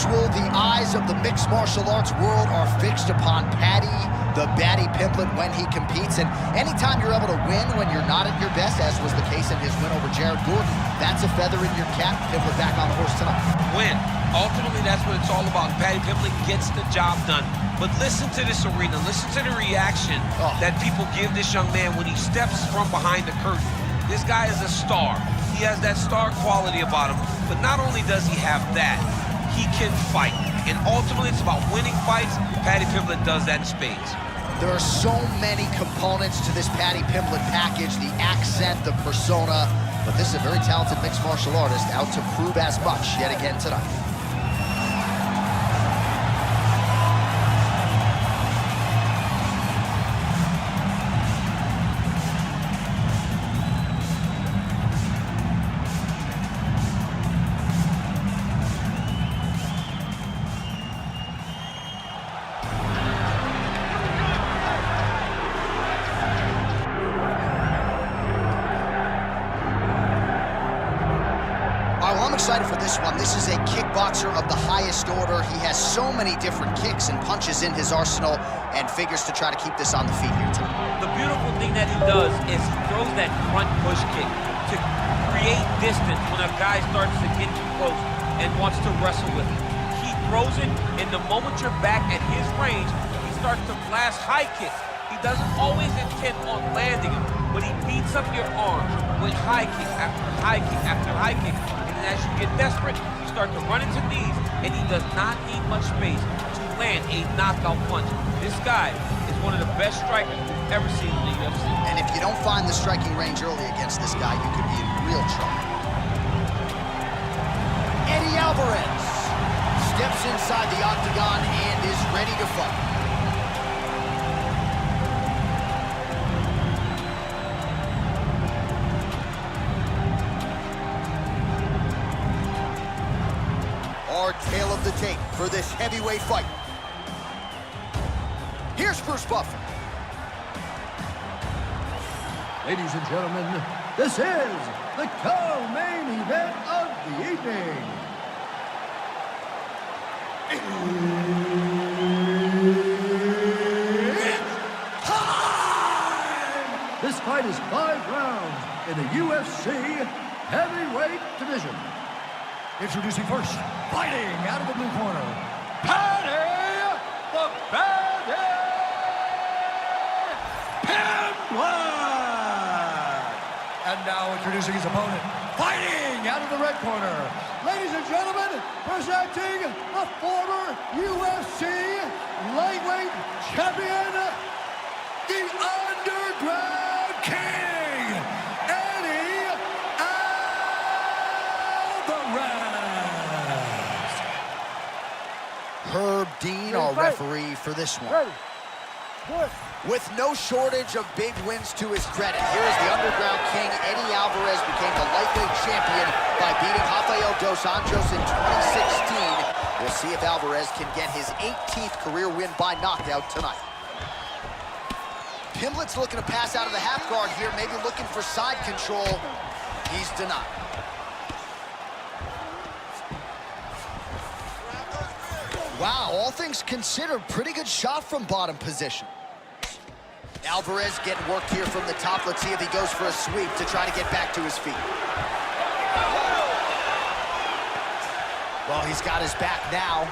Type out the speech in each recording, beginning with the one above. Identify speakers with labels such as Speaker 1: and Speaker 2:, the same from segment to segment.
Speaker 1: usual, the eyes of the mixed martial arts world are fixed upon Paddy the Baddy Pimblett when he competes. And anytime you're able to win when you're not at your best, as was the case in his win over Jared Gordon, that's a feather in your cap. Pimblett back on the horse tonight.
Speaker 2: Win. Ultimately, that's what it's all about. Paddy Pimblett gets the job done. But listen to this arena. Listen to the reaction that people give this young man when he steps from behind the curtain. This guy is a star. He has that star quality about him. But not only does he have that, he can fight. And ultimately, it's about winning fights. Paddy Pimblett does that in spades.
Speaker 1: There are so many components to this Paddy Pimblett package, the accent, the persona, but this is a very talented mixed martial artist out to prove as much yet again tonight. I'm excited for this one. This is a kickboxer of the highest order. He has so many different kicks and punches in his arsenal and figures to try to keep this on the feet here tonight.
Speaker 3: The beautiful thing that he does is he throws that front push kick to create distance when a guy starts to get too close and wants to wrestle with him. He throws it, and the moment you're back at his range, he starts to blast high kicks. He doesn't always intend on landing them, but he beats up your arms with high kick after high kick after high kick. And as you get desperate, you start to run into knees, and he does not need much space to land a knockout punch. This guy is one of the best strikers we've ever seen in the UFC.
Speaker 1: And if you don't find the striking range early against this guy, you could be in real trouble. Eddie Alvarez steps inside the octagon and is ready to fight. Our tale of the tape for this heavyweight fight. Here's Bruce Buffer.
Speaker 4: Ladies and gentlemen, this is the co-main event of the evening. It's time! This fight is 5 rounds in the UFC heavyweight division. Introducing first, fighting out of the blue corner, Paddy the Baddy Pimblett! And now introducing his opponent, fighting out of the red corner, ladies and gentlemen, presenting the former UFC lightweight champion, the Underground King, Eddie Alvarez.
Speaker 1: Herb Dean, our referee for this one. With no shortage of big wins to his credit, here is the Underground King. Eddie Alvarez became the lightweight champion by beating Rafael dos Anjos in 2016. We'll see if Alvarez can get his 18th career win by knockout tonight. Pimblett's looking to pass out of the half guard here, maybe looking for side control. He's denied. Wow, all things considered, pretty good shot from bottom position. Alvarez getting work here from the top. Let's see if he goes for a sweep to try to get back to his feet. Well, he's got his back now.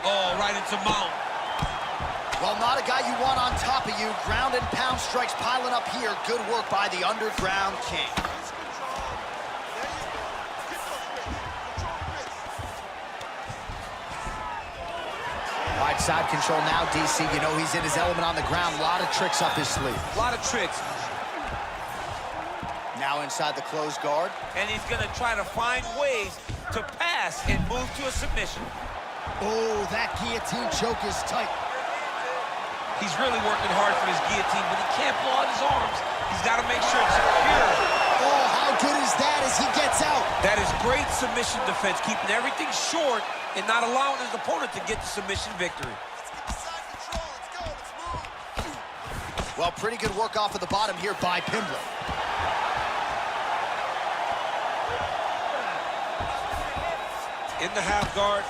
Speaker 2: Oh, right into mount.
Speaker 1: Well, not a guy you want on top of you. Ground and pound strikes piling up here. Good work by the Underground King. Right, side control now, DC. You know he's in his element on the ground. A lot of tricks up his sleeve.
Speaker 2: A lot of tricks.
Speaker 1: Now inside the closed guard.
Speaker 2: And he's going to try to find ways to pass and move to a submission.
Speaker 1: Oh, that guillotine choke is tight.
Speaker 2: He's really working hard for his guillotine, but he can't blow out his arms. He's got to make sure it's secure.
Speaker 1: Oh, how good is that as he gets out?
Speaker 2: That is great submission defense, keeping everything short and not allowing his opponent to get the submission victory.
Speaker 1: Well, pretty good work off of the bottom here by Pimblett.
Speaker 2: In the half guard.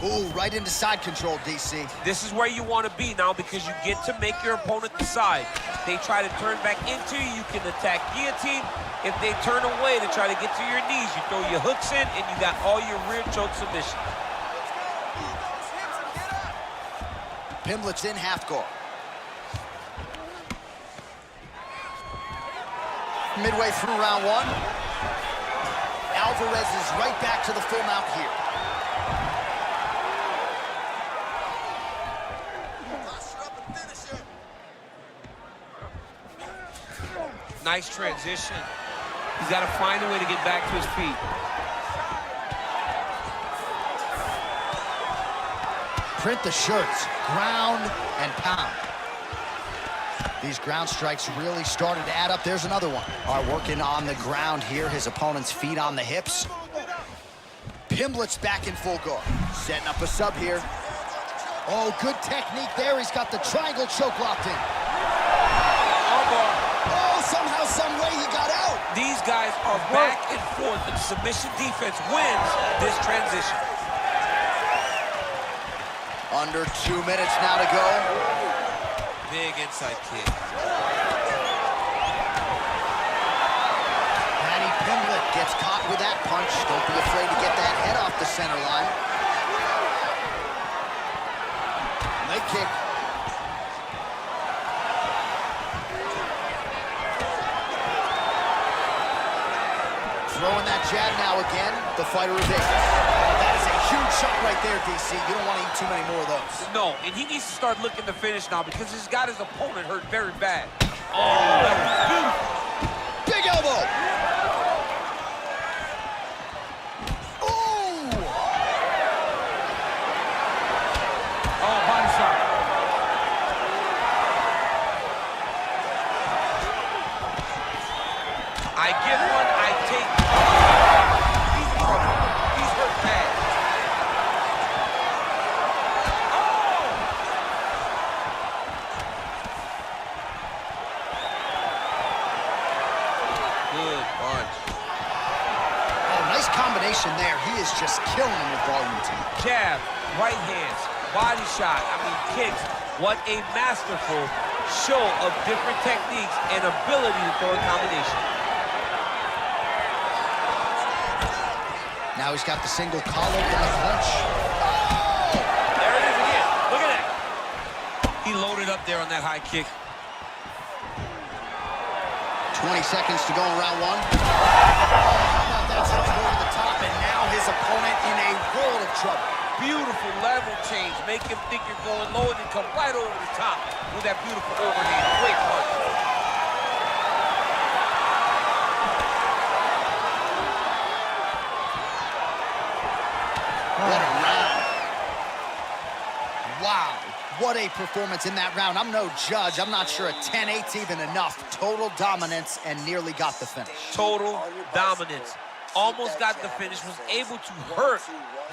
Speaker 1: Ooh, right into side control, DC.
Speaker 3: This is where you want to be now because you get to make your opponent decide. They try to turn back into you, you can attack guillotine. If they turn away to try to get to your knees, you throw your hooks in and you got all your rear choke submissions.
Speaker 1: Pimblett's in half guard. Midway through round one, Alvarez is right back to the full mount here.
Speaker 3: Nice transition. He's got to find a way to get back to his feet.
Speaker 1: Print the shirts, ground and pound. These ground strikes really started to add up. There's another one. All right, working on the ground here. His opponent's feet on the hips. Pimblett's back in full guard. Setting up a sub here. Oh, good technique there. He's got the triangle choke locked in. Oh, somehow, some way he got out.
Speaker 3: These guys are back and forth, and submission defense wins this transition.
Speaker 1: Under 2 minutes now to go.
Speaker 3: Big inside kick.
Speaker 1: Paddy Pimblett gets caught with that punch. Don't be afraid to get that head off the center line. Leg kick. Throwing that jab now again. The fighter evades. That is a huge shot right there, DC. You don't want to eat too many more of those.
Speaker 3: No, and he needs to start looking to finish now because he's got his opponent hurt very bad. Oh, that was beautiful.
Speaker 1: Big elbow. Ooh.
Speaker 3: Oh, body shot. I get one, I take one. He's in trouble. He's hurt bad. Good punch.
Speaker 1: Oh, nice combination there. He is just killing him with volume, team.
Speaker 3: Jab, right hands, body shot, kicks. What a masterful show of different techniques and ability to throw a combination.
Speaker 1: Now he's got the single collar and the clinch.
Speaker 3: Oh! There it is again. Look at that. He loaded up there on that high kick.
Speaker 1: 20 seconds to go in round one. Oh, how about that? Sounds going to the top, and now his opponent in a world of trouble.
Speaker 3: Beautiful level change. Make him think you're going low and then come right over the top with that beautiful overhand. Great punch.
Speaker 1: What a round. Wow. What a performance in that round. I'm no judge. I'm not sure a 10-8's even enough. Total dominance and nearly got the finish.
Speaker 3: Total dominance. Almost got the finish. Was able to hurt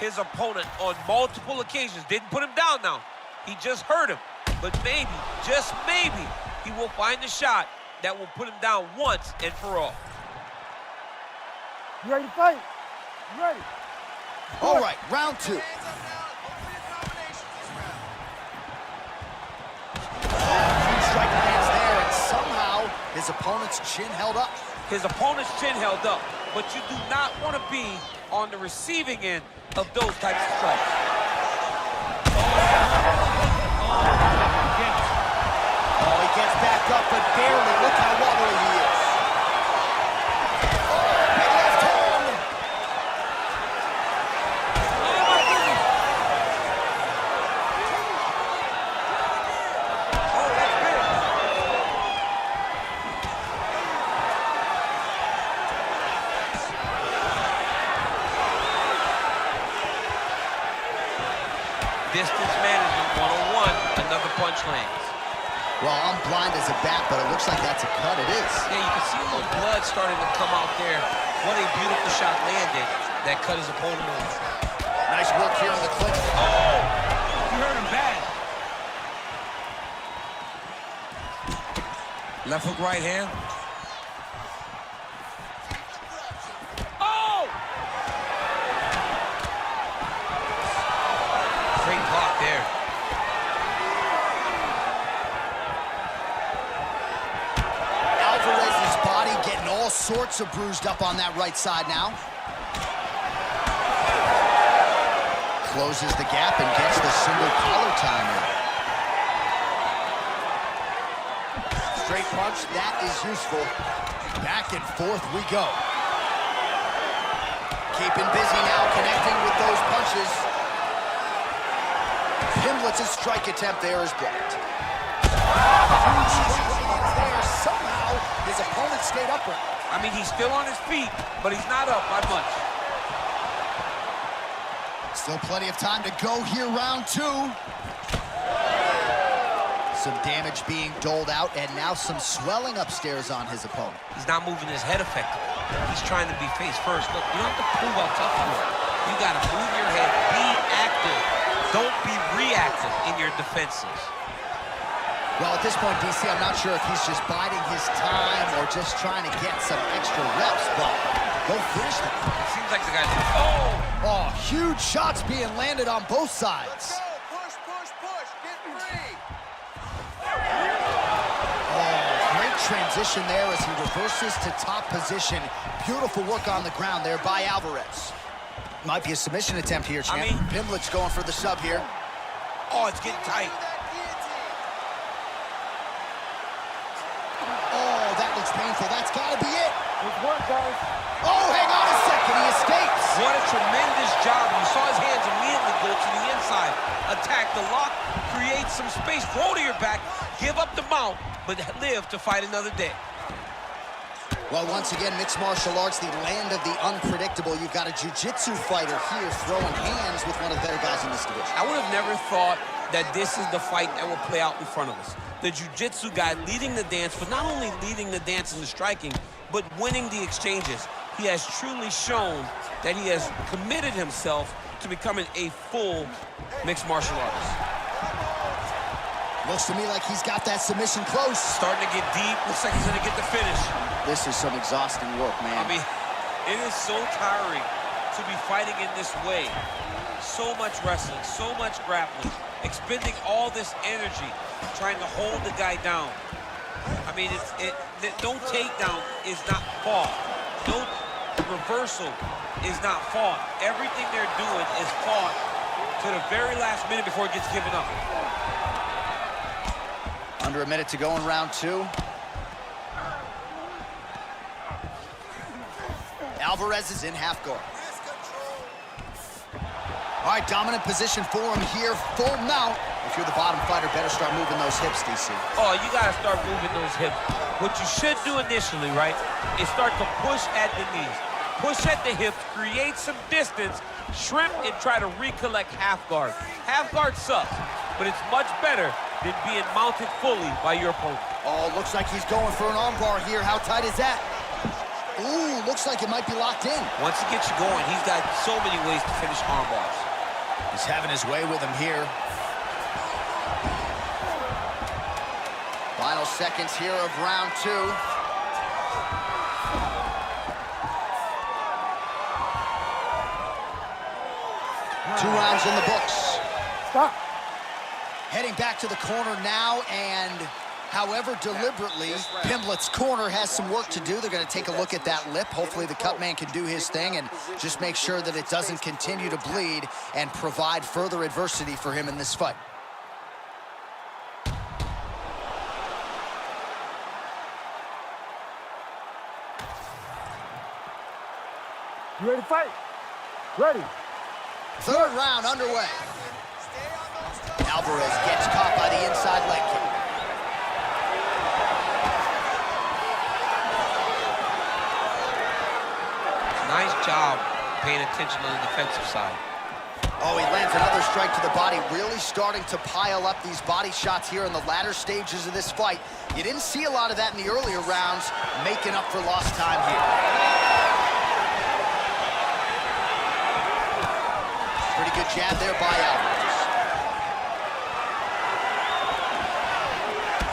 Speaker 3: his opponent on multiple occasions. Didn't put him down now. He just hurt him. But maybe, just maybe, he will find the shot that will put him down once and for all.
Speaker 5: You ready to fight? You ready?
Speaker 1: All right, round two. Huge strike lands there, and somehow his opponent's chin held up.
Speaker 3: His opponent's chin held up, but you do not want to be on the receiving end of those types of strikes.
Speaker 1: Oh, he gets back up, but barely. Look how wobbly he is. Oh, big left hand.
Speaker 3: Oh, that's big. Distance management 101, another punch lands.
Speaker 1: Well, I'm blind as a bat, but it looks like that's a cut. It is.
Speaker 3: Yeah, you can see a little blood starting to come out there. What a beautiful shot landed that cut his opponent off.
Speaker 1: Nice work here on the clinch.
Speaker 3: Oh! You hurt him bad. Left hook, right hand. Oh!
Speaker 1: sorts of bruised up on that right side now. Closes the gap and gets the single collar time in. Straight punch, that is useful. Back and forth we go. Keeping busy now, connecting with those punches. Pimblett' strike attempt there is blocked. There, somehow, his opponent stayed upright.
Speaker 2: I mean, he's still on his feet, but he's not up by much.
Speaker 1: Still plenty of time to go here, round two. Some damage being doled out, and now some swelling upstairs on his opponent.
Speaker 2: He's not moving his head effectively. He's trying to be face first. Look, you don't have to prove how tough you are. You got to move your head, be active. Don't be reactive in your defenses.
Speaker 1: Well, at this point, DC, I'm not sure if he's just biding his time or just trying to get some extra reps, but go finish them.
Speaker 2: It seems like the guy's...
Speaker 1: Oh, huge shots being landed on both sides.
Speaker 5: Push, push, push. Get free.
Speaker 1: Oh, great transition there as he reverses to top position. Beautiful work on the ground there by Alvarez. Might be a submission attempt here, champ. Pimblett's going for the sub here.
Speaker 2: Oh, it's getting tight.
Speaker 1: Oh, that looks painful. That's got to be it.
Speaker 5: Good work, guys.
Speaker 1: Oh, hang on a second. He escapes.
Speaker 2: What a tremendous job. You saw his hands immediately go to the inside. Attack the lock, create some space, roll to your back, give up the mount, but live to fight another day.
Speaker 1: Well, once again, mixed martial arts, the land of the unpredictable. You've got a jiu-jitsu fighter here throwing hands with one of the better guys in this division.
Speaker 2: I would have never thought that this is the fight that will play out in front of us. The jiu-jitsu guy leading the dance, but not only leading the dance in the striking, but winning the exchanges. He has truly shown that he has committed himself to becoming a full mixed martial artist.
Speaker 1: Looks to me like he's got that submission close.
Speaker 2: Starting to get deep. Looks like he's going to get the finish.
Speaker 1: This is some exhausting work, man.
Speaker 2: I mean, it is so tiring to be fighting in this way. So much wrestling, so much grappling, expending all this energy trying to hold the guy down. I mean, no takedown is not fought. No reversal is not fought. Everything they're doing is fought to the very last minute before it gets given up.
Speaker 1: Under a minute to go in round two. Alvarez is in half guard. All right, dominant position for him here, full mount. If you're the bottom fighter, better start moving those hips, DC.
Speaker 3: Oh, you gotta start moving those hips. What you should do initially, right, is start to push at the knees. Push at the hips, create some distance, shrimp, and try to recollect half guard. Half guard sucks, but it's much better than being mounted fully by your opponent.
Speaker 1: Oh, looks like he's going for an armbar here. How tight is that? Ooh, looks like it might be locked in.
Speaker 2: Once he gets you going, he's got so many ways to finish arm bars.
Speaker 1: He's having his way with him here. Final seconds here of round two. Two rounds in the books.
Speaker 5: Stop.
Speaker 1: Heading back to the corner now, and however deliberately, Pimblett's corner has some work to do. They're going to take a look at that lip. Hopefully the cut man can do his thing and just make sure that it doesn't continue to bleed and provide further adversity for him in this fight.
Speaker 5: You ready to fight? Ready.
Speaker 1: Third round underway. Alvarez gets caught by the inside leg kick.
Speaker 2: Nice job paying attention on the defensive side.
Speaker 1: Oh, he lands another strike to the body, really starting to pile up these body shots here in the latter stages of this fight. You didn't see a lot of that in the earlier rounds, making up for lost time here. Pretty good jab there by Alvarez.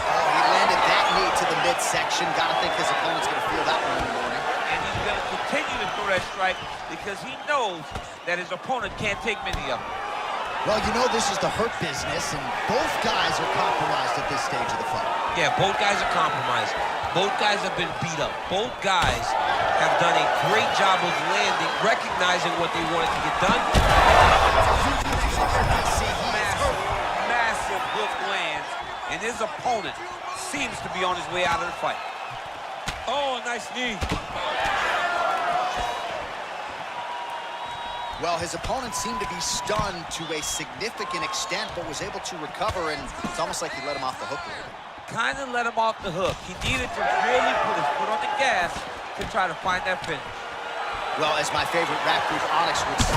Speaker 1: Oh, he landed that knee to the midsection. Gotta think his opponent's gonna feel that one in the morning.
Speaker 3: And he's going to continue to throw that strike because he knows that his opponent can't take many of them.
Speaker 1: Well, you know this is the hurt business, and both guys are compromised at this stage of the fight.
Speaker 2: Yeah, both guys are compromised. Both guys have been beat up. Both guys have done a great job of landing, recognizing what they wanted to get done.
Speaker 3: Massive hook lands, and his opponent seems to be on his way out of the fight. Oh, nice knee.
Speaker 1: Well, his opponent seemed to be stunned to a significant extent, but was able to recover, and it's almost like he let him off the hook a little bit.
Speaker 3: Kind of let him off the hook. He needed to really put his foot on the gas to try to find that finish.
Speaker 1: Well, as my favorite rap group, Onyx, would say.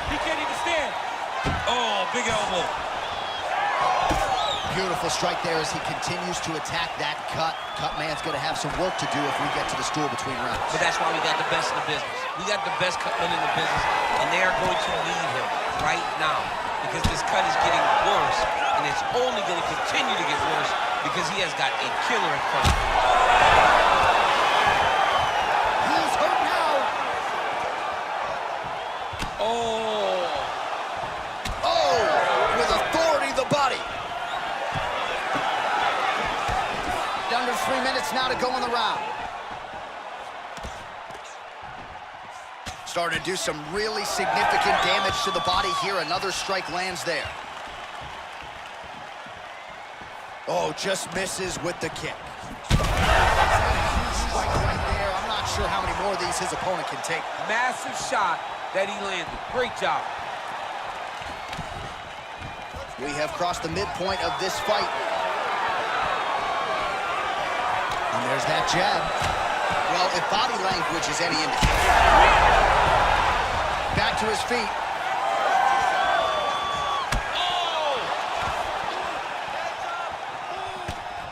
Speaker 3: He can't even stand. Oh, big elbow.
Speaker 1: Beautiful strike there as he continues to attack that cut. Cutman's going to have some work to do if we get to the stool between rounds.
Speaker 2: But that's why we got the best in the business. We got the best cutman in the business, and they are going to lead him right now because this cut is getting worse, and it's only going to continue to get worse because he has got a killer in front of him.
Speaker 1: He's hurt now.
Speaker 2: Oh.
Speaker 1: Oh, with authority, the body. Under 3 minutes now to go in the round. Starting to do some really significant damage to the body here. Another strike lands there. Oh, just misses with the kick. Strike right there. I'm not sure how many more of these his opponent can take.
Speaker 3: Massive shot that he landed. Great job.
Speaker 1: We have crossed the midpoint of this fight. And there's that jab. Well, if body language is any indication. Back to his feet.
Speaker 3: Oh!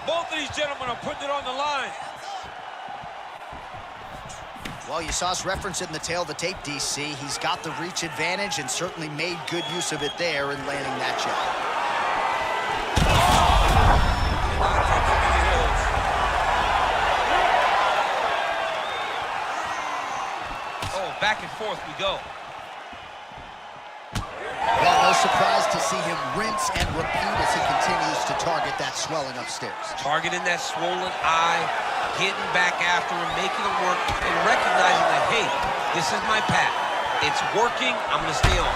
Speaker 3: Both of these gentlemen are putting it on the line.
Speaker 1: Well, you saw us reference it in the tail of the tape, DC. He's got the reach advantage and certainly made good use of it there in landing that jab.
Speaker 2: Back and forth we go.
Speaker 1: Well, no surprise to see him rinse and repeat as he continues to target that swelling upstairs.
Speaker 2: Targeting that swollen eye, getting back after him, making it work, and recognizing that, hey, this is my path. It's working, I'm gonna stay on.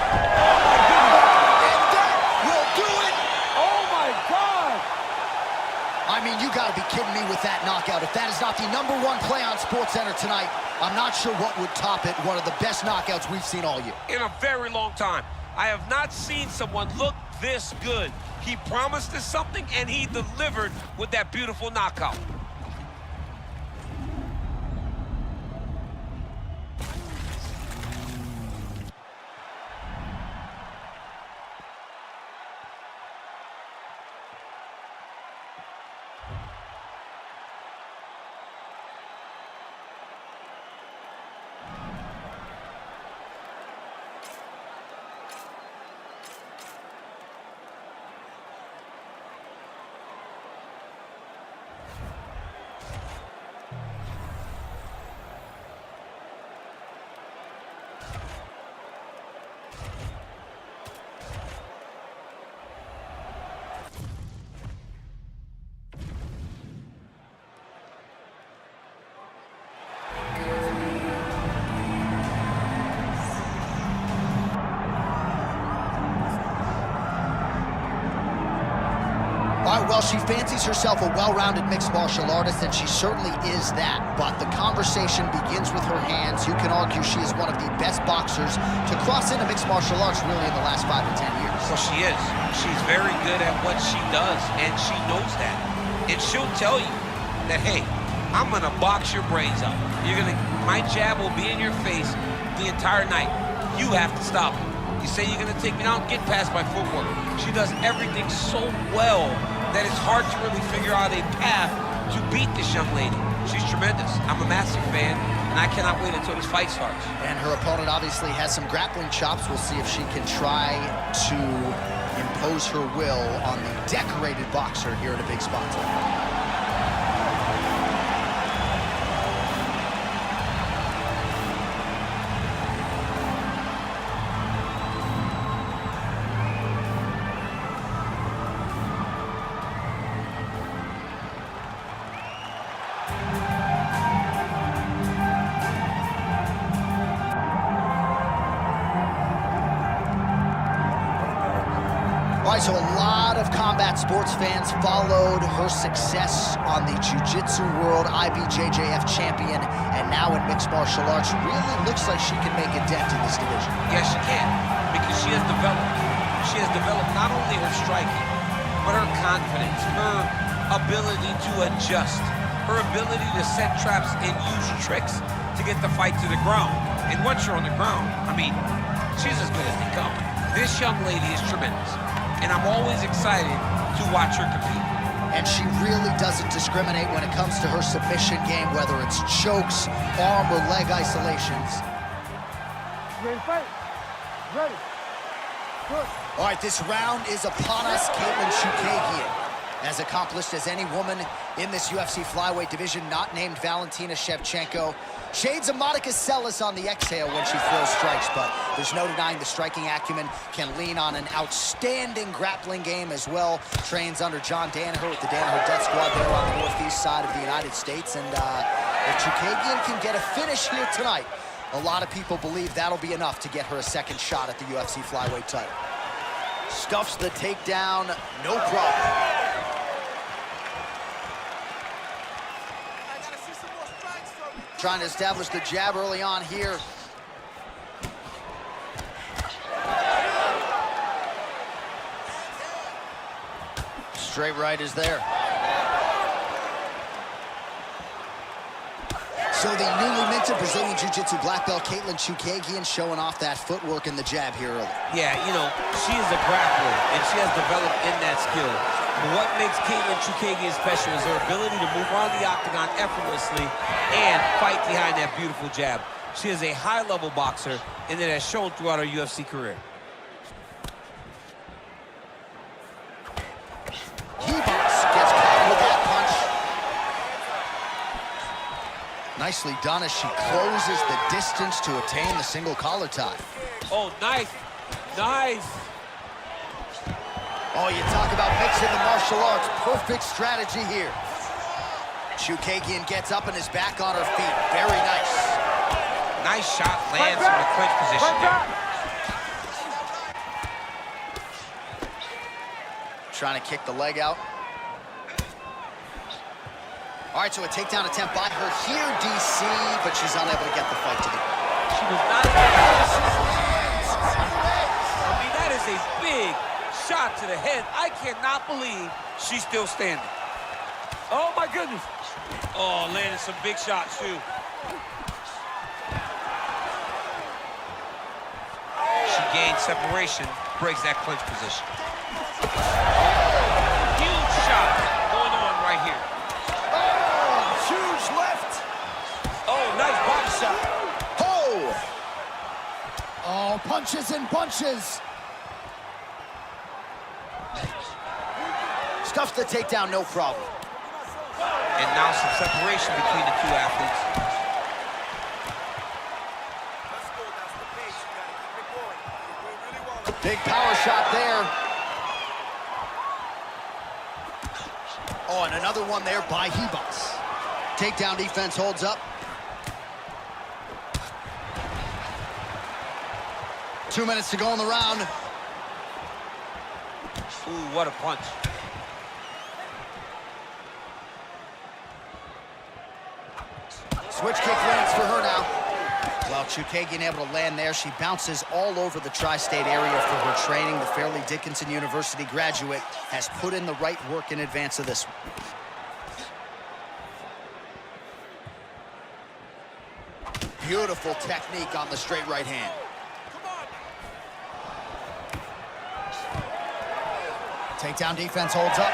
Speaker 1: And that will do it!
Speaker 5: Oh my God!
Speaker 1: I mean, you gotta be kidding me with that knockout. If that is not the #1 play on SportsCenter tonight, I'm not sure what would top it. One of the best knockouts we've seen all year.
Speaker 2: In a very long time. I have not seen someone look this good. He promised us something, and he delivered with that beautiful knockout.
Speaker 1: All right, well, she fancies herself a well-rounded mixed martial artist, and she certainly is that. But the conversation begins with her hands. You can argue she is one of the best boxers to cross into mixed martial arts really in the last 5 to 10 years.
Speaker 2: Well, she is. She's very good at what she does, and she knows that. And she'll tell you that, hey, I'm gonna box your brains out. My jab will be in your face the entire night. You have to stop it. You say you're gonna take me down, get past my footwork. She does everything so well that it's hard to really figure out a path to beat this young lady. She's tremendous. I'm a massive fan, and I cannot wait until this fight starts.
Speaker 1: And her opponent obviously has some grappling chops. We'll see if she can try to impose her will on the decorated boxer here at a big spot tonight. All right, so a lot of combat sports fans followed her success on the Jiu-Jitsu World IBJJF champion, and now in mixed martial arts, really looks like she can make a dent in this division.
Speaker 2: Yes, she can, because she has developed not only her striking, but her confidence, her ability to adjust, her ability to set traps and use tricks to get the fight to the ground. And once you're on the ground, I mean, she's as good as they come. This young lady is tremendous, and I'm always excited to watch her compete.
Speaker 1: And she really doesn't discriminate when it comes to her submission game, whether it's chokes, arm or leg isolations.
Speaker 5: Ready to fight? Ready. Good.
Speaker 1: All right, this round is upon us. Katlyn Chookagian, as accomplished as any woman in this UFC flyweight division, not named Valentina Shevchenko. Shades of Monica Seles on the exhale when she throws strikes, but there's no denying the striking acumen can lean on an outstanding grappling game as well. Trains under John Danaher with the Danaher Death Squad there on the northeast side of the United States. And if Chookagian can get a finish here tonight, a lot of people believe that'll be enough to get her a second shot at the UFC flyweight title. Stuffs the takedown, no problem. Trying to establish the jab early on here. Straight right is there. So the newly minted Brazilian Jiu-Jitsu black belt Katlyn Chookagian showing off that footwork and the jab here early.
Speaker 2: Yeah, you know, she is a grappler, and she has developed in that skill. But what makes Katlyn Chookagian special is her ability to move around the octagon effortlessly and fight behind that beautiful jab. She is a high-level boxer, and it has shown throughout her UFC career.
Speaker 1: Hibas gets caught with that punch. Nicely done as she closes the distance to attain the single collar tie.
Speaker 2: Oh, nice. Nice.
Speaker 1: Oh, you talk about mixing the martial arts. Perfect strategy here. Chookagian gets up and is back on her feet. Very nice.
Speaker 2: Nice shot lands from the clinch position there.
Speaker 1: Trying to kick the leg out. All right, so a takedown attempt by her here, DC, but she's unable to get the fight to the ground.
Speaker 2: She was not able to. I mean, that is a big shot to the head. I cannot believe she's still standing.
Speaker 5: Oh, my goodness.
Speaker 2: Oh, landed some big shots, too. She gained separation, breaks that clinch position. Huge shot going on right here.
Speaker 1: Oh, huge left.
Speaker 2: Oh, nice body shot.
Speaker 1: Oh! Oh, punches and bunches. Stuffs the takedown, no problem.
Speaker 2: And now some separation between the two athletes.
Speaker 1: Big power shot there. Oh, and another one there by Hibas. Takedown defense holds up. 2 minutes to go in the round.
Speaker 2: Ooh, what a punch.
Speaker 1: Switch kick lands for her now. Well, Chookagian able to land there. She bounces all over the tri-state area for her training. The Fairleigh Dickinson University graduate has put in the right work in advance of this one. Beautiful technique on the straight right hand. Takedown defense holds up.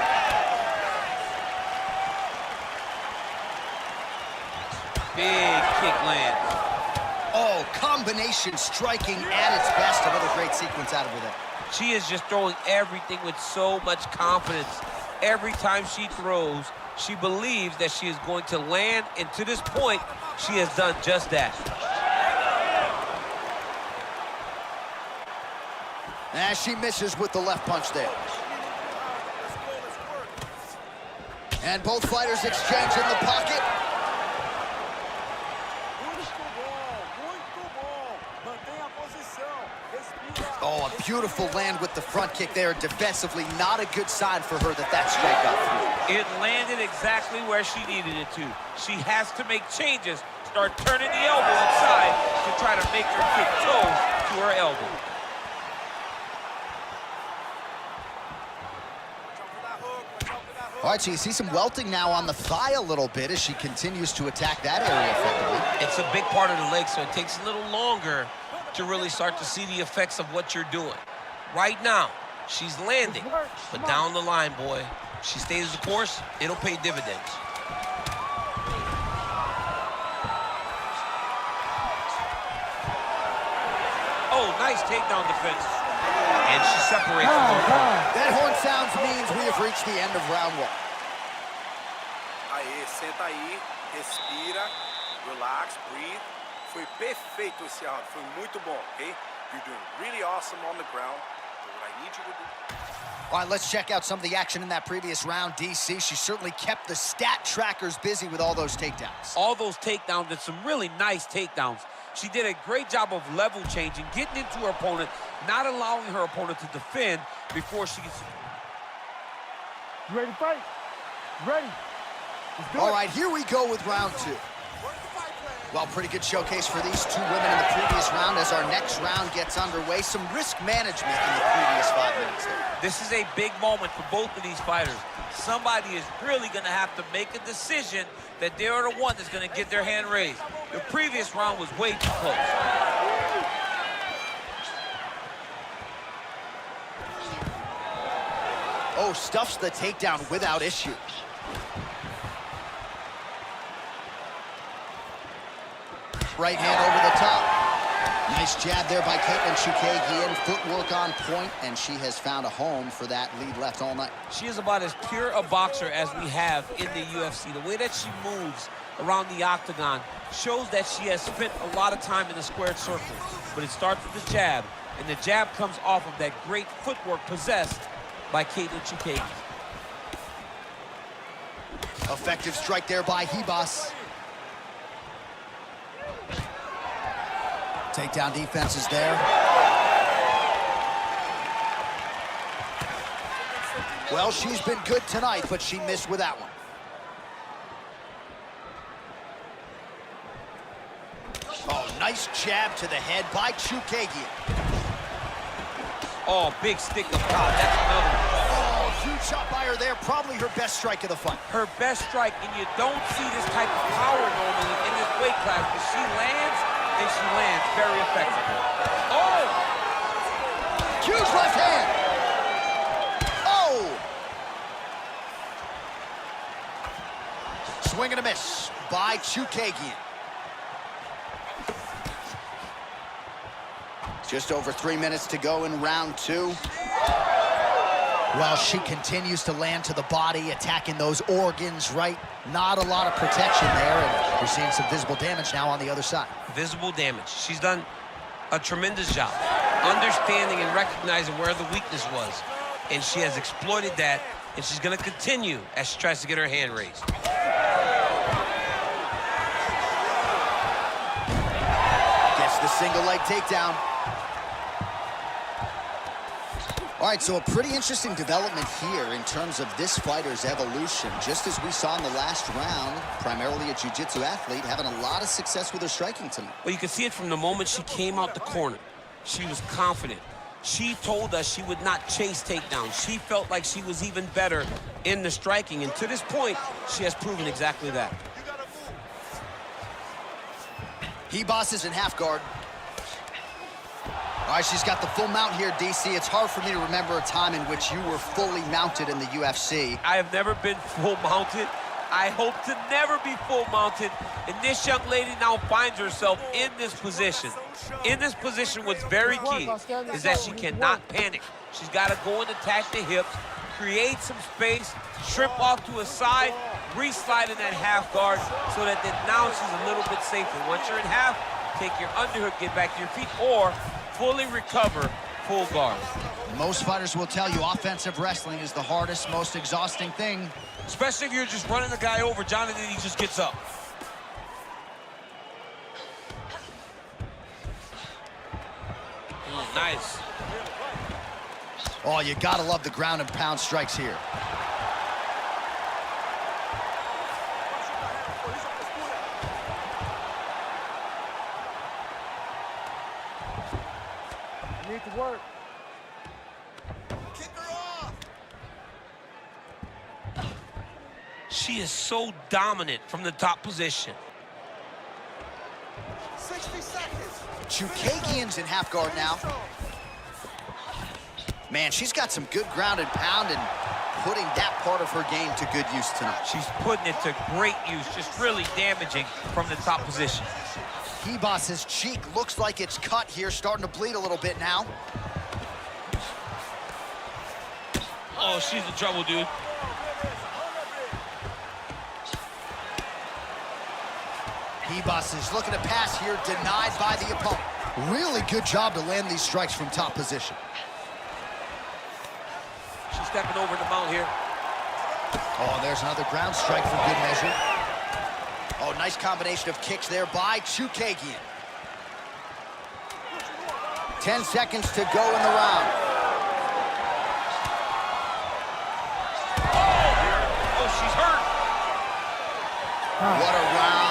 Speaker 2: Big kick lands.
Speaker 1: Oh, combination striking at its best. Another great sequence out of her there.
Speaker 2: She is just throwing everything with so much confidence. Every time she throws, she believes that she is going to land, and to this point, she has done just that.
Speaker 1: As she misses with the left punch there. And both fighters exchange in the pocket.
Speaker 5: Muito bom, muito bom. Mantenha a posição. Respira.
Speaker 1: Oh, a beautiful land with the front kick there. Defensively, not a good sign for her that straight got through.
Speaker 3: It landed exactly where she needed it to. She has to make changes, start turning the elbow inside to try to make her kick toes to her elbow.
Speaker 1: All right, so you see some welting now on the thigh a little bit as she continues to attack that area effectively.
Speaker 2: It's a big part of the leg, so it takes a little longer to really start to see the effects of what you're doing. Right now, she's landing, but down the line, boy, she stays the course, it'll pay dividends.
Speaker 3: Oh, nice takedown defense.
Speaker 2: And she separates from the front.
Speaker 1: That horn sounds means we have reached the end of round 1.
Speaker 6: Aê, senta aí, respira, relax, breathe. Foi perfeito esse round, foi muito bom, okay? You're doing really awesome on the ground. So what I need you to do...
Speaker 1: All right, let's check out some of the action in that previous round, DC. She certainly kept the stat trackers busy with all those takedowns.
Speaker 3: All those takedowns and some really nice takedowns. She did a great job of level changing, getting into her opponent, not allowing her opponent to defend before she gets...
Speaker 5: You ready to fight? Ready. Let's do it.
Speaker 1: All right, here we go with round 2. Well, pretty good showcase for these two women in the previous round. As our next round gets underway, some risk management in the previous 5 minutes there.
Speaker 3: This is a big moment for both of these fighters. Somebody is really going to have to make a decision that they are the one that's going to get their hand raised. The previous round was way too close.
Speaker 1: Oh, stuffs the takedown without issue. Right hand over the top. Nice jab there by Katlyn Chookagian. Footwork on point, and she has found a home for that lead left all night.
Speaker 3: She is about as pure a boxer as we have in the UFC. The way that she moves around the octagon shows that she has spent a lot of time in the squared circle. But it starts with the jab, and the jab comes off of that great footwork possessed by Katlyn Chookagian.
Speaker 1: Effective strike there by Ribas. Takedown defense is there. Well, she's been good tonight, but she missed with that one. Oh, nice jab to the head by Chookagian.
Speaker 3: Oh, big stick up top. That's another one.
Speaker 1: Oh, huge shot by her there. Probably her best strike of the fight.
Speaker 3: Her best strike, and you don't see this type of power normally in this weight class, but she lands, and she lands very effectively. Oh!
Speaker 1: Huge left hand. Oh! Swing and a miss by Chookagian. Just over 3 minutes to go in round 2. Well, she continues to land to the body, attacking those organs, right? Not a lot of protection there, and we're seeing some visible damage now on the other side.
Speaker 2: Visible damage. She's done a tremendous job understanding and recognizing where the weakness was. And she has exploited that, and she's going to continue as she tries to get her hand raised.
Speaker 1: Gets the single leg takedown. All right, so a pretty interesting development here in terms of this fighter's evolution. Just as we saw in the last round, primarily a jiu-jitsu athlete, having a lot of success with her striking tonight.
Speaker 3: Well, you can see it from the moment she came out the corner. She was confident. She told us she would not chase takedowns. She felt like she was even better in the striking, and to this point, she has proven exactly that.
Speaker 1: Ribas is in half guard. All right, she's got the full mount here, DC. It's hard for me to remember a time in which you were fully mounted in the UFC.
Speaker 3: I have never been full mounted. I hope to never be full mounted. And this young lady now finds herself in this position. In this position, what's very key is that she cannot panic. She's got to go and attack the hips, create some space, shrimp off to a side, re-slide in that half guard so that then now she's a little bit safer. Once you're in half, take your underhook, get back to your feet, or fully recover, full guard.
Speaker 1: Most fighters will tell you offensive wrestling is the hardest, most exhausting thing.
Speaker 2: Especially if you're just running the guy over, Jonathan, he just gets up.
Speaker 3: Nice.
Speaker 1: Oh, you gotta love the ground and pound strikes here.
Speaker 5: You need to work.
Speaker 1: Kick her off.
Speaker 2: She is so dominant from the top position.
Speaker 1: 60 seconds. Chookagian's in half guard now. Man, she's got some good ground and pound and putting that part of her game to good use tonight.
Speaker 3: She's putting it to great use, just really damaging from the top position.
Speaker 1: Ribas's cheek looks like it's cut here, starting to bleed a little bit now.
Speaker 3: Oh, she's in trouble, dude.
Speaker 1: Ribas is looking to pass here, denied by the opponent. Really good job to land these strikes from top position.
Speaker 3: She's stepping over the mount here.
Speaker 1: Oh, there's another ground strike for good measure. Oh, nice combination of kicks there by Chookagian. 10 seconds to go in the round.
Speaker 3: Oh, she's hurt.
Speaker 1: What a round.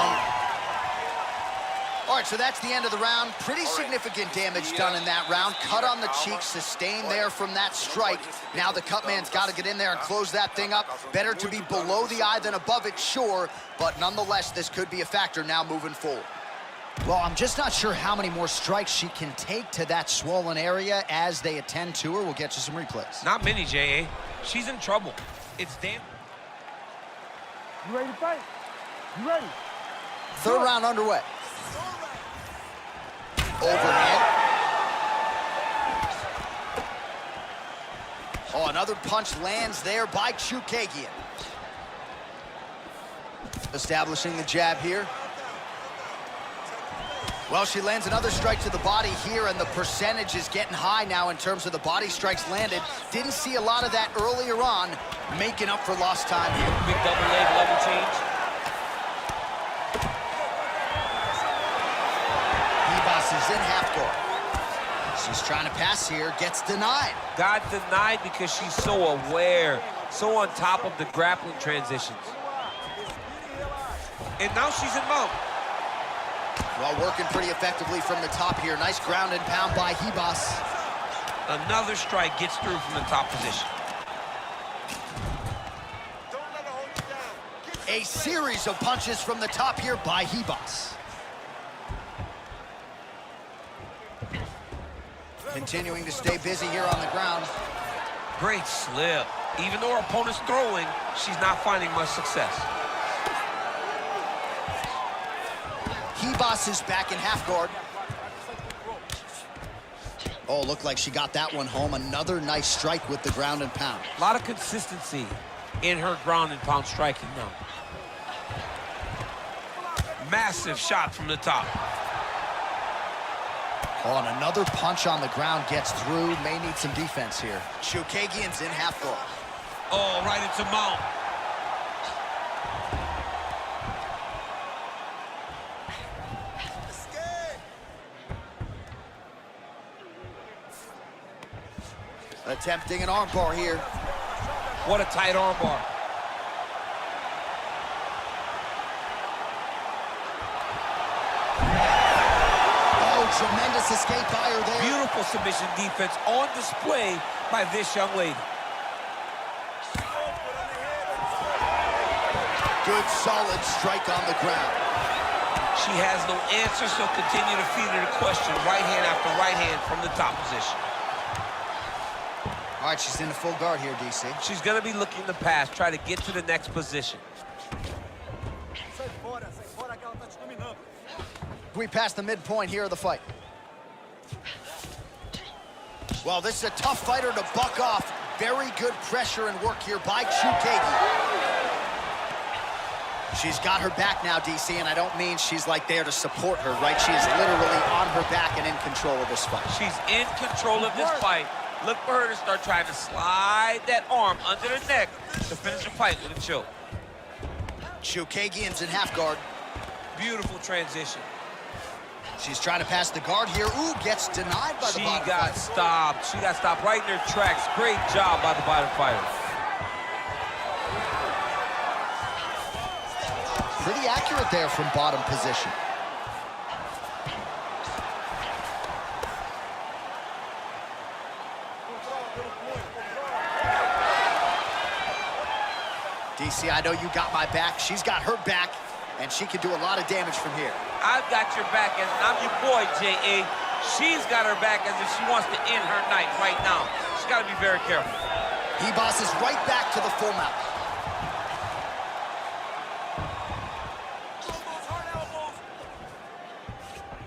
Speaker 1: All right, so that's the end of the round. Pretty significant damage done in that round. Cut on the cheek, sustained there from that strike. Now the cut man's got to get in there and close that thing up. Better to be below the eye than above it, sure, but nonetheless, this could be a factor now moving forward. Well, I'm just not sure how many more strikes she can take to that swollen area as they attend to her. We'll get you some replays.
Speaker 2: Not many, J.A. She's in trouble. It's damn.
Speaker 5: You ready to fight? You ready?
Speaker 1: Third round underway. Overhand. Oh, another punch lands there by Chookagian. Establishing the jab here. Well, she lands another strike to the body here, and the percentage is getting high now in terms of the body strikes landed. Didn't see a lot of that earlier on, making up for lost time here.
Speaker 3: Big double leg level change.
Speaker 1: Ribas is in half guard. She's trying to pass here, gets denied.
Speaker 3: Got denied because she's so aware, so on top of the grappling transitions.
Speaker 2: And now she's in mount.
Speaker 1: Well, working pretty effectively from the top here. Nice ground and pound by Ribas.
Speaker 2: Another strike gets through from the top position.
Speaker 1: A series of punches from the top here by Ribas. Continuing to stay busy here on the ground.
Speaker 2: Great slip. Even though her opponent's throwing, she's not finding much success.
Speaker 1: Ribas is back in half guard. Oh, looked like she got that one home. Another nice strike with the ground and pound.
Speaker 2: A lot of consistency in her ground and pound striking now. Massive shot from the top.
Speaker 1: Oh, and another punch on the ground gets through. May need some defense here. Chookagian's in half guard.
Speaker 2: Oh, right into mount.
Speaker 1: Attempting an armbar here.
Speaker 2: What a tight armbar.
Speaker 1: Oh, tremendous escape by her there.
Speaker 2: Beautiful submission defense on display by this young lady.
Speaker 1: Good, solid strike on the ground.
Speaker 2: She has no answer, so continue to feed her the question. Right hand after right hand from the top position.
Speaker 1: All right, she's in the full guard here, DC.
Speaker 2: She's going to be looking to pass, try to get to the next position.
Speaker 1: We passed the midpoint here of the fight. Well, this is a tough fighter to buck off. Very good pressure and work here by Chookagian. She's got her back now, DC, and I don't mean she's like there to support her, right? She is literally on her back and in control of this fight.
Speaker 3: She's in control of this fight. Look for her to start trying to slide that arm under the neck to finish the fight with a choke.
Speaker 1: Chookagian's in half guard.
Speaker 2: Beautiful transition.
Speaker 1: She's trying to pass the guard here. Ooh, gets denied by the bottom
Speaker 3: She got
Speaker 1: fighter.
Speaker 3: stopped. She got stopped right in her tracks. Great job by the bottom fighter.
Speaker 1: Pretty accurate there from bottom position. DC, I know you got my back. She's got her back, and she can do a lot of damage from here.
Speaker 3: I've got your back, and I'm your boy, J.A. She's got her back as if she wants to end her night right now. She's got to be very careful.
Speaker 1: Ribas is right back to the full mount.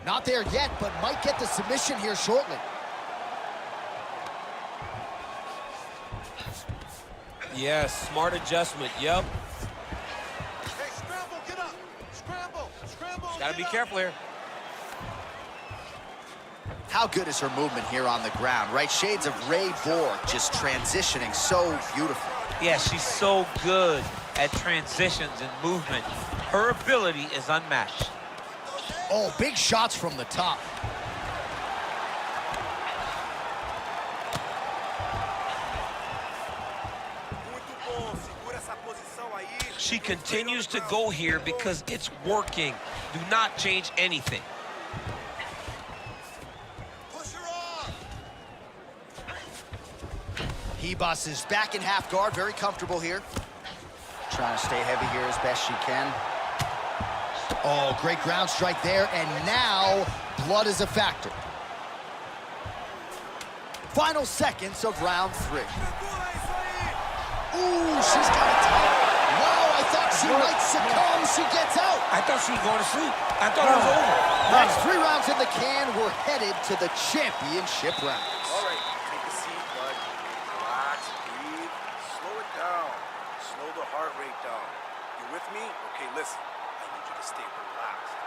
Speaker 1: Not there yet, but might get the submission here shortly.
Speaker 3: Yes, smart adjustment, yep.
Speaker 6: Hey, scramble, get up. Scramble,
Speaker 3: Got to be careful here.
Speaker 1: How good is her movement here on the ground, right? Shades of Ray Borg, just transitioning so beautifully.
Speaker 3: Yeah, she's so good at transitions and movement. Her ability is unmatched.
Speaker 1: Oh, big shots from the top.
Speaker 2: She continues to go here because it's working. Do not change anything.
Speaker 1: Ribas is back in half guard, very comfortable here. Trying to stay heavy here as best she can. Oh, great ground strike there, and now blood is a factor. Final seconds of round 3. Ooh, she's got it tight. Wow, I thought she might succumb. She gets out.
Speaker 2: I thought she was going to sleep. I thought it was over.
Speaker 1: That's 3 rounds in the can. We're headed to the championship rounds.
Speaker 6: All right, take a seat, bud. Relax, breathe, slow it down. Slow the heart rate down. You with me? Okay, listen. I need you to stay relaxed.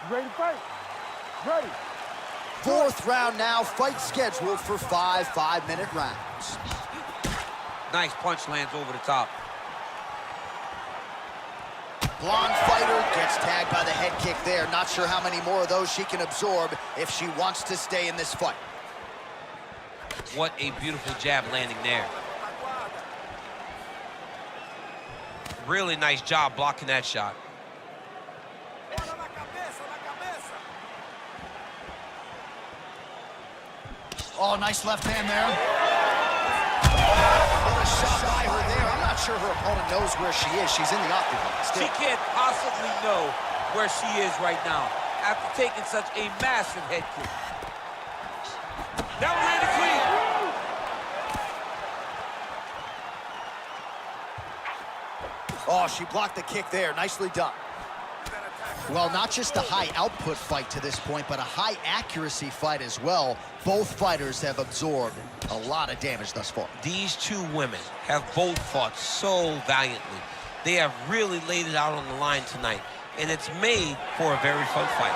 Speaker 5: You ready to fight? Ready.
Speaker 1: 4th round now. Fight scheduled for 5 5-minute rounds.
Speaker 3: Nice punch lands over the top.
Speaker 1: Blonde fighter gets tagged by the head kick there. Not sure how many more of those she can absorb if she wants to stay in this fight.
Speaker 3: What a beautiful jab landing there. Really nice job blocking that shot.
Speaker 1: Oh, nice left hand there. What a shot by her there. I'm not sure her opponent knows where she is. She's in the octagon still.
Speaker 3: She can't possibly know where she is right now after taking such a massive head kick. That was landed clean.
Speaker 1: Oh, she blocked the kick there. Nicely done. Well, not just a high output fight to this point, but a high accuracy fight as well. Both fighters have absorbed a lot of damage thus far.
Speaker 2: These 2 women have both fought so valiantly. They have really laid it out on the line tonight, and it's made for a very fun fight.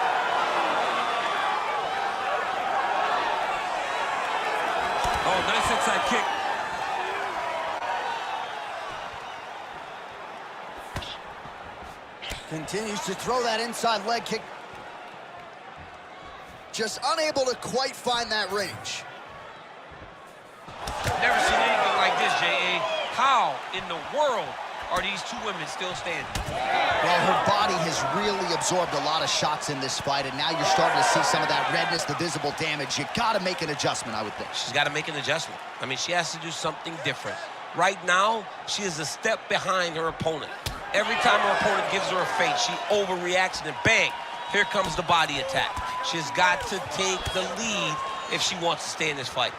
Speaker 3: Oh, nice inside kick.
Speaker 1: Continues to throw that inside leg kick. Just unable to quite find that range.
Speaker 2: Never seen anything like this, J.A. How in the world are these 2 women still standing?
Speaker 1: Well, her body has really absorbed a lot of shots in this fight, and now you're starting to see some of that redness, the visible damage. You got to make an adjustment, I would think.
Speaker 2: She's got to make an adjustment. I mean, she has to do something different. Right now, she is a step behind her opponent. Every time her opponent gives her a feint, she overreacts, and bang, here comes the body attack. She's got to take the lead if she wants to stay in this fight.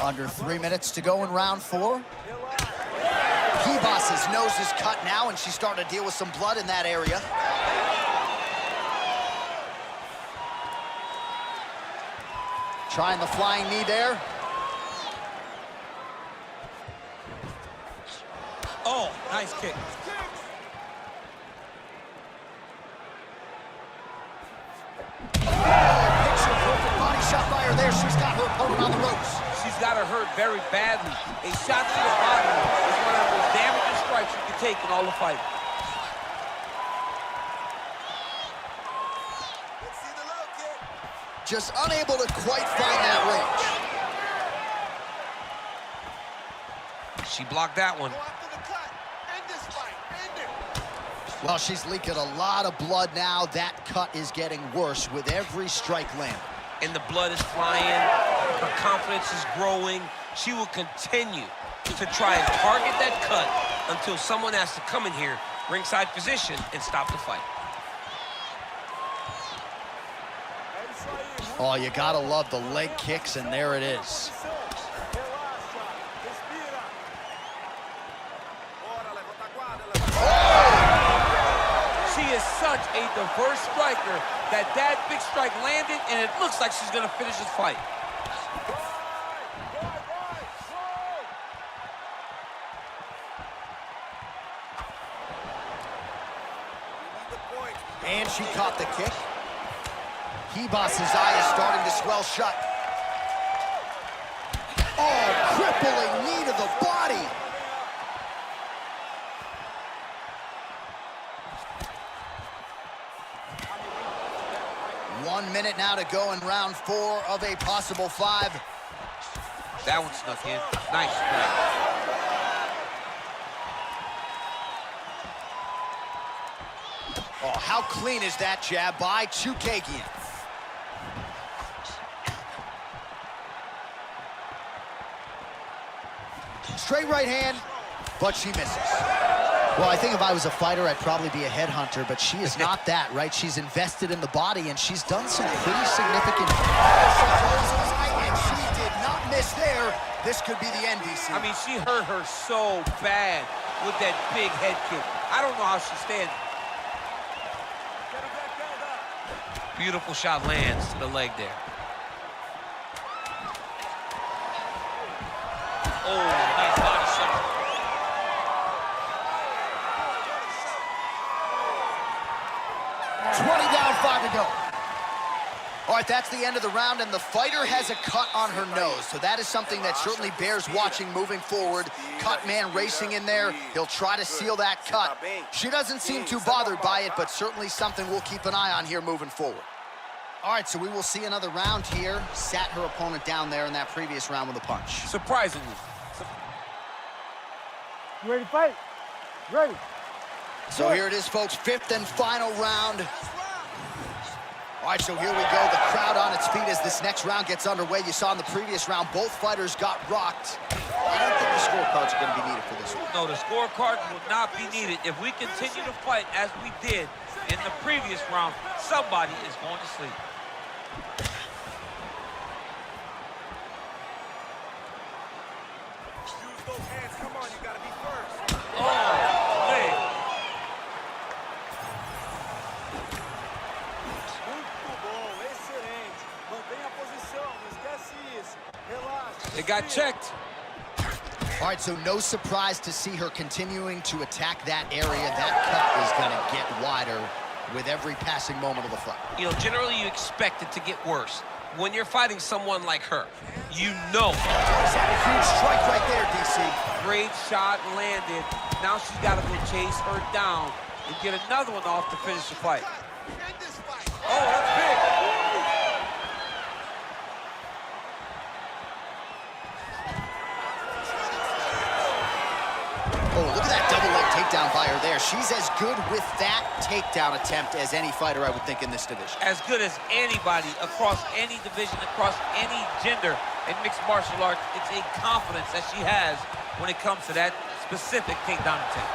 Speaker 1: Under 3 minutes to go in round 4. Ribas' nose is cut now, and she's starting to deal with some blood in that area. Trying the flying knee there.
Speaker 3: Oh, nice kick.
Speaker 1: Picture perfect body shot there. She's got her opponent on the ropes.
Speaker 3: She's got her hurt very badly. A shot to the body is one of the most damaging strikes you can take in all the fight.
Speaker 1: Just unable to quite find that range.
Speaker 2: She blocked that one.
Speaker 1: Well, she's leaking a lot of blood now. That cut is getting worse with every strike landed.
Speaker 2: And the blood is flying. Her confidence is growing. She will continue to try and target that cut until someone has to come in here, ringside position, and stop the fight.
Speaker 1: Oh, you gotta love the leg kicks, and there it is.
Speaker 3: She is such a diverse striker that big strike landed, and it looks like she's gonna finish this fight.
Speaker 1: And she caught the kick. Hibas's eye is starting to swell shut. Oh, crippling knee to the body. 1 minute now to go in round 4 of a possible 5.
Speaker 2: That one snuck in. Nice strike.
Speaker 1: Oh, how clean is that jab by Chookagian? Straight right hand, but she misses. Well, I think if I was a fighter, I'd probably be a headhunter, but she is not that, right? She's invested in the body, and she's done some pretty significant... And she did not miss there. This could be the end, DC.
Speaker 3: I mean, she hurt her so bad with that big head kick. I don't know how she's standing.
Speaker 2: Beautiful shot lands to the leg there. Oh, nice body shot.
Speaker 1: Down, 5 to go. All right, that's the end of the round, and the fighter has a cut on her nose, so that is something that certainly bears watching moving forward. Cut man racing in there. He'll try to seal that cut. She doesn't seem too bothered by it, but certainly something we'll keep an eye on here moving forward. All right, so we will see another round here. Sat her opponent down there in that previous round with a punch.
Speaker 3: Surprisingly.
Speaker 5: You ready to fight? Ready.
Speaker 1: So here it is, folks, 5th and final round. All right, so here we go. The crowd on its feet as this next round gets underway. You saw in the previous round, both fighters got rocked. I don't think the scorecards are going to be needed for this one.
Speaker 3: No, the scorecard will not be needed. If we continue to fight as we did in the previous round, somebody is going to sleep.
Speaker 6: Use those hands. Come on, you gotta be first.
Speaker 3: Oh, man.
Speaker 5: Muito bom, excelente. Mantenha a posição, não esquece isso. Relaxa.
Speaker 3: It got checked.
Speaker 1: All right, so no surprise to see her continuing to attack that area. That cut is going to get wider with every passing moment of the fight.
Speaker 2: You know, generally you expect it to get worse. When you're fighting someone like her, you know.
Speaker 1: Is that a huge strike right there, DC?
Speaker 3: Great shot landed. Now she's got to go chase her down and get another one off to finish the fight. Oh, that's big.
Speaker 1: Oh, look at that double leg takedown by her there. She's as good with that takedown attempt as any fighter, I would think, in this division.
Speaker 3: As good as anybody across any division, across any gender in mixed martial arts. It's a confidence that she has when it comes to that specific takedown attempt.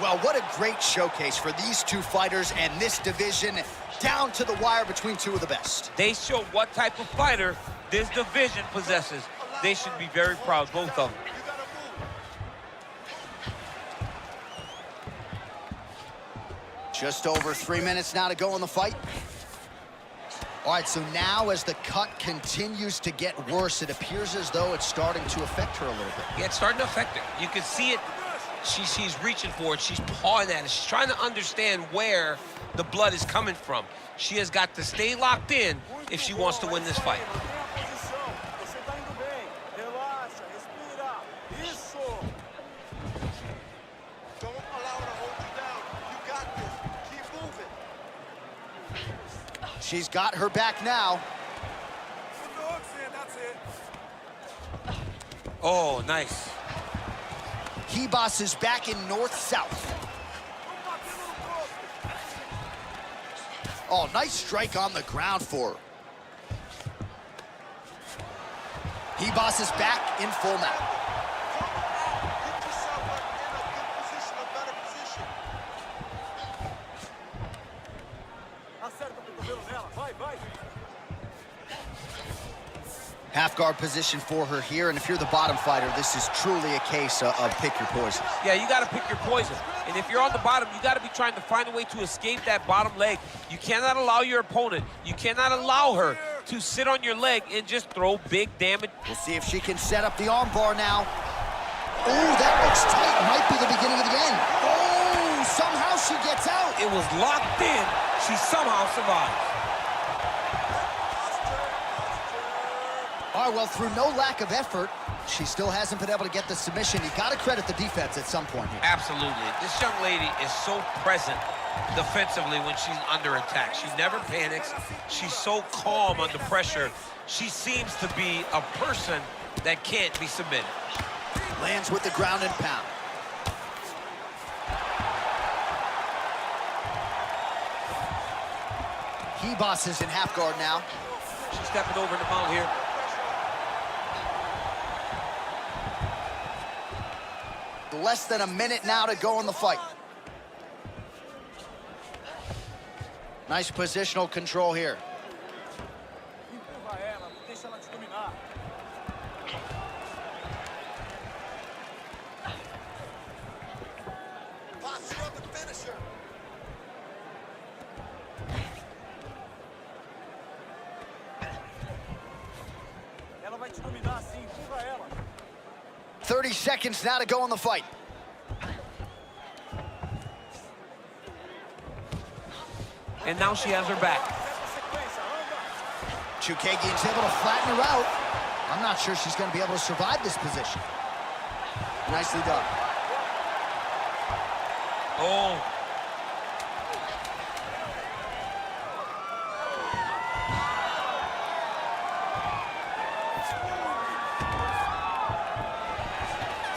Speaker 1: Well, what a great showcase for these two fighters and this division, down to the wire between two of the best.
Speaker 3: They show what type of fighter this division possesses. They should be very proud, both of them.
Speaker 1: Just over 3 minutes now to go in the fight. All right, so now as the cut continues to get worse, it appears as though it's starting to affect her a little bit.
Speaker 2: Yeah, it's starting to affect her. You can see it she's reaching for it. She's pawing at it. She's trying to understand where the blood is coming from. She has got to stay locked in if she wants to win this fight.
Speaker 5: Mantenha a posição. Você tá indo bem. Relaxa, respira. Isso.
Speaker 7: Don't allow her to hold you down. You got this. Keep moving.
Speaker 1: She's got her back now.
Speaker 6: Put the hooks in, that's it.
Speaker 2: Oh, nice.
Speaker 1: Ribas is back in north-south. Oh, nice strike on the ground for her. Ribas is back in full mount.
Speaker 7: Get yourself in a good position, a better position.
Speaker 5: Acerta o cotovelo nela. Vai, vai.
Speaker 1: Half guard position for her here, and if you're the bottom fighter, this is truly a case of pick your poison.
Speaker 3: Yeah, you got to pick your poison. And if you're on the bottom, you got to be trying to find a way to escape that bottom leg. You cannot allow your opponent, you cannot allow her to sit on your leg and just throw big damage.
Speaker 1: We'll see if she can set up the arm bar now. Oh, that looks tight. Might be the beginning of the end. Oh, somehow she gets out.
Speaker 2: It was locked in. She somehow survived.
Speaker 1: All right, well, through no lack of effort, she still hasn't been able to get the submission. You got to credit the defense at some point here.
Speaker 2: Absolutely. This young lady is so present defensively when she's under attack. She never panics. She's so calm under pressure. She seems to be a person that can't be submitted.
Speaker 1: Lands with the ground and pound. Ribas is in half guard now.
Speaker 3: She's stepping over the mount here.
Speaker 1: Less than a minute now to go in the fight. Nice positional control here.
Speaker 5: Empurra ela, não deixa ela te dominar.
Speaker 7: Posture of the finisher.
Speaker 5: Ela vai te dominar sim, empurra ela.
Speaker 1: 30 seconds now to go in the fight.
Speaker 3: And now she has her back.
Speaker 5: Sequência, anda.
Speaker 1: Chookagian's able to flatten her out. I'm not sure she's going to be able to survive this position. Nicely done.
Speaker 2: Oh.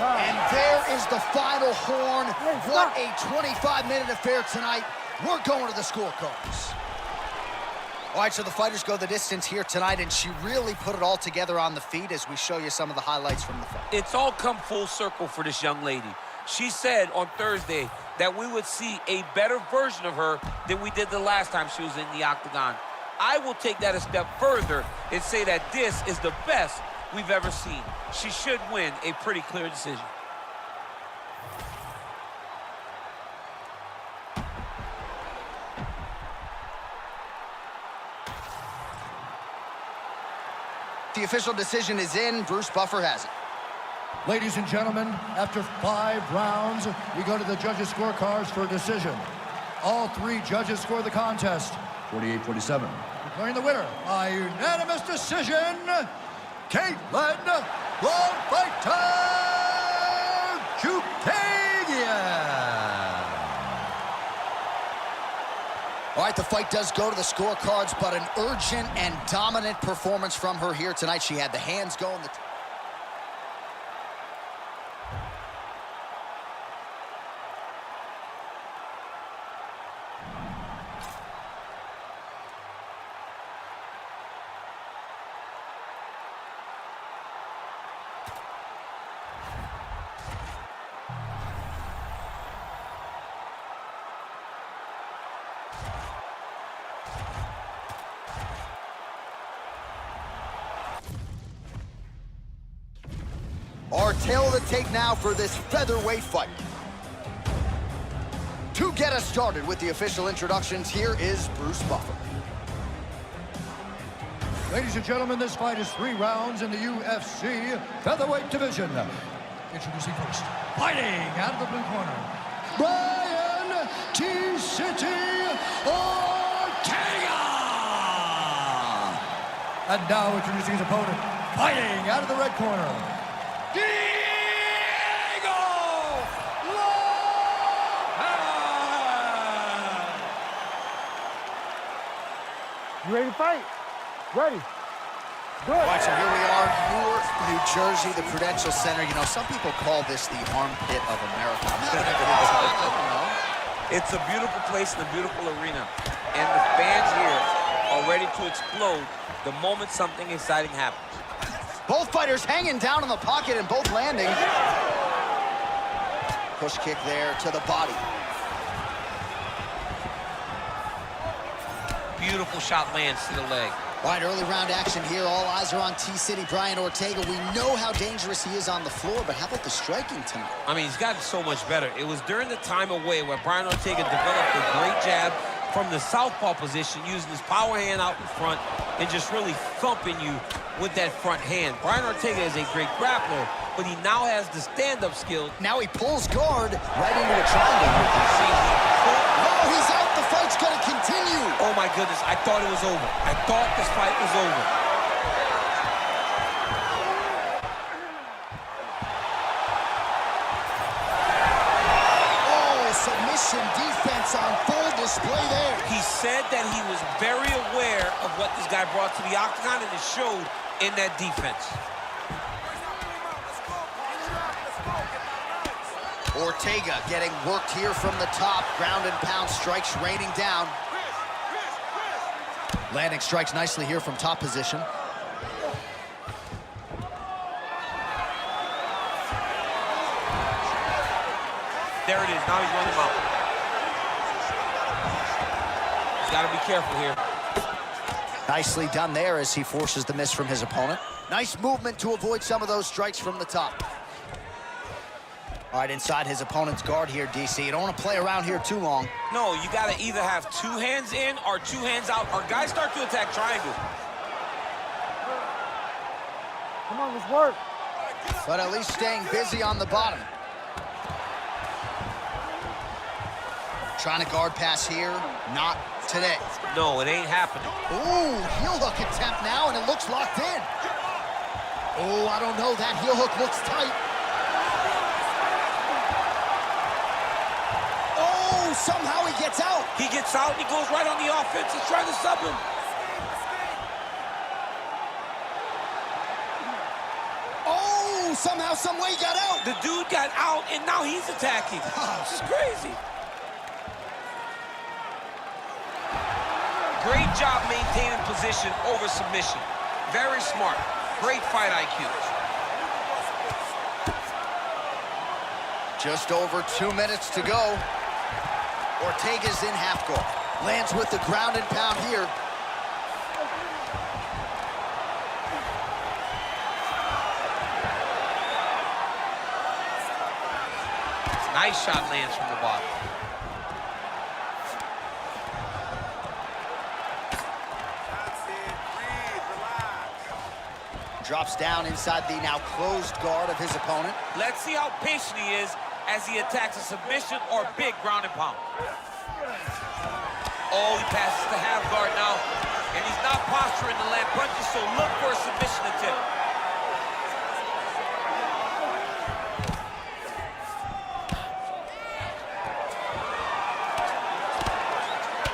Speaker 1: And there is the final horn. What a 25-minute affair tonight. We're going to the scorecards. All right, so the fighters go the distance here tonight, and she really put it all together on the feet as we show you some of the highlights from the fight.
Speaker 3: It's all come full circle for this young lady. She said on Thursday that we would see a better version of her than we did the last time she was in the octagon. I will take that a step further and say that this is the best we've ever seen. She should win a pretty clear decision.
Speaker 1: The official decision is in. Bruce Buffer has it.
Speaker 4: Ladies and gentlemen, after 5 rounds, we go to the judges' scorecards for a decision. All 3 judges score the contest, 48-47. Declaring the winner by unanimous decision, Caitlin "Lone Fighter" Chookagian.
Speaker 1: All right, the fight does go to the scorecards, but an urgent and dominant performance from her here tonight. She had the hands going. Our tale of the tape now for this featherweight fight. To get us started with the official introductions, here is Bruce Buffer.
Speaker 4: Ladies and gentlemen, this fight is 3 rounds in the UFC featherweight division. Introducing first, fighting out of the blue corner, Brian T-City Ortega! And now introducing his opponent, fighting out of the red corner, Diego Lopez!
Speaker 5: You ready to fight? Ready. Good.
Speaker 1: Watch, and here we are, Newark, New Jersey, the Prudential Center. You know, some people call this the armpit of America. I'm having a good time, you know.
Speaker 3: It's a beautiful place and a beautiful arena. And the fans here are ready to explode the moment something exciting happens.
Speaker 1: Both fighters hanging down in the pocket and both landing. Push kick there to the body.
Speaker 2: Beautiful shot lands to the leg.
Speaker 1: All right, early round action here. All eyes are on T-City Brian Ortega. We know how dangerous he is on the floor, but how about the striking tonight?
Speaker 2: I mean, he's gotten so much better. It was during the time away where Brian Ortega developed a great jab from the southpaw position, using his power hand out in front and just really thumping you with that front hand. Brian Ortega is a great grappler, but he now has the stand-up skill.
Speaker 1: Now he pulls guard right into a triangle. Oh, he's out. The fight's going to continue.
Speaker 2: Oh, my goodness. I thought it was over. I thought this fight was over.
Speaker 1: Oh, submission defense on full display there.
Speaker 2: He said that he was very aware of what this guy brought to the octagon, and it showed in that defense.
Speaker 1: Ortega getting worked here from the top. Ground and pound strikes raining down. Landing strikes nicely here from top position.
Speaker 2: There it is. Now he's running him out. He's got to be careful here.
Speaker 1: Nicely done there as he forces the miss from his opponent. Nice movement to avoid some of those strikes from the top. All right, inside his opponent's guard here, DC. You don't want to play around here too long.
Speaker 2: No, you got to either have two hands in or two hands out, or guys start to attack triangle.
Speaker 5: Come on, let's work.
Speaker 1: But at least staying busy on the bottom. Trying to guard pass here, not today.
Speaker 2: No, it ain't happening.
Speaker 1: Ooh, heel hook attempt now, and it looks locked in. Oh, I don't know, that heel hook looks tight. Oh, somehow he gets out.
Speaker 2: He gets out and he goes right on the offense. He's trying to sub him.
Speaker 1: Oh, somehow, some way he got out.
Speaker 2: The dude got out and now he's attacking. This is crazy. Great job maintaining position over submission. Very smart. Great fight IQ.
Speaker 1: Just over 2 minutes to go. Ortega's in half guard. Lands with the ground and pound here.
Speaker 2: Nice shot lands from the bottom.
Speaker 1: Drops down inside the now closed guard of his opponent.
Speaker 2: Let's see how patient he is as he attacks a submission or big ground and pound. Oh, he passes to half guard now. And he's not posturing to land punches, so look for a submission attempt.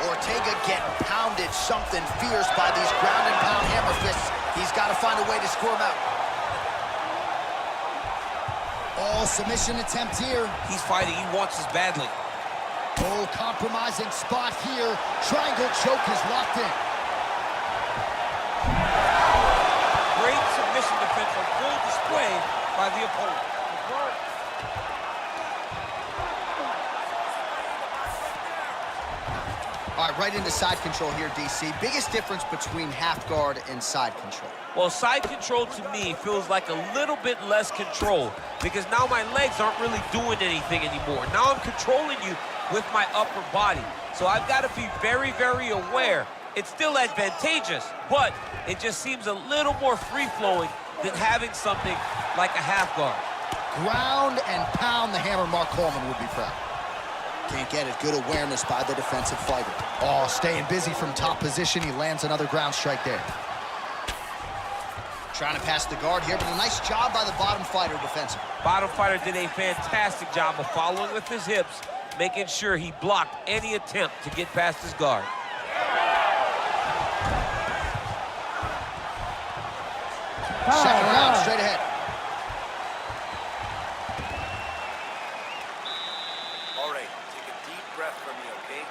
Speaker 1: Ortega getting pounded something fierce by these ground and pound hammer fists. He's got to find a way to score him out. Oh, submission attempt here.
Speaker 2: He's fighting. He wants this badly.
Speaker 1: Oh, compromising spot here. Triangle choke is locked in.
Speaker 2: Great submission defense on full display by the opponent.
Speaker 1: All right, right into side control here, DC. Biggest difference between half guard and side control?
Speaker 3: Well, side control to me feels like a little bit less control because now my legs aren't really doing anything anymore. Now I'm controlling you with my upper body. So I've got to be very, very aware. It's still advantageous, but it just seems a little more free-flowing than having something like a half guard.
Speaker 1: Ground and pound the hammer. Mark Coleman would be proud. Can't get it. Good awareness by the defensive fighter. Oh, staying busy from top position. He lands another ground strike there. Trying to pass the guard here, but a nice job by the bottom fighter defensively.
Speaker 3: Bottom fighter did a fantastic job of following with his hips, making sure he blocked any attempt to get past his guard.
Speaker 1: Second round, straight ahead.
Speaker 6: All right, take a deep breath for me, okay?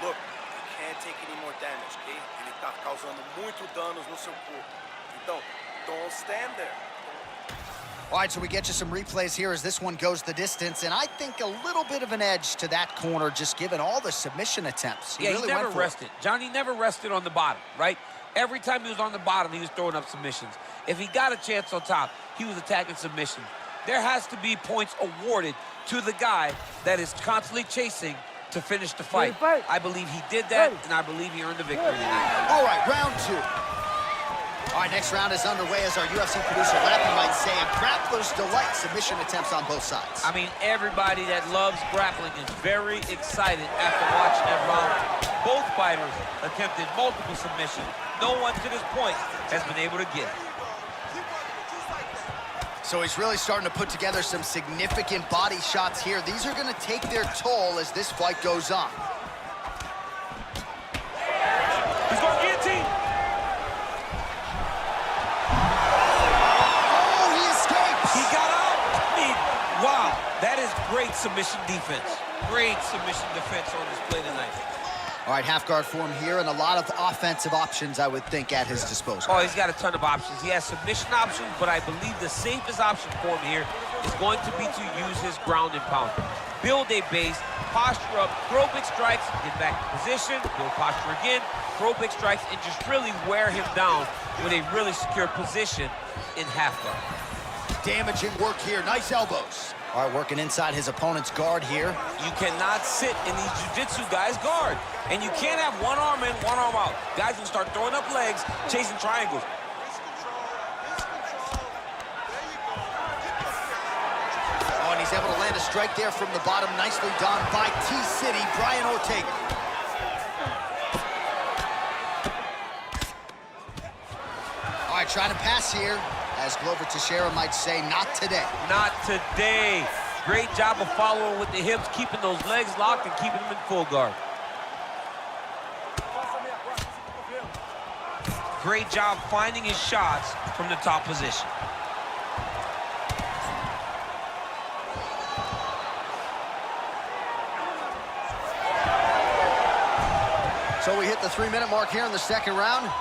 Speaker 6: Look, you can't take any more damage, okay? Ele tá causando muito danos no seu corpo. Então, don't stand there.
Speaker 1: All right, so we get you some replays here as this one goes the distance, and I think a little bit of an edge to that corner, just given all the submission attempts.
Speaker 3: He never rested. Johnny never rested on the bottom, right? Every time he was on the bottom, he was throwing up submissions. If he got a chance on top, he was attacking submissions. There has to be points awarded to the guy that is constantly chasing to finish the fight. I believe he did that, and I believe he earned the victory tonight.
Speaker 1: All right, round two. All right, next round is underway, as our UFC producer Lappy might say, a grappler's delight. Submission attempts on both sides.
Speaker 3: I mean, everybody that loves grappling is very excited after watching that round. Both fighters attempted multiple submissions. No one to this point has been able to get it.
Speaker 1: So he's really starting to put together some significant body shots here. These are going to take their toll as this fight goes on.
Speaker 3: He's going to guillotine.
Speaker 1: Oh, he escapes.
Speaker 3: He got out. I mean, wow, that is great submission defense. Great submission defense on display tonight.
Speaker 1: All right, half guard form here, and a lot of offensive options, I would think, at his disposal.
Speaker 3: Oh, he's got a ton of options. He has submission options, but I believe the safest option for him here is going to be to use his ground and pound. Build a base, posture up, throw big strikes, get back to position, build posture again, throw big strikes, and just really wear him down with a really secure position in half guard.
Speaker 1: Damaging work here. Nice elbows. All right, working inside his opponent's guard here.
Speaker 3: You cannot sit in these jiu-jitsu guys' guard. And you can't have one arm in, one arm out. Guys will start throwing up legs, chasing triangles.
Speaker 1: Oh, and he's able to land a strike there from the bottom. Nicely done by T-City, Brian Ortega. All right, trying to pass here. As Glover Teixeira might say, not today.
Speaker 3: Not today. Great job of following with the hips, keeping those legs locked and keeping them in full guard. Great job finding his shots from the top position.
Speaker 1: So we hit the 3-minute mark here in the second round.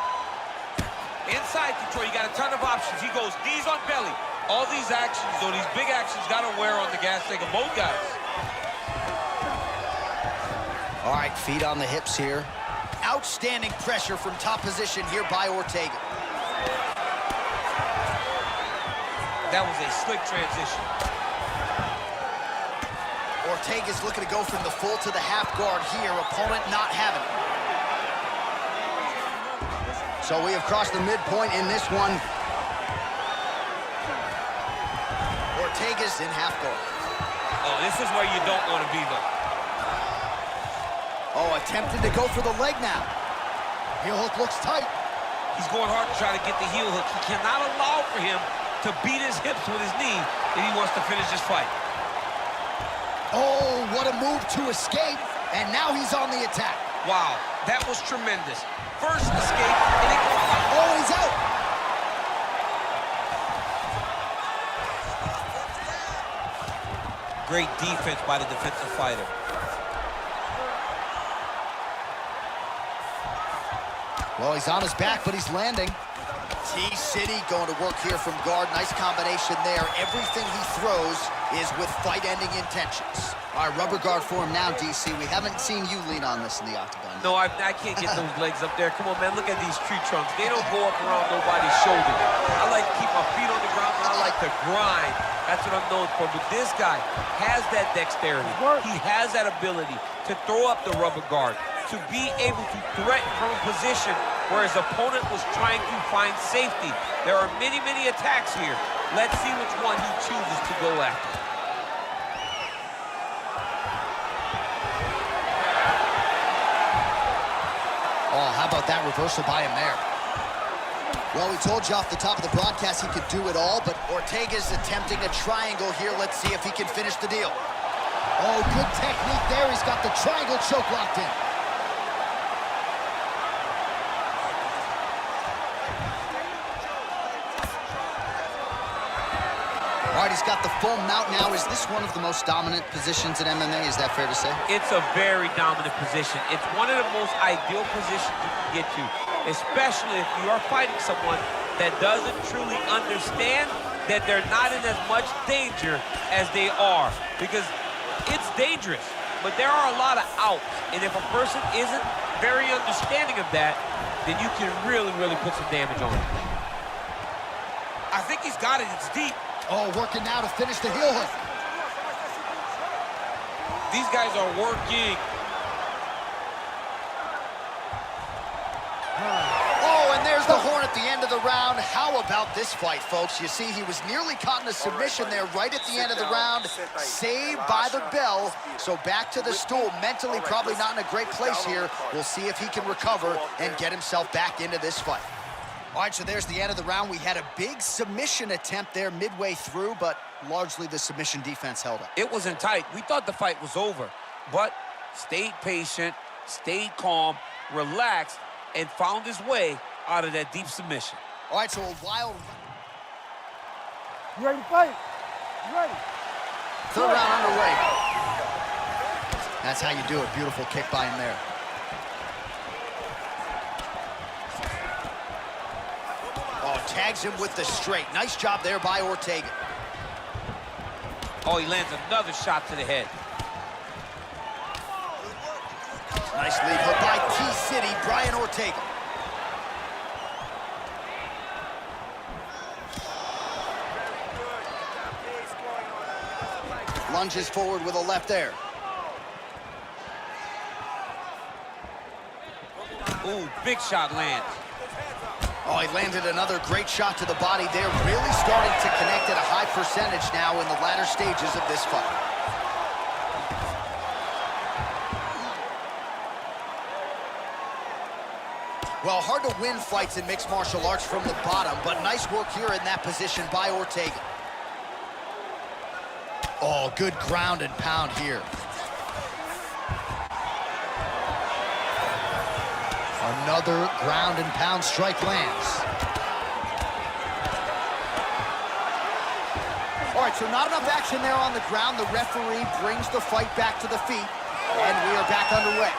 Speaker 3: Inside control, you got a ton of options. He goes knees on belly. All these actions, though, these big actions, got to wear on the gas tank of both guys.
Speaker 1: All right, feet on the hips here. Outstanding pressure from top position here by Ortega.
Speaker 3: That was a slick transition.
Speaker 1: Ortega's looking to go from the full to the half guard here. Opponent not having it. So we have crossed the midpoint in this one. Ortega's in half guard.
Speaker 3: Oh, this is where you don't want to be, though.
Speaker 1: Oh, attempting to go for the leg now. Heel hook looks tight.
Speaker 3: He's going hard to try to get the heel hook. He cannot allow for him to beat his hips with his knee if he wants to finish this fight.
Speaker 1: Oh, what a move to escape. And now he's on the attack.
Speaker 3: Wow, that was tremendous. First escape, and it goes out.
Speaker 1: Oh, he's out.
Speaker 3: Great defense by the defensive fighter.
Speaker 1: Well, he's on his back, but he's landing. T-City going to work here from guard. Nice combination there. Everything he throws is with fight-ending intentions. All right, rubber guard for him now, DC. We haven't seen you lean on this in the octagon.
Speaker 3: No, I can't get those legs up there. Come on, man, look at these tree trunks. They don't go up around nobody's shoulder. I like to keep my feet on the ground, and I like to grind. That's what I'm known for. But this guy has that dexterity. He has that ability to throw up the rubber guard, to be able to threaten from a position where his opponent was trying to find safety. There are many, many attacks here Let's see which one he chooses to go after.
Speaker 1: Oh, how about that reversal by him there? Well, we told you off the top of the broadcast he could do it all, but Ortega's attempting a triangle here. Let's see if he can finish the deal. Oh, good technique there. He's got the triangle choke locked in. All right, he's got the full mount now. Is this one of the most dominant positions in MMA? Is that fair to say?
Speaker 3: It's a very dominant position. It's one of the most ideal positions you can get to, especially if you are fighting someone that doesn't truly understand that they're not in as much danger as they are. Because it's dangerous, but there are a lot of outs. And if a person isn't very understanding of that, then you can really, really put some damage on them.
Speaker 2: I think he's got it. It's deep.
Speaker 1: Oh, working now to finish the heel hook.
Speaker 2: These guys are working.
Speaker 1: Oh, and there's the horn at the end of the round. How about this fight, folks? You see, he was nearly caught in a submission there right at the end of the round. Saved by the bell. So back to the stool. Mentally probably not in a great place here. We'll see if he can recover and get himself back into this fight. All right, so there's the end of the round. We had a big submission attempt there midway through, but largely the submission defense held up.
Speaker 2: It wasn't tight. We thought the fight was over, but stayed patient, stayed calm, relaxed, and found his way out of that deep submission.
Speaker 1: All right, so a wild...
Speaker 5: You ready to fight? You ready?
Speaker 1: Third round underway. That's how you do it. Beautiful kick by him there. Oh, tags him with the straight. Nice job there by Ortega.
Speaker 3: Oh, he lands another shot to the head.
Speaker 1: Nice lead hook by T-City, Brian Ortega. Lunges forward with a left there.
Speaker 3: Ooh, big shot lands.
Speaker 1: Oh, he landed another great shot to the body there. Really starting to connect at a high percentage now in the latter stages of this fight. Well, hard to win fights in mixed martial arts from the bottom, but nice work here in that position by Ortega. Oh, good ground and pound here. Another ground and pound strike lands. All right, so not enough action there on the ground. The referee brings the fight back to the feet, and we are back underway.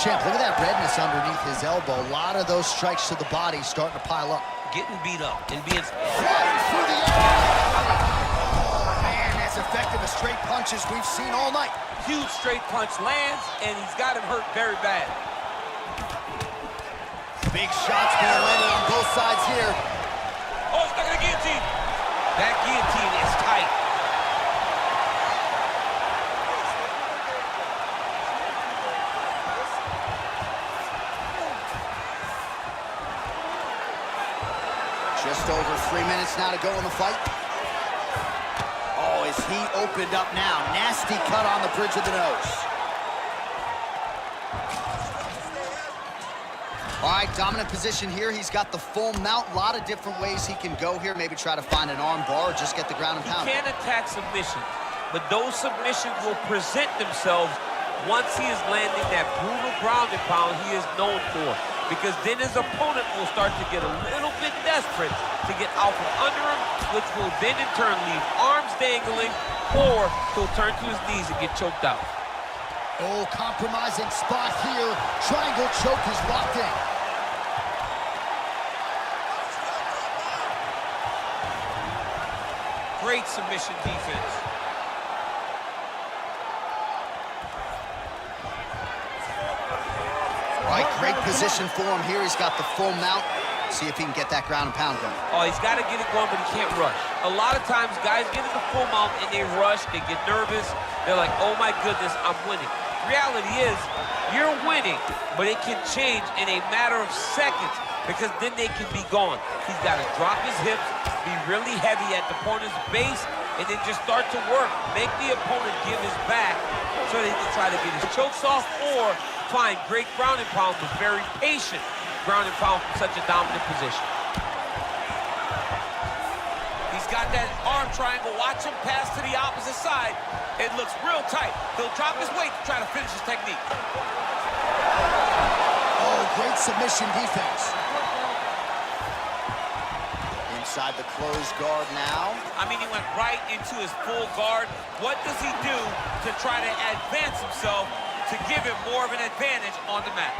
Speaker 1: Champ, look at that redness underneath his elbow. A lot of those strikes to the body starting to pile up.
Speaker 2: Getting beat up and being...
Speaker 1: Flying through the air. Oh, man, as effective as straight punches we've seen all night.
Speaker 3: Huge straight punch lands, and he's got him hurt very bad.
Speaker 1: Big shots being landed on both sides here.
Speaker 3: Oh, stuck in the guillotine.
Speaker 2: That guillotine is tight.
Speaker 1: Just over 3 minutes now to go in the fight. Oh, his heat opened up now. Nasty cut on the bridge of the nose. All right, dominant position here. He's got the full mount. A lot of different ways he can go here. Maybe try to find an arm bar or just get the ground and pound.
Speaker 3: He can attack submissions, but those submissions will present themselves once he is landing that brutal ground and pound he is known for. Because then his opponent will start to get a little bit desperate to get out from under him, which will then in turn leave arms dangling, or he'll turn to his knees and get choked out.
Speaker 1: Oh, compromising spot here. Triangle choke is locked in.
Speaker 3: Great submission defense.
Speaker 1: All right, great position for him here. He's got the full mount. See if he can get that ground and pound going.
Speaker 3: Oh, he's got to get it going, but he can't rush. A lot of times, guys get in the full mount and they rush, they get nervous. They're like, oh my goodness, I'm winning. Reality is, you're winning, but it can change in a matter of seconds because then they can be gone. He's got to drop his hips, be really heavy at the opponent's base, and then just start to work. Make the opponent give his back so they can try to get his chokes off or find great ground and pound, but very patient ground and pound from such a dominant position.
Speaker 2: He's got that arm triangle. Watch him pass to the opposite side. It looks real tight. He'll drop his weight to try to finish his technique.
Speaker 1: Oh, great submission defense. Inside the closed guard now.
Speaker 3: I mean, he went right into his full guard. What does he do to try to advance himself to give him more of an advantage on the mat?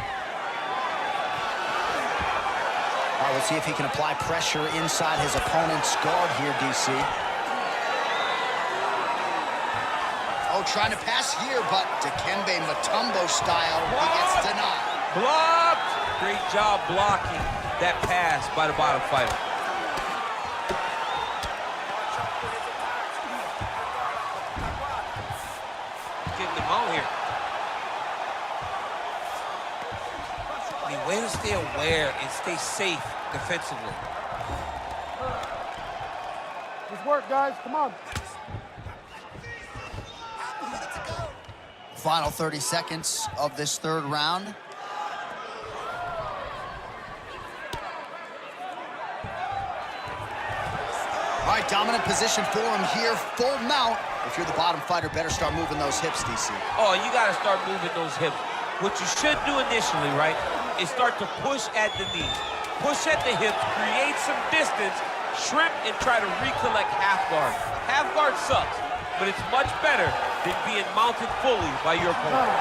Speaker 1: All right, we'll see if he can apply pressure inside his opponent's guard here, DC. Oh, trying to pass here, but Dikembe Mutombo style, he gets denied.
Speaker 3: Blocked! Great job blocking that pass by the bottom fighter. Getting him out here. I mean, way to stay aware and stay safe defensively.
Speaker 5: Good work, guys. Come on.
Speaker 1: Final 30 seconds of this third round. All right, dominant position for him here. Full mount. If you're the bottom fighter, better start moving those hips, DC.
Speaker 3: Oh, you got to start moving those hips. What you should do initially, right, is start to push at the knees. Push at the hips, create some distance, shrimp, and try to recollect half guard. Half guard sucks, but it's much better than being mounted fully by your opponent.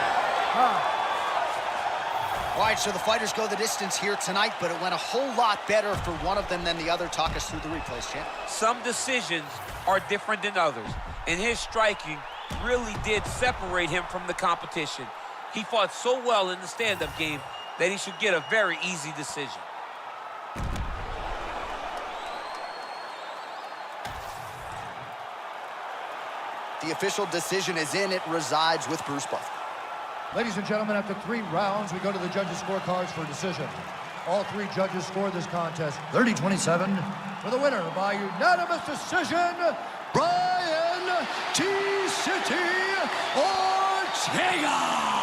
Speaker 1: All right, so the fighters go the distance here tonight, but it went a whole lot better for one of them than the other. Talk us through the replays, champ.
Speaker 3: Some decisions are different than others, and his striking really did separate him from the competition. He fought so well in the stand-up game that he should get a very easy decision.
Speaker 1: The official decision is in. It resides with Bruce Buffer.
Speaker 4: Ladies and gentlemen, after 3 rounds, we go to the judges' scorecards for decision. All 3 judges scored this contest 30-27 for the winner by unanimous decision, Brian T-City Ortega!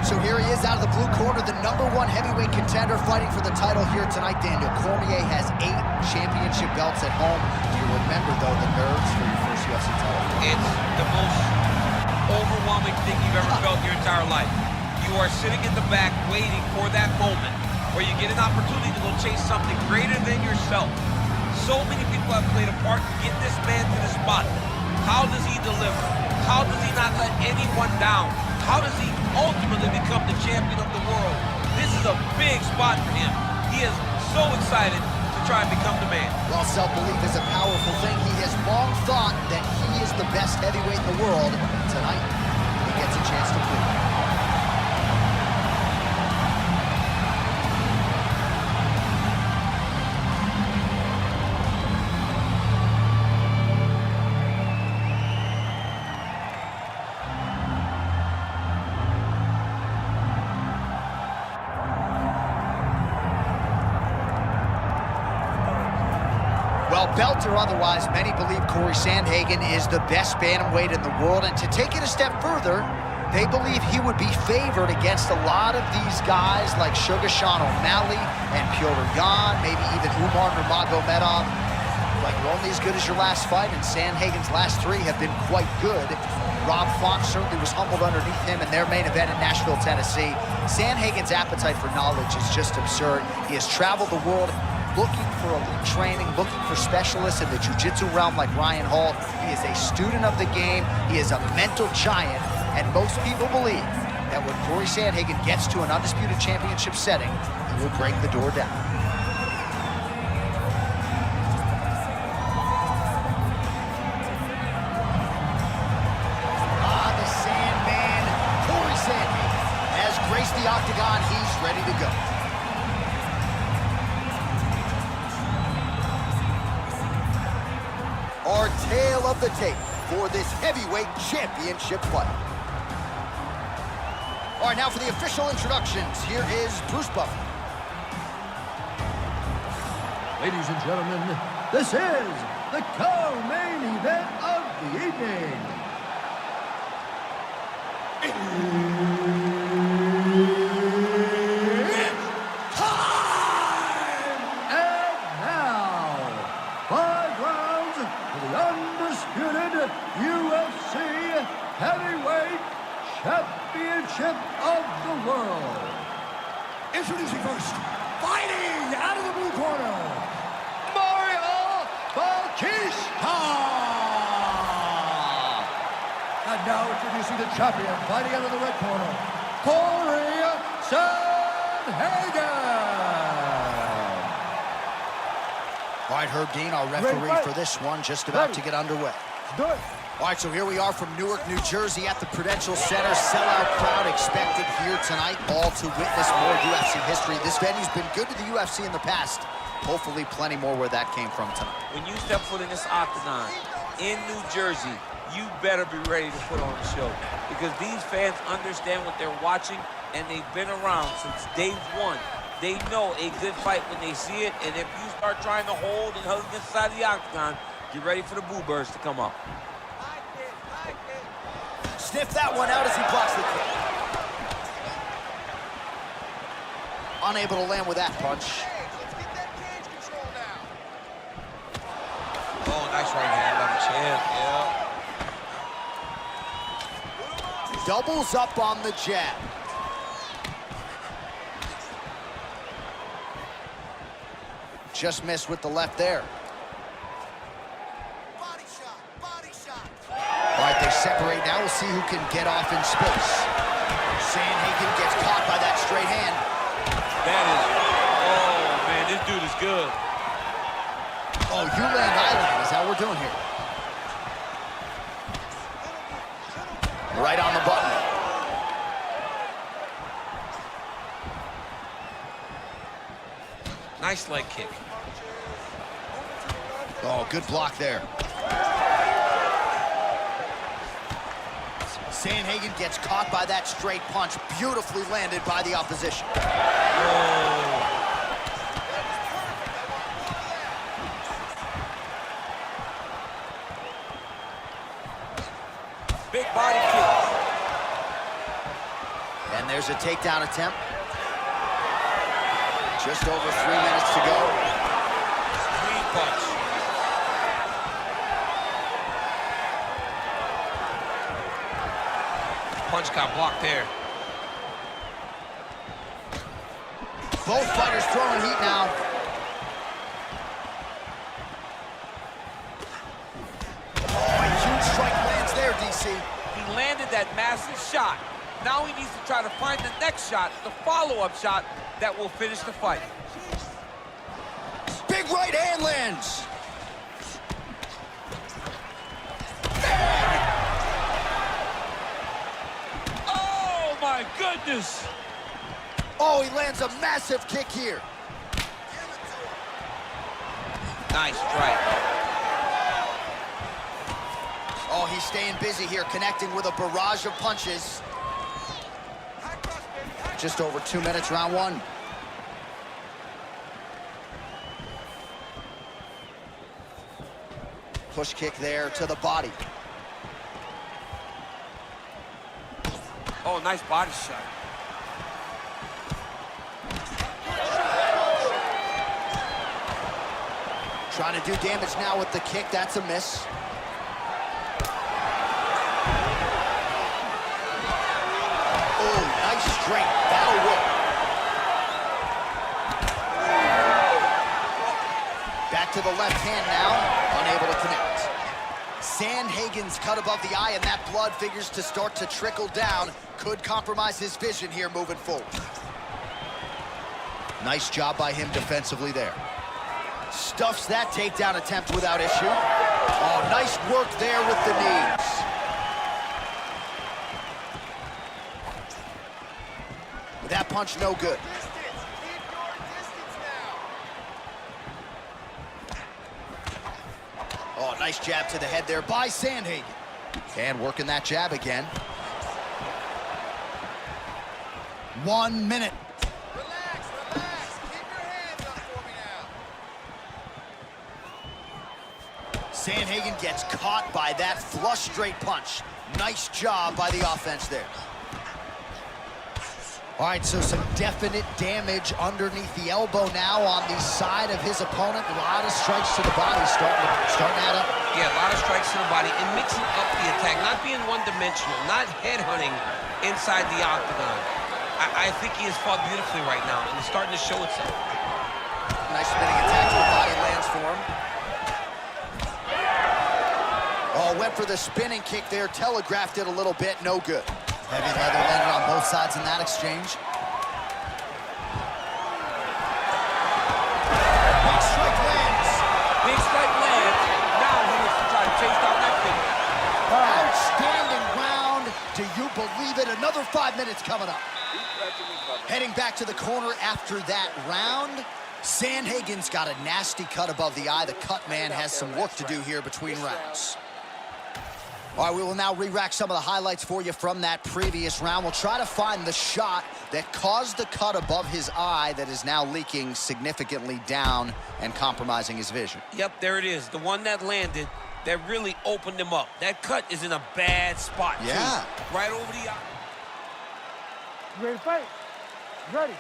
Speaker 1: So here he is out of the blue corner, the #1 heavyweight contender fighting for the title here tonight. Daniel Cormier has 8 championship belts at home. Do you remember, though, the nerves for your first UFC title?
Speaker 2: It's the most overwhelming thing you've ever felt in your entire life. You are sitting in the back waiting for that moment where you get an opportunity to go chase something greater than yourself. So many people have played a part in getting this man to the spot. How does he deliver? How does he not let anyone down? How does he ultimately become the champion of the world? This is a big spot for him. He is so excited to try and become the man.
Speaker 1: Well, self-belief is a powerful thing. He has long thought that he is the best heavyweight in the world. Tonight, he gets a chance to prove it. Well, belt or otherwise, many believe Corey Sandhagen is the best bantamweight in the world, and to take it a step further, they believe he would be favored against a lot of these guys like Sugar Sean O'Malley and Petr Yan, maybe even Umar Nurmagomedov. Like, you're only as good as your last fight, and Sandhagen's last 3 have been quite good. Rob Font certainly was humbled underneath him in their main event in Nashville, Tennessee. Sandhagen's appetite for knowledge is just absurd. He has traveled the world looking for elite training, looking for specialists in the jiu-jitsu realm like Ryan Hall. He is a student of the game. He is a mental giant, and most people believe that when Corey Sandhagen gets to an undisputed championship setting, he will break the door down. The Sandman, Corey Sandhagen, has graced the octagon. He's ready to go. Our tale of the tape for this heavyweight championship fight. All right, now for the official introductions, here is Bruce Buffer.
Speaker 4: Ladies and gentlemen, this is the co-main event of the evening. It's time! And now, 5 rounds for the undisputed UFC Heavyweight Championship of the world. Introducing first, fighting out of the blue corner, Mario Bautista. And now introducing the champion, fighting out of the red corner, Corey Sandhagen.
Speaker 1: All right, Herb Dean, our referee for this one, just about to get underway. All right, so here we are from Newark, New Jersey at the Prudential Center. Sellout crowd expected here tonight, all to witness more UFC history. This venue's been good to the UFC in the past. Hopefully plenty more where that came from tonight.
Speaker 3: When you step foot in this octagon in New Jersey, you better be ready to put on a show, because these fans understand what they're watching, and they've been around since day one. They know a good fight when they see it, and if you start trying to hold and hug against the side of the octagon, get ready for the boo birds to come up.
Speaker 1: Sniff that one out as he blocks the kick. Unable to land with that punch.
Speaker 2: Oh, nice right hand on the chin, yeah.
Speaker 1: Doubles up on the jab. Just missed with the left there. All right, they separate now. We'll see who can get off in space. Sandhagen gets caught by that straight hand.
Speaker 3: That is, oh man, this dude is good.
Speaker 1: Oh, you land, I land is how we're doing here. Right on the button.
Speaker 2: Nice leg kick.
Speaker 1: Oh, good block there. Sandhagen gets caught by that straight punch, beautifully landed by the opposition.
Speaker 3: Oh. Big body kick.
Speaker 1: And there's a takedown attempt. Just over 3 minutes to go.
Speaker 2: Clean punch. Punch got blocked there.
Speaker 1: Both fighters throwing heat now. Oh, a huge strike lands there, DC.
Speaker 3: He landed that massive shot. Now he needs to try to find the next shot, the follow-up shot that will finish the fight.
Speaker 1: Big right hand lands.
Speaker 3: Oh my goodness!
Speaker 1: Oh, he lands a massive kick here.
Speaker 2: Nice strike.
Speaker 1: Oh, he's staying busy here, connecting with a barrage of punches. Just over 2 minutes, round one. Push kick there to the body.
Speaker 3: Oh, nice body shot.
Speaker 1: Trying to do damage now with the kick. That's a miss. straight. That'll work. Back to the left hand now, unable to connect. Sandhagen's cut above the eye, and that blood figures to start to trickle down. Could compromise his vision here moving forward. Nice job by him defensively there. Stuffs that takedown attempt without issue. Oh, nice work there with the knees. That punch no good.
Speaker 7: Distance. Keep your distance now.
Speaker 1: Oh, nice jab to the head there by Sandhagen. And working that jab again. 1 minute.
Speaker 7: Relax, relax. Keep your hands up for me now.
Speaker 1: Sandhagen gets caught by that flush straight punch. Nice job by the offense there. All right, so some definite damage underneath the elbow now on the side of his opponent. A lot of strikes to the body starting to add up.
Speaker 2: Yeah, a lot of strikes to the body and mixing up the attack, not being one-dimensional, not headhunting inside the octagon. I think he has fought beautifully right now, and it's starting to show itself.
Speaker 1: Nice spinning attack to the body lands for him. Oh, went for the spinning kick there, telegraphed it a little bit, no good. Heavy leather landed on both sides in that exchange. Big strike lands.
Speaker 3: Big strike lands. Now he needs to try to chase down that finish.
Speaker 1: Outstanding round. Do you believe it? Another 5 minutes coming up. Heading back to the corner after that round. Sandhagen's got a nasty cut above the eye. The cut man has some work to do here between rounds. All right, we will now re-rack some of the highlights for you from that previous round. We'll try to find the shot that caused the cut above his eye that is now leaking significantly down and compromising his vision.
Speaker 2: Yep, there it is. The one that landed that really opened him up. That cut is in a bad spot,
Speaker 1: Yeah.
Speaker 2: too. Right over the eye.
Speaker 5: You ready to fight? Ready.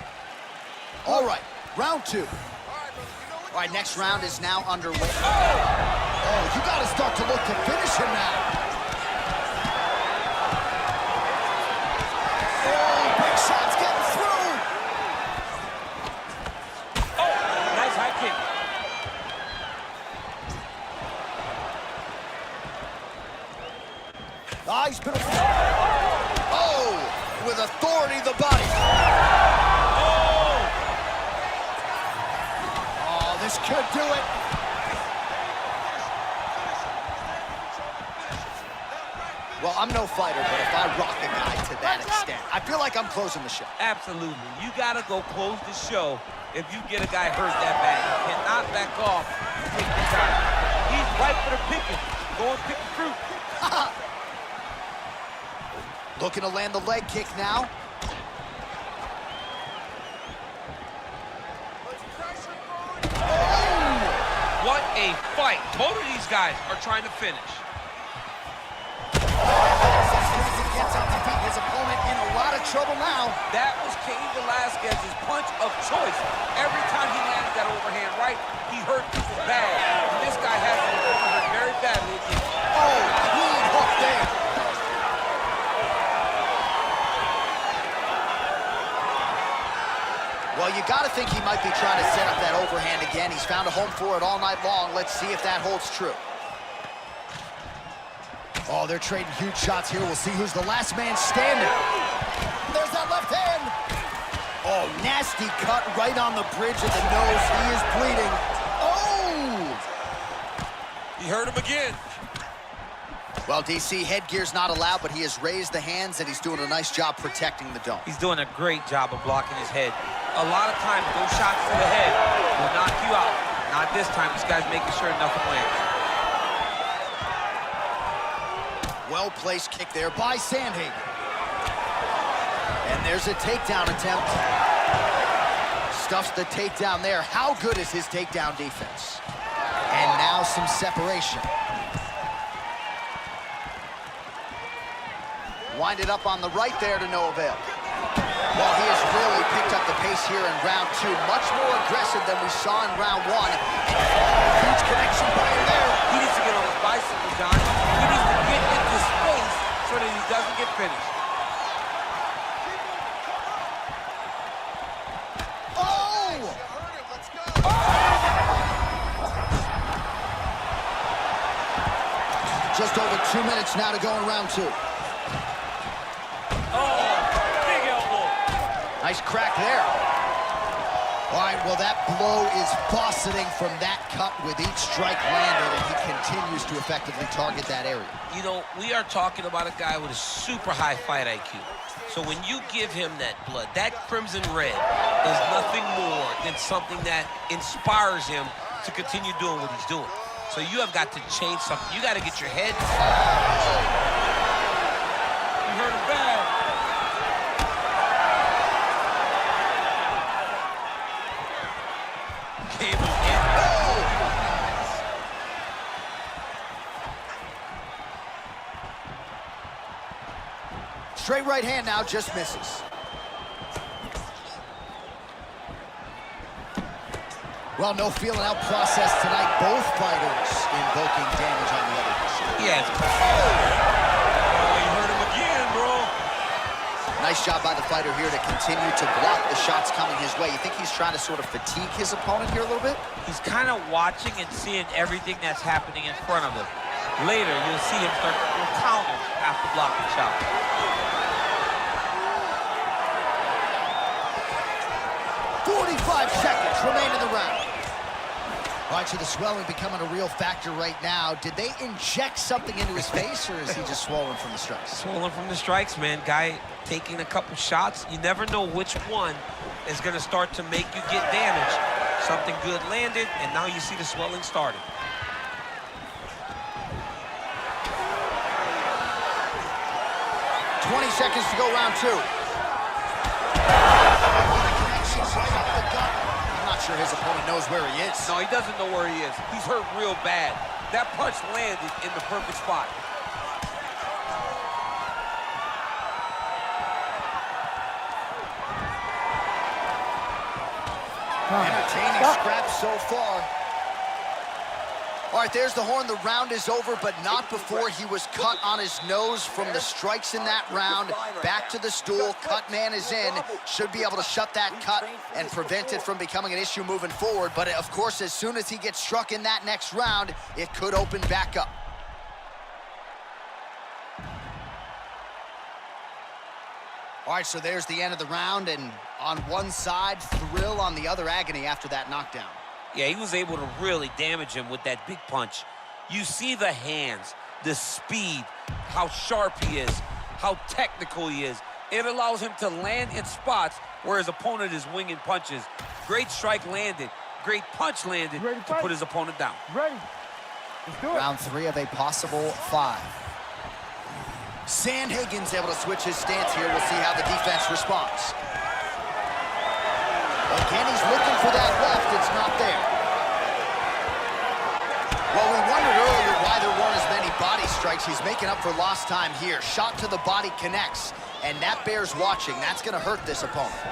Speaker 1: All right, round two.
Speaker 7: All right, brother, you know what?
Speaker 1: All right, next round is now underway. Oh, you got to start to look to finish him now. Oh, big shots getting through.
Speaker 3: Oh, nice high kick.
Speaker 1: Ah, he's been... Oh, with authority, the body. Oh, this could do it. Well, I'm no fighter, but if I rock a guy to that extent, I feel like I'm closing the show.
Speaker 3: Absolutely. You got to go close the show if you get a guy hurt that bad. You cannot back off and take your time. He's ripe for the picking. Go and pick the fruit.
Speaker 1: Looking to land the leg kick now.
Speaker 2: What a fight. Both of these guys are trying to finish.
Speaker 1: Gets up to beat his opponent in a lot of trouble now.
Speaker 3: That was Cain Velasquez's punch of choice. Every time he landed that overhand right, he hurt people bad. And this guy has been hurt very badly again.
Speaker 1: Oh, clean hook there. Well, you got to think he might be trying to set up that overhand again. He's found a home for it all night long. Let's see if that holds true. Oh, they're trading huge shots here. We'll see who's the last man standing. There's that left hand. Oh, nasty cut right on the bridge of the nose. He is bleeding. Oh!
Speaker 2: He hurt him again.
Speaker 1: Well, DC, headgear's not allowed, but he has raised the hands, and he's doing a nice job protecting the dome.
Speaker 3: He's doing a great job of blocking his head. A lot of times, those shots to the head will knock you out. Not this time. This guy's making sure nothing lands.
Speaker 1: Well-placed kick there by Sandhagen. And there's a takedown attempt. Stuffs the takedown there. How good is his takedown defense? And now some separation. Winded up on the right there to no avail. Well, he has really picked up the pace here in round two. Much more aggressive than we saw in round one. Huge connection by him there.
Speaker 3: He needs to get on his bicycle, John. He needs to get into space so that he doesn't get finished.
Speaker 1: Just over 2 minutes now to go in round 2.
Speaker 3: Oh, big elbow.
Speaker 1: Nice crack there. All right, well, that blow is fauceting from that cut with each strike landed, and he continues to effectively target that area.
Speaker 2: You know, we are talking about a guy with a super high fight IQ. So when you give him that blood, that crimson red is nothing more than something that inspires him to continue doing what he's doing. So you have got to change something. You got to get your head.
Speaker 3: You hurt him bad.
Speaker 2: Cable in.
Speaker 1: Straight right hand now, just misses. Well, no feeling out process tonight. Both fighters invoking damage on the other.
Speaker 2: Yes.
Speaker 3: Oh, you hurt him again, bro.
Speaker 1: Nice job by the fighter here to continue to block the shots coming his way. You think he's trying to sort of fatigue his opponent here a little bit?
Speaker 3: He's kind of watching and seeing everything that's happening in front of him. Later, you'll see him start to counter after blocking shots.
Speaker 1: Seconds remain in the round. All right, so the swelling becoming a real factor right now. Did they inject something into his face, or is he just swollen from the strikes?
Speaker 2: Swollen from the strikes, man. Guy taking a couple shots. You never know which one is going to start to make you get damaged. Something good landed, and now you see the swelling starting.
Speaker 1: "20 seconds to go, round 2. I'm not sure his opponent knows where he is.
Speaker 3: No, he doesn't know where he is. He's hurt real bad. That punch landed in the perfect spot.
Speaker 1: Entertaining scraps so far. All right, there's the horn. The round is over, but not before he was cut on his nose from the strikes in that round. Back to the stool. Cut man is in. Should be able to shut that cut and prevent it from becoming an issue moving forward. But, of course, as soon as he gets struck in that next round, it could open back up. All right, so there's the end of the round, and on one side, thrill, on the other, agony after that knockdown.
Speaker 3: Yeah, he was able to really damage him with that big punch. You see the hands, the speed, how sharp he is, how technical he is. It allows him to land in spots where his opponent is winging punches. Great strike landed, great punch landed to put his opponent down.
Speaker 5: Ready? Let's do it.
Speaker 1: Round 3 of a possible 5. Sandhagen's able to switch his stance here. We'll see how the defense responds. Again, he's looking for that left. It's not there. Well, we wondered earlier why there weren't as many body strikes. He's making up for lost time here. Shot to the body connects, and that bears watching. That's going to hurt this opponent.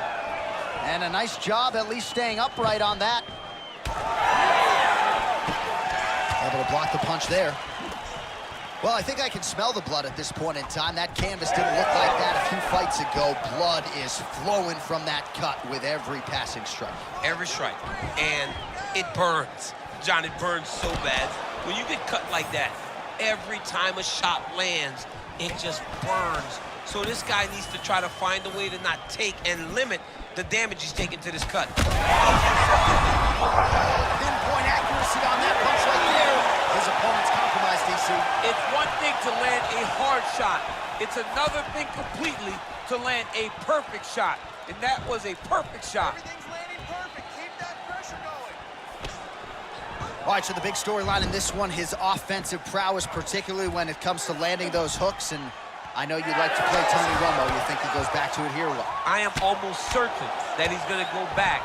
Speaker 1: And a nice job at least staying upright on that. Able to block the punch there. Well, I think I can smell the blood at this point in time. That canvas didn't look like that a few fights ago. Blood is flowing from that cut with every passing strike.
Speaker 2: Every strike. And it burns. John, it burns so bad. When you get cut like that, every time a shot lands, it just burns. So this guy needs to try to find a way to not take and limit the damage he's taking to this cut.
Speaker 1: Pinpoint accuracy on that punch right there. His opponent's compromised, DC.
Speaker 3: It's one thing to land a hard shot. It's another thing completely to land a perfect shot. And that was a perfect shot.
Speaker 7: Everything's landing perfect. Keep that pressure going.
Speaker 1: All right, so the big storyline in this one, his offensive prowess, particularly when it comes to landing those hooks. And I know you like to play Tony Romo. You think he goes back to it here? What?
Speaker 3: I am almost certain that he's going to go back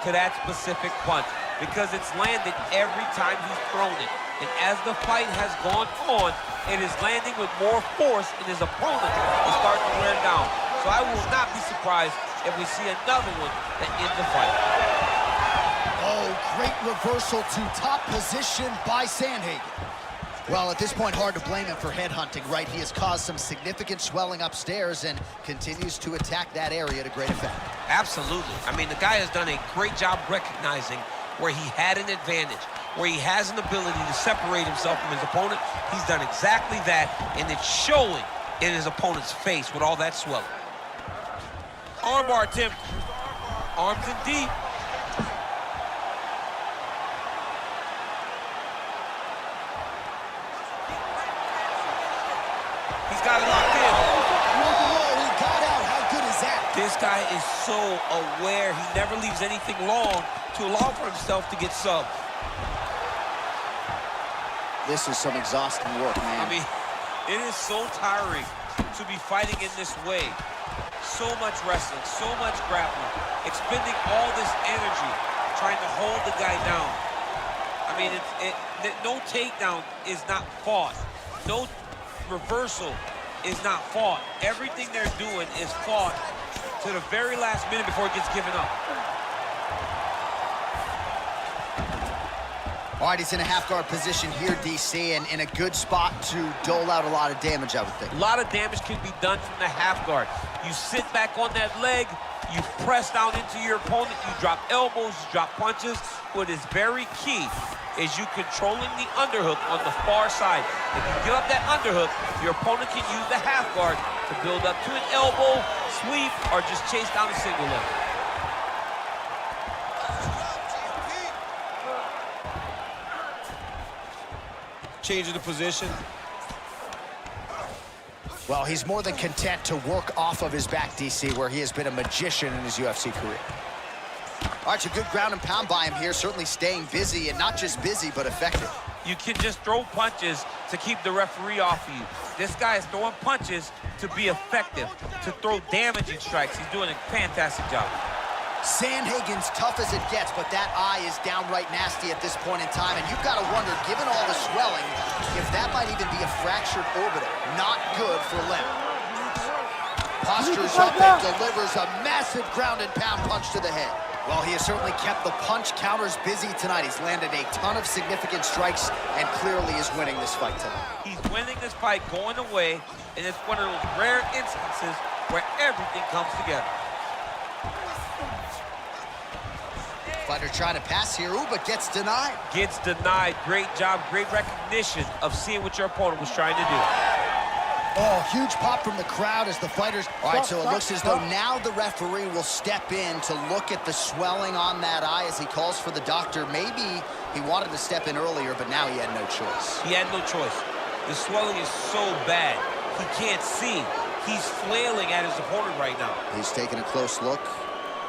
Speaker 3: to that specific punch because it's landed every time he's thrown it. And as the fight has gone on, it is landing with more force, and his opponent is starting to wear down. So I will not be surprised if we see another one that ends the fight.
Speaker 1: Oh, great reversal to top position by Sandhagen. Well, at this point, hard to blame him for headhunting, right? He has caused some significant swelling upstairs and continues to attack that area to great effect.
Speaker 2: Absolutely. I mean, the guy has done a great job recognizing where he had an advantage. where he has an ability to separate himself from his opponent. He's done exactly that, and it's showing in his opponent's face with all that swelling.
Speaker 3: Armbar attempt. Arms in deep. He's got it locked in.
Speaker 1: Oh, he got out. How good is that?
Speaker 2: This guy is so aware. He never leaves anything long to allow for himself to get subbed.
Speaker 1: This is some exhausting work, man.
Speaker 3: I mean, it is so tiring to be fighting in this way. So much wrestling, so much grappling, expending all this energy trying to hold the guy down. I mean, no takedown is not fought. No reversal is not fought. Everything they're doing is fought to the very last minute before it gets given up.
Speaker 1: All right, he's in a half-guard position here, DC, and in a good spot to dole out a lot of damage, I would think.
Speaker 3: A lot of damage can be done from the half guard. You sit back on that leg, you press down into your opponent, you drop elbows, you drop punches. What is very key is you controlling the underhook on the far side. If you give up that underhook, your opponent can use the half guard to build up to an elbow, sweep, or just chase down a single leg.
Speaker 2: Changing the position.
Speaker 1: Well, he's more than content to work off of his back, DC, where he has been a magician in his UFC career. All right, it's a good ground and pound by him here, certainly staying busy, and not just busy, but effective.
Speaker 3: You can just throw punches to keep the referee off of you. This guy is throwing punches to be effective, to throw damaging strikes. He's doing a fantastic job.
Speaker 1: Sandhagen's tough as it gets, but that eye is downright nasty at this point in time, and you've got to wonder, given all the swelling, if that might even be a fractured orbital. Not good for Lim. Postures up and delivers a massive ground and pound punch to the head. Well, he has certainly kept the punch counters busy tonight. He's landed a ton of significant strikes and clearly is winning this fight tonight.
Speaker 3: He's winning this fight going away, and it's one of those rare instances where everything comes together.
Speaker 1: Fighter trying to pass here, ooh, but gets denied.
Speaker 3: Gets denied. Great job, great recognition of seeing what your opponent was trying to do.
Speaker 1: Oh, huge pop from the crowd as the fighters... All right, so it looks as though now the referee will step in to look at the swelling on that eye as he calls for the doctor. Maybe he wanted to step in earlier, but now he had no choice.
Speaker 3: He had no choice. The swelling is so bad, he can't see. He's flailing at his opponent right now.
Speaker 1: He's taking a close look.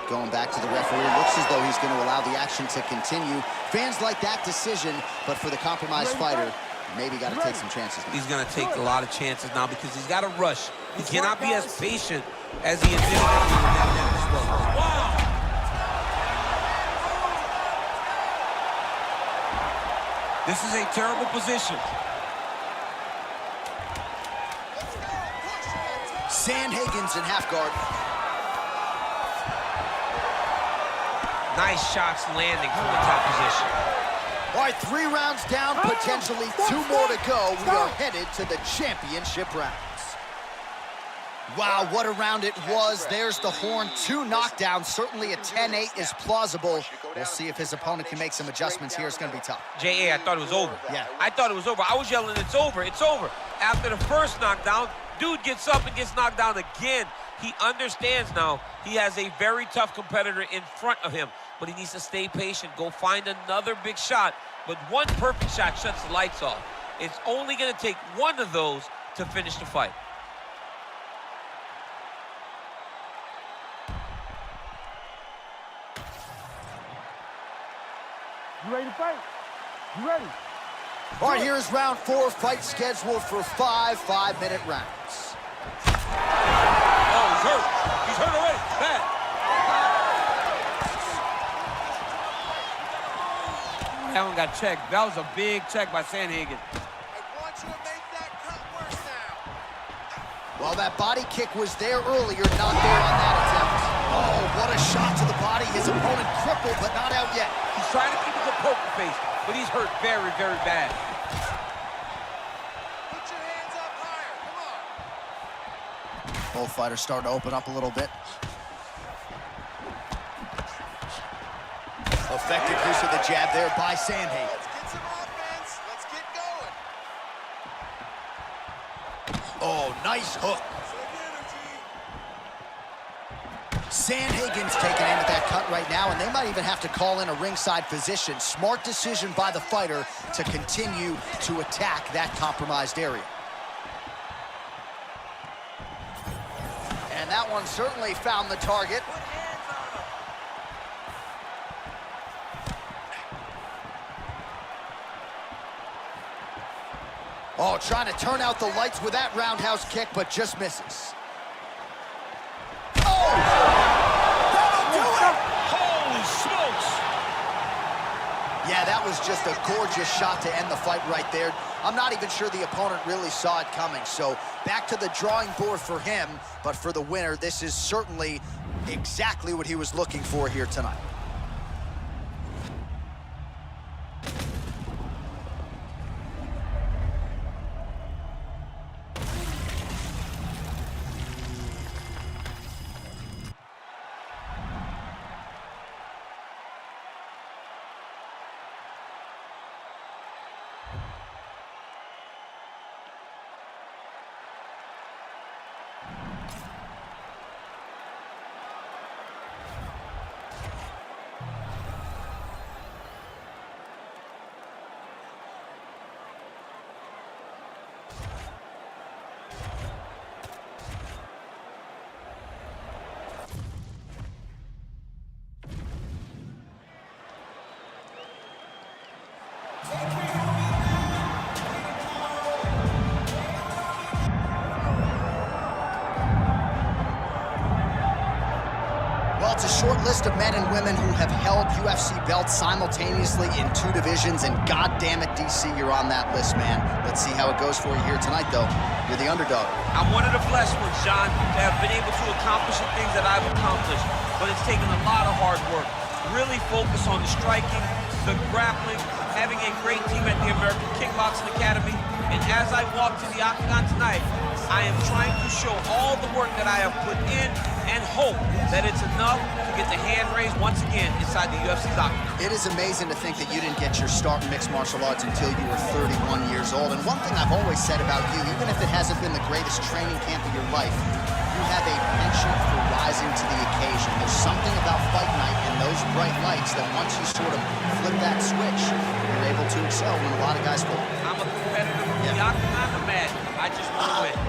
Speaker 1: Going back to the referee, looks as though he's going to allow the action to continue. Fans like that decision, but for the compromised fighter, maybe got to take some chances now.
Speaker 2: He's going to take a lot of chances now because he's got to rush. He cannot be as patient as he intended to be with that swelling.
Speaker 3: Wow!
Speaker 2: This is a terrible position.
Speaker 1: Sandhagen's in half guard.
Speaker 2: Nice shots landing from the top position.
Speaker 1: All right, 3 rounds down, potentially 2 more to go. We are headed to the championship rounds. Wow, what a round it was. There's the horn, 2 knockdowns. Certainly a 10-8 is plausible. We'll see if his opponent can make some adjustments here. It's going to be tough.
Speaker 3: J.A., I thought it was over.
Speaker 1: Yeah.
Speaker 3: I thought it was over. I was yelling, it's over, it's over. After the first knockdown, dude gets up and gets knocked down again. He understands now he has a very tough competitor in front of him, but he needs to stay patient, go find another big shot. But one perfect shot shuts the lights off. It's only going to take one of those to finish the fight.
Speaker 5: You ready to fight? You ready?
Speaker 1: All right, here is round 4, fight scheduled for 5 5-minute rounds.
Speaker 3: Oh, he's hurt. He's hurt already. Bad.
Speaker 2: That one got checked. That was a big check by Sandhagen.
Speaker 7: I want you to make that cut worse now.
Speaker 1: Well, that body kick was there earlier, not there on that attempt. Oh, what a shot to the body. His opponent crippled, but not out yet.
Speaker 3: He's trying to keep a good poker face, but he's hurt very, very bad.
Speaker 7: Put your hands up higher. Come on.
Speaker 1: Both fighters starting to open up a little bit. Effective use of the jab there by Sandhagen. Oh, nice hook. Sandhagen's taking aim at that cut right now, and they might even have to call in a ringside physician. Smart decision by the fighter to continue to attack that compromised area. And that one certainly found the target. Oh, trying to turn out the lights with that roundhouse kick, but just misses. Oh! That'll do it!
Speaker 2: Holy smokes!
Speaker 1: Yeah, that was just a gorgeous shot to end the fight right there. I'm not even sure the opponent really saw it coming. So back to the drawing board for him, but for the winner, this is certainly exactly what he was looking for here tonight. Well, it's a short list of men and women who have held UFC belts simultaneously in 2 divisions, and goddamn it, DC, you're on that list, man. Let's see how it goes for you here tonight, though. You're the underdog.
Speaker 3: I'm one of the blessed ones, John, to have been able to accomplish the things that I've accomplished, but it's taken a lot of hard work. Really focus on the striking, the grappling, having a great team at the American Kickboxing Academy, and as I walk to the octagon tonight, I am trying to show all the work that I have put in and hope that it's enough to get the hand raised once again inside the UFC's octagon.
Speaker 1: It is amazing to think that you didn't get your start in mixed martial arts until you were 31 years old. And one thing I've always said about you, even if it hasn't been the greatest training camp of your life, you have a penchant for rising to the occasion. There's something about fight night and those bright lights that once you sort of flip that switch, you're able to excel when a lot of guys fall.
Speaker 3: I'm a competitor from the octagon, I'm mad. I just want to win.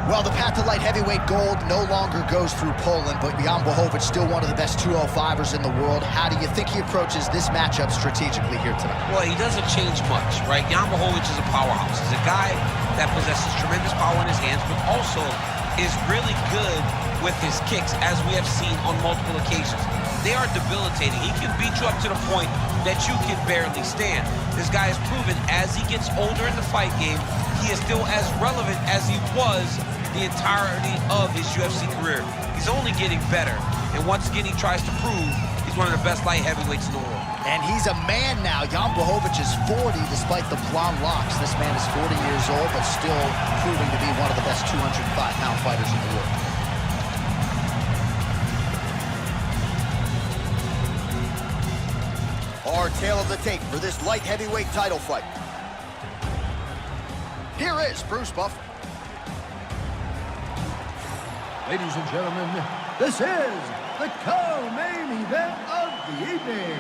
Speaker 1: Well, the path to light heavyweight gold no longer goes through Poland, but Jan Blachowicz still one of the best 205ers in the world. How do you think he approaches this matchup strategically here tonight?
Speaker 2: Well, he doesn't change much, right? Jan Blachowicz is a powerhouse. He's a guy that possesses tremendous power in his hands, but also is really good with his kicks, as we have seen on multiple occasions. They are debilitating. He can beat you up to the point that you can barely stand. This guy has proven as he gets older in the fight game, he is still as relevant as he was the entirety of his UFC career. He's only getting better, and once again he tries to prove he's one of the best light heavyweights in the world.
Speaker 1: And he's a man now. Jan Blachowicz is 40 despite the blonde locks. This man is 40 years old, but still proving to be one of the best 205-pound fighters in the world. Our tale of the tape for this light heavyweight title fight. Here is Bruce Buffer.
Speaker 4: Ladies and gentlemen, this is the co-main event of the evening.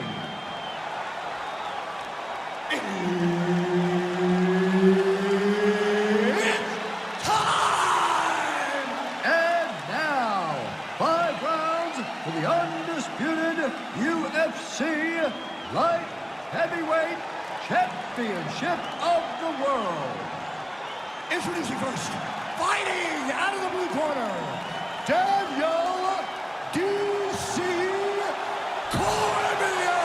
Speaker 4: It's time! And now, 5 rounds for the undisputed UFC Light Heavyweight Championship of the world. Introducing first, fighting out of the blue corner, Daniel D.C. Cormier.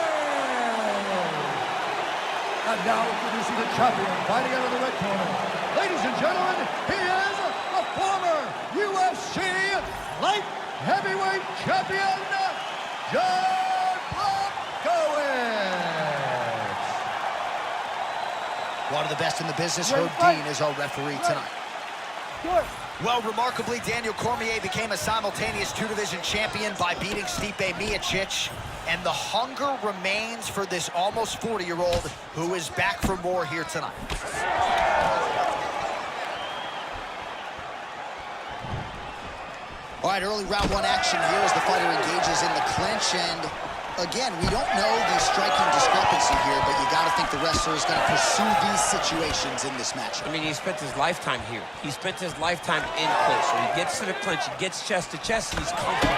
Speaker 4: And now introducing the champion, fighting out of the red corner. Ladies and gentlemen, he is the former UFC Light Heavyweight Champion, Jan Blachowicz.
Speaker 1: One of the best in the business, Herb Dean, is our referee tonight.
Speaker 5: Good.
Speaker 1: Well, remarkably, Daniel Cormier became a simultaneous two-division champion by beating Stipe Miocic, and the hunger remains for this almost 40-year-old who is back for more here tonight. All right, early round one action here as the fighter engages in the clinch, and again, we don't know the striking discrepancy here, but you got to think the wrestler is going to pursue these situations in this match.
Speaker 3: I mean, he spent his lifetime here. He spent his lifetime in clinch. So he gets to the clinch, he gets chest to chest, and he's comfortable.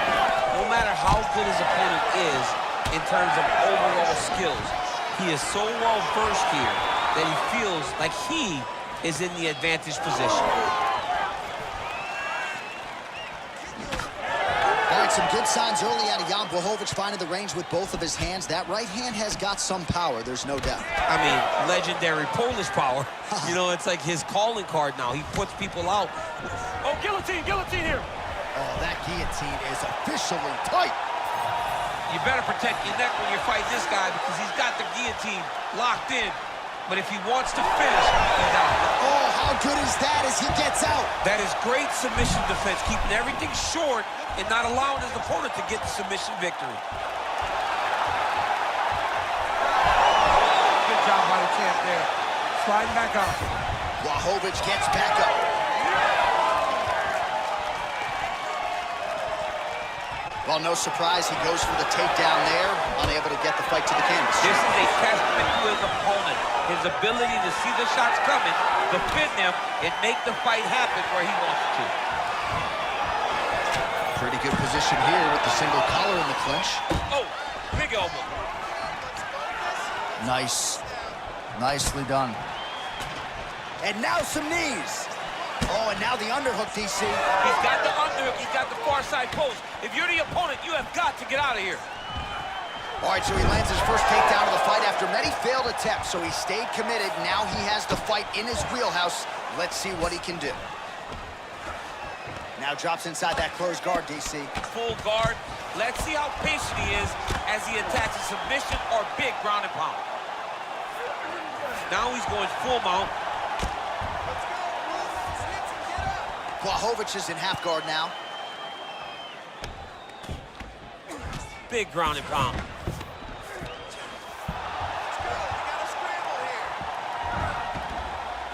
Speaker 3: No matter how good his opponent is in terms of overall skills, he is so well versed here that he feels like he is in the advantage position.
Speaker 1: Some good signs early out of Jan Blachowicz, finding the range with both of his hands. That right hand has got some power, there's no doubt.
Speaker 3: I mean, legendary Polish power. You know, it's like his calling card now. He puts people out.
Speaker 5: Oh, guillotine here.
Speaker 1: Oh, that guillotine is officially tight.
Speaker 2: You better protect your neck when you fight this guy because he's got the guillotine locked in. But if he wants to finish, he's out.
Speaker 1: Oh, how good is that as he gets out?
Speaker 2: That is great submission defense, keeping everything short and not allowing his opponent to get the submission victory.
Speaker 5: Good job by the champ there. Sliding back up.
Speaker 1: Blachowicz gets back up. Well, no surprise, he goes for the takedown there, unable to get the fight to the canvas.
Speaker 3: This is a testament to his opponent. His ability to see the shots coming, defend them, and make the fight happen where he wants to.
Speaker 1: Pretty good position here with the single collar in the clinch.
Speaker 3: Oh, big elbow.
Speaker 1: Nice. Nicely done. And now some knees. Oh, and now the underhook, DC.
Speaker 3: He's got the underhook, he's got the far side post. If you're the opponent, you have got to get out of here.
Speaker 1: All right, so he lands his first takedown of the fight after many failed attempts, so he stayed committed. Now he has the fight in his wheelhouse. Let's see what he can do. Now drops inside that closed guard, DC.
Speaker 3: Full guard. Let's see how patient he is as he attacks a submission or big ground and pound. Now he's going full mount.
Speaker 1: Blachowicz is in half guard now.
Speaker 3: Big ground and pound.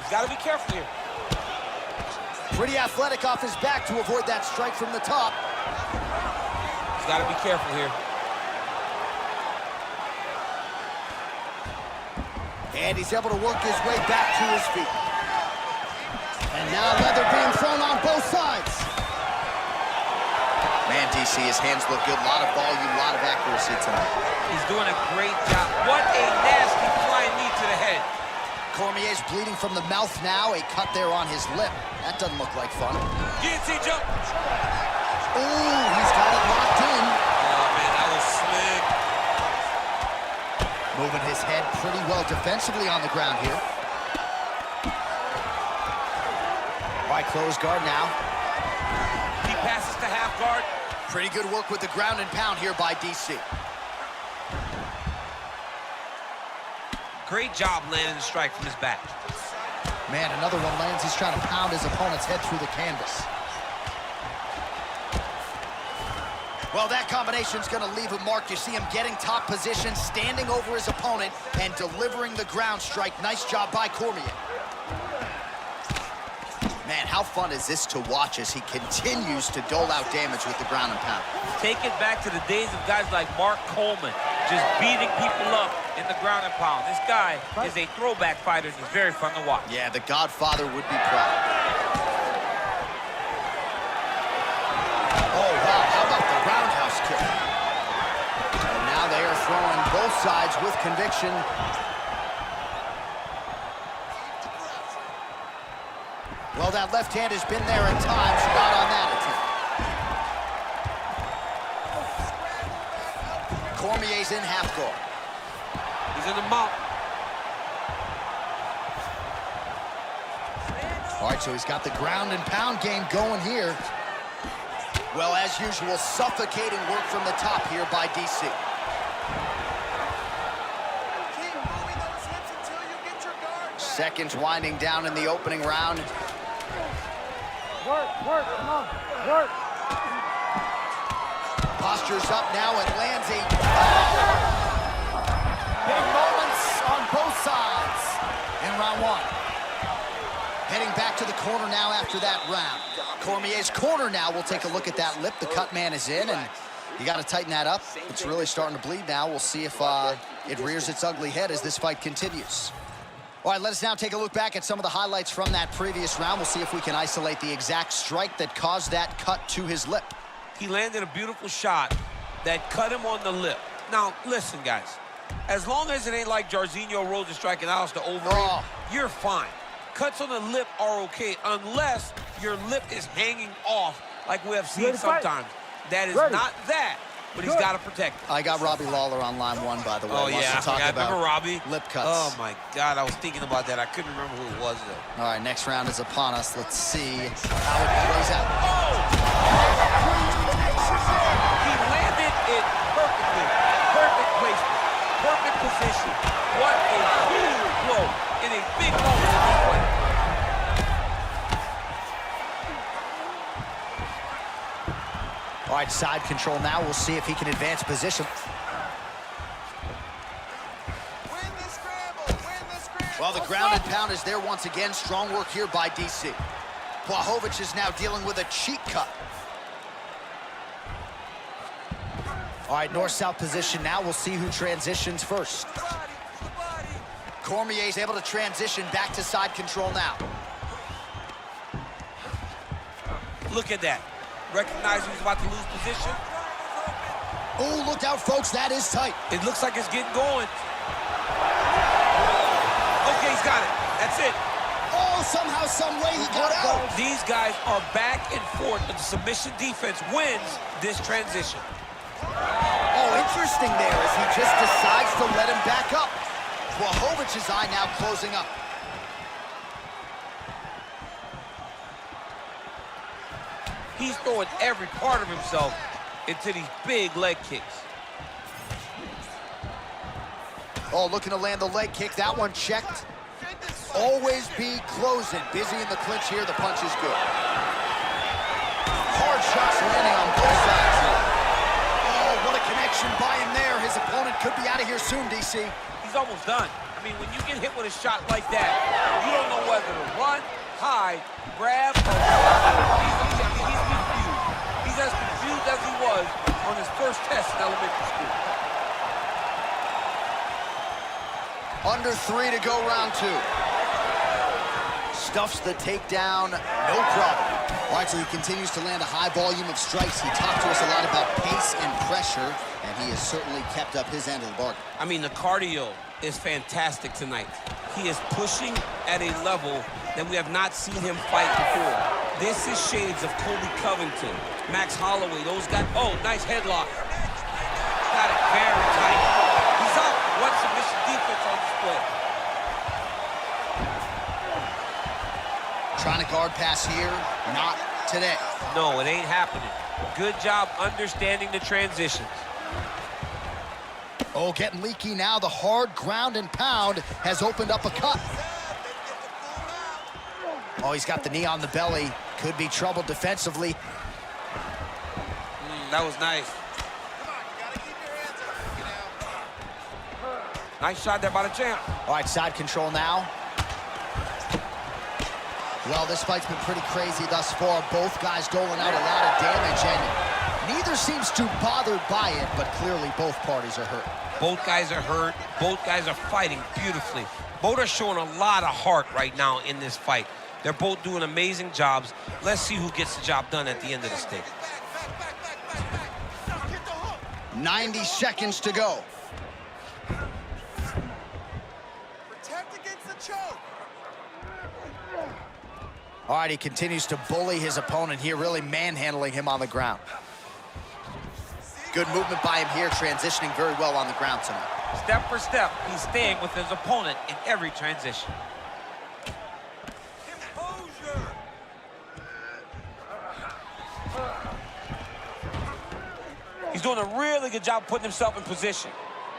Speaker 3: He's got to be careful here.
Speaker 1: Pretty athletic off his back to avoid that strike from the top.
Speaker 3: He's got to be careful here.
Speaker 1: And he's able to work his way back to his feet. And now leather being thrown on both sides. Man, DC, his hands look good. A lot of volume, a lot of accuracy tonight.
Speaker 3: He's doing a great job. What a nasty flying knee to the head.
Speaker 1: Cormier's bleeding from the mouth now. A cut there on his lip. That doesn't look like fun.
Speaker 3: Guillotine jump.
Speaker 1: Ooh, he's got it locked in.
Speaker 3: Oh, man, that was slick.
Speaker 1: Moving his head pretty well defensively on the ground here. By closed guard now.
Speaker 3: He passes to half guard.
Speaker 1: Pretty good work with the ground and pound here by DC.
Speaker 2: Great job landing the strike from his back.
Speaker 1: Man, another one lands. He's trying to pound his opponent's head through the canvas. Well, that combination's going to leave a mark. You see him getting top position, standing over his opponent, and delivering the ground strike. Nice job by Cormier. Man, how fun is this to watch as he continues to dole out damage with the ground and pound?
Speaker 3: Take it back to the days of guys like Mark Coleman, just beating people up in the ground and pound. This guy is a throwback fighter, and he's very fun to watch.
Speaker 1: Yeah, the Godfather would be proud. Oh, wow, how about the roundhouse kick? And now they are throwing both sides with conviction. Well, that left hand has been there at times, not on that attempt. Cormier's in half guard.
Speaker 2: He's in the mount.
Speaker 1: All right, so he's got the ground and pound game going here. Well, as usual, suffocating work from the top here by DC.
Speaker 7: Keep moving those hips until you get your guard back.
Speaker 1: Seconds winding down in the opening round.
Speaker 5: Work, come on, work.
Speaker 1: Postures up now and lands a... Big moments on both sides in round one. Heading back to the corner now after that round. Cormier's corner now. We'll take a look at that lip. The cut man is in, and you got to tighten that up. It's really starting to bleed now. We'll see if it rears its ugly head as this fight continues. All right, let us now take a look back at some of the highlights from that previous round. We'll see if we can isolate the exact strike that caused that cut to his lip.
Speaker 2: He landed a beautiful shot that cut him on the lip. Now, listen, guys. As long as it ain't like Jairzinho Rosa striking Alistair Overeem, you're fine. Cuts on the lip are okay unless your lip is hanging off like we have seen sometimes. That is not that, but he's got to protect it.
Speaker 1: I got Robbie Lawler on line one, by the way.
Speaker 2: Oh, yeah, I forgot. Remember Robbie?
Speaker 1: Lip cuts.
Speaker 2: Oh, my God, I was thinking about that. I couldn't remember who it was, though.
Speaker 1: All right, next round is upon us. Let's see how it plays out.
Speaker 3: He landed it perfectly. Perfect placement. Perfect position. What a huge blow in a big moment in this fight.
Speaker 1: All right, side control now. We'll see if he can advance position.
Speaker 7: Win the scramble.
Speaker 1: Well, the ground and pound is there once again. Strong work here by DC. Blachowicz is now dealing with a cheek cut. All right, north-south position now. We'll see who transitions first. Cormier's able to transition back to side control now.
Speaker 2: Look at that. Recognizing he's about to lose position.
Speaker 1: Oh, look out, folks. That is tight.
Speaker 2: It looks like it's getting going. Okay, he's got it. That's it.
Speaker 1: Oh, somehow, some way he got out.
Speaker 2: These guys are back and forth, and the submission defense wins this transition.
Speaker 1: Oh, interesting there as he just decides to let him back up. Blachowicz's eye now closing up.
Speaker 2: He's throwing every part of himself into these big leg kicks.
Speaker 1: Oh, looking to land the leg kick. That one checked. Always be closing. Busy in the clinch here. The punch is good. Hard shots landing on both sides. Oh, what a connection by him there. His opponent could be out of here soon, DC.
Speaker 3: He's almost done. I mean, when you get hit with a shot like that, you don't know whether to run, hide, grab, or he's confused. He's as confused as he was on his first test in elementary school.
Speaker 1: Under 3 to go, round 2. Stuffs the takedown, no problem. All right, so he continues to land a high volume of strikes. He talked to us a lot about pace and pressure, and he has certainly kept up his end of the bargain.
Speaker 2: I mean, the cardio is fantastic tonight. He is pushing at a level that we have not seen him fight before. This is shades of Colby Covington, Max Holloway. Those guys, oh, nice headlock. Got it very tight. He's up. What submission defense on display.
Speaker 1: Trying to guard pass here, not today.
Speaker 3: No, it ain't happening. Good job understanding the transitions.
Speaker 1: Oh, getting leaky now. The hard ground and pound has opened up a cut. Oh, he's got the knee on the belly. Could be trouble defensively.
Speaker 2: That was nice. Nice shot there by the champ.
Speaker 1: All right, side control now. Well, this fight's been pretty crazy thus far. Both guys doling out a lot of damage, and neither seems too bothered by it, but clearly both parties are hurt.
Speaker 2: Both guys are hurt. Both guys are fighting beautifully. Both are showing a lot of heart right now in this fight. They're both doing amazing jobs. Let's see who gets the job done at the end of this thing.
Speaker 1: 90 seconds to go.
Speaker 7: Protect against the choke.
Speaker 1: All right, he continues to bully his opponent here, really manhandling him on the ground. Good movement by him here, transitioning very well on the ground tonight.
Speaker 3: Step for step, he's staying with his opponent in every transition.
Speaker 7: Composure.
Speaker 3: He's doing a really good job putting himself in position.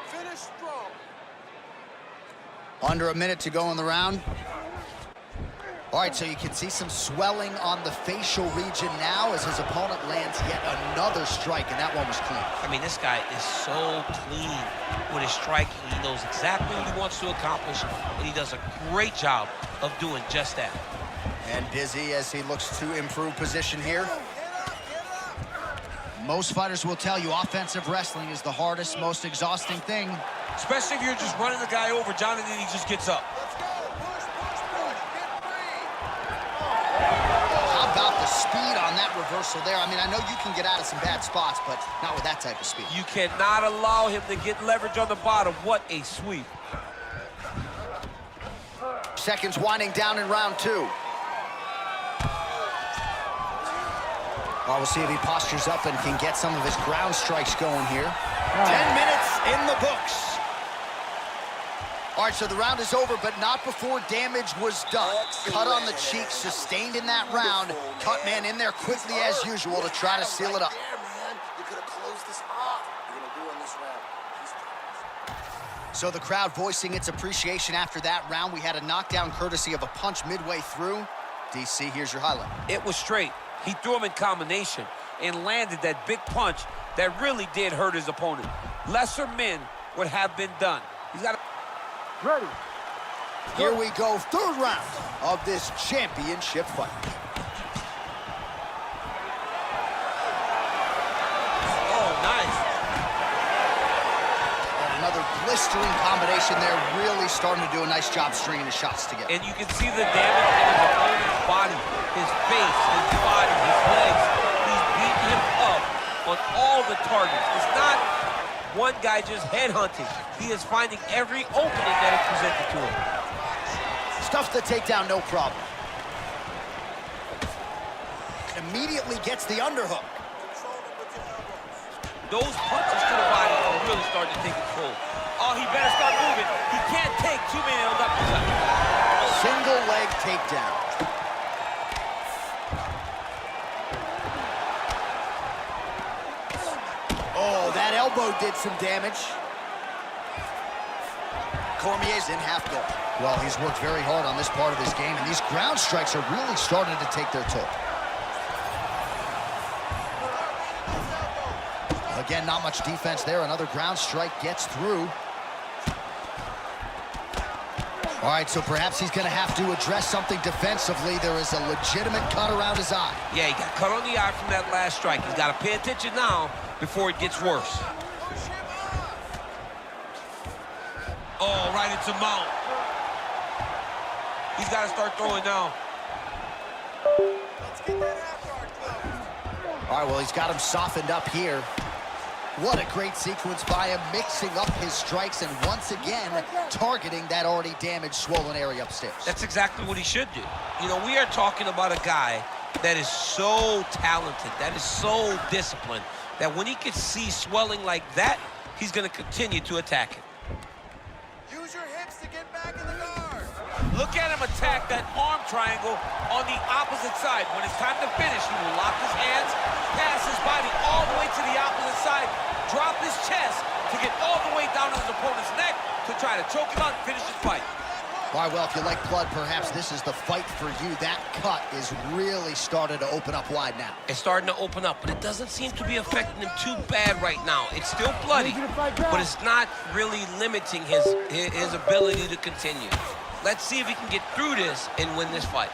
Speaker 7: Finish strong.
Speaker 1: Under a minute to go in the round. All right, so you can see some swelling on the facial region now as his opponent lands yet another strike, and that one was clean.
Speaker 2: I mean, this guy is so clean with his striking. He knows exactly what he wants to accomplish, and he does a great job of doing just that.
Speaker 1: And Dizzy as he looks to improve position here. Most fighters will tell you offensive wrestling is the hardest, most exhausting thing.
Speaker 2: Especially if you're just running the guy over, John, and then he just gets up.
Speaker 7: Let's go. Push, push, push. Get free.
Speaker 1: How about the speed on that reversal there? I mean, I know you can get out of some bad spots, but not with that type of speed.
Speaker 3: You cannot allow him to get leverage on the bottom. What a sweep.
Speaker 1: Seconds winding down in round 2. We'll see if he postures up and can get some of his ground strikes going here. 10 minutes in the books. All right, so the round is over, but not before damage was done. Cut on the cheek, sustained in that round. Cut man in there quickly as usual to try to seal it up.
Speaker 6: There, man. You could have closed this off. You're going to do on this round.
Speaker 1: So the crowd voicing its appreciation after that round. We had a knockdown courtesy of a punch midway through. DC, here's your highlight.
Speaker 3: It was straight. He threw him in combination and landed that big punch that really did hurt his opponent. Lesser men would have been done. He's got to...
Speaker 4: Ready.
Speaker 1: Here we go, third round of this championship fight.
Speaker 3: Oh, nice.
Speaker 1: And another blistering combination there, really starting to do a nice job stringing the shots together.
Speaker 3: And you can see the damage in his opponent's body, his face, his body, his legs. He's beating him up on all the targets. It's not one guy just headhunting. He is finding every opening that is presented to him.
Speaker 1: Stuffs the takedown, no problem. Immediately gets the underhook.
Speaker 7: Control them with your elbows.
Speaker 3: Those punches to the body are really starting to take its toll. Oh, he better start moving. He can't take too many of those uppercuts.
Speaker 1: Single leg takedown. Oh, that elbow did some damage. Cormier's in half guard. Well, he's worked very hard on this part of his game, and these ground strikes are really starting to take their toll. Again, not much defense there. Another ground strike gets through. All right, so perhaps he's going to have to address something defensively. There is a legitimate cut around his eye.
Speaker 2: Yeah, he got cut on the eye from that last strike. He's got to pay attention now before it gets worse. Oh, right into mount. He's got to start throwing now.
Speaker 7: Let's get that half guard closed.
Speaker 1: All right, well, he's got him softened up here. What a great sequence by him, mixing up his strikes and once again targeting that already damaged, swollen area upstairs.
Speaker 2: That's exactly what he should do. You know, we are talking about a guy that is so talented, that is so disciplined, that when he can see swelling like that, he's going to continue to attack it.
Speaker 7: Use your hips to get back in the guard.
Speaker 3: Look at him attack that arm triangle on the opposite side. When it's time to finish, he will lock his hands, pass his body all the way to the opposite side, drop his chest to get all the way down to his opponent's neck to try to choke him out and finish his fight.
Speaker 1: All right, well, if you like blood, perhaps this is the fight for you. That cut is really started to open up wide now.
Speaker 2: It's starting to open up, but it doesn't seem to be affecting him too bad right now. It's still bloody, but it's not really limiting his ability to continue. Let's see if he can get through this and win this fight.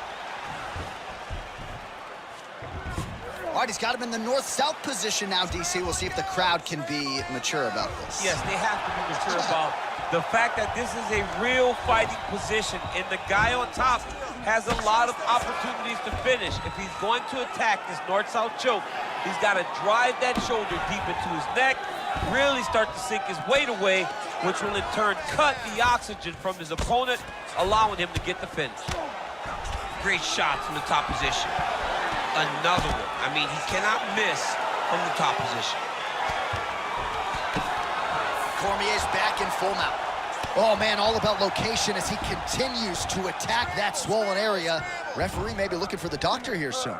Speaker 1: All right, he's got him in the north-south position now, DC. We'll see if the crowd can be mature about this.
Speaker 3: Yes, they have to be mature about the fact that this is a real fighting position, and the guy on top has a lot of opportunities to finish. If he's going to attack this north-south choke, he's got to drive that shoulder deep into his neck, really start to sink his weight away, which will in turn cut the oxygen from his opponent, allowing him to get the finish.
Speaker 2: Great shot from the top position. Another one. I mean, he cannot miss from the top position.
Speaker 1: Cormier's back in full mount. Oh, man, all about location as he continues to attack that swollen area. Referee may be looking for the doctor here soon.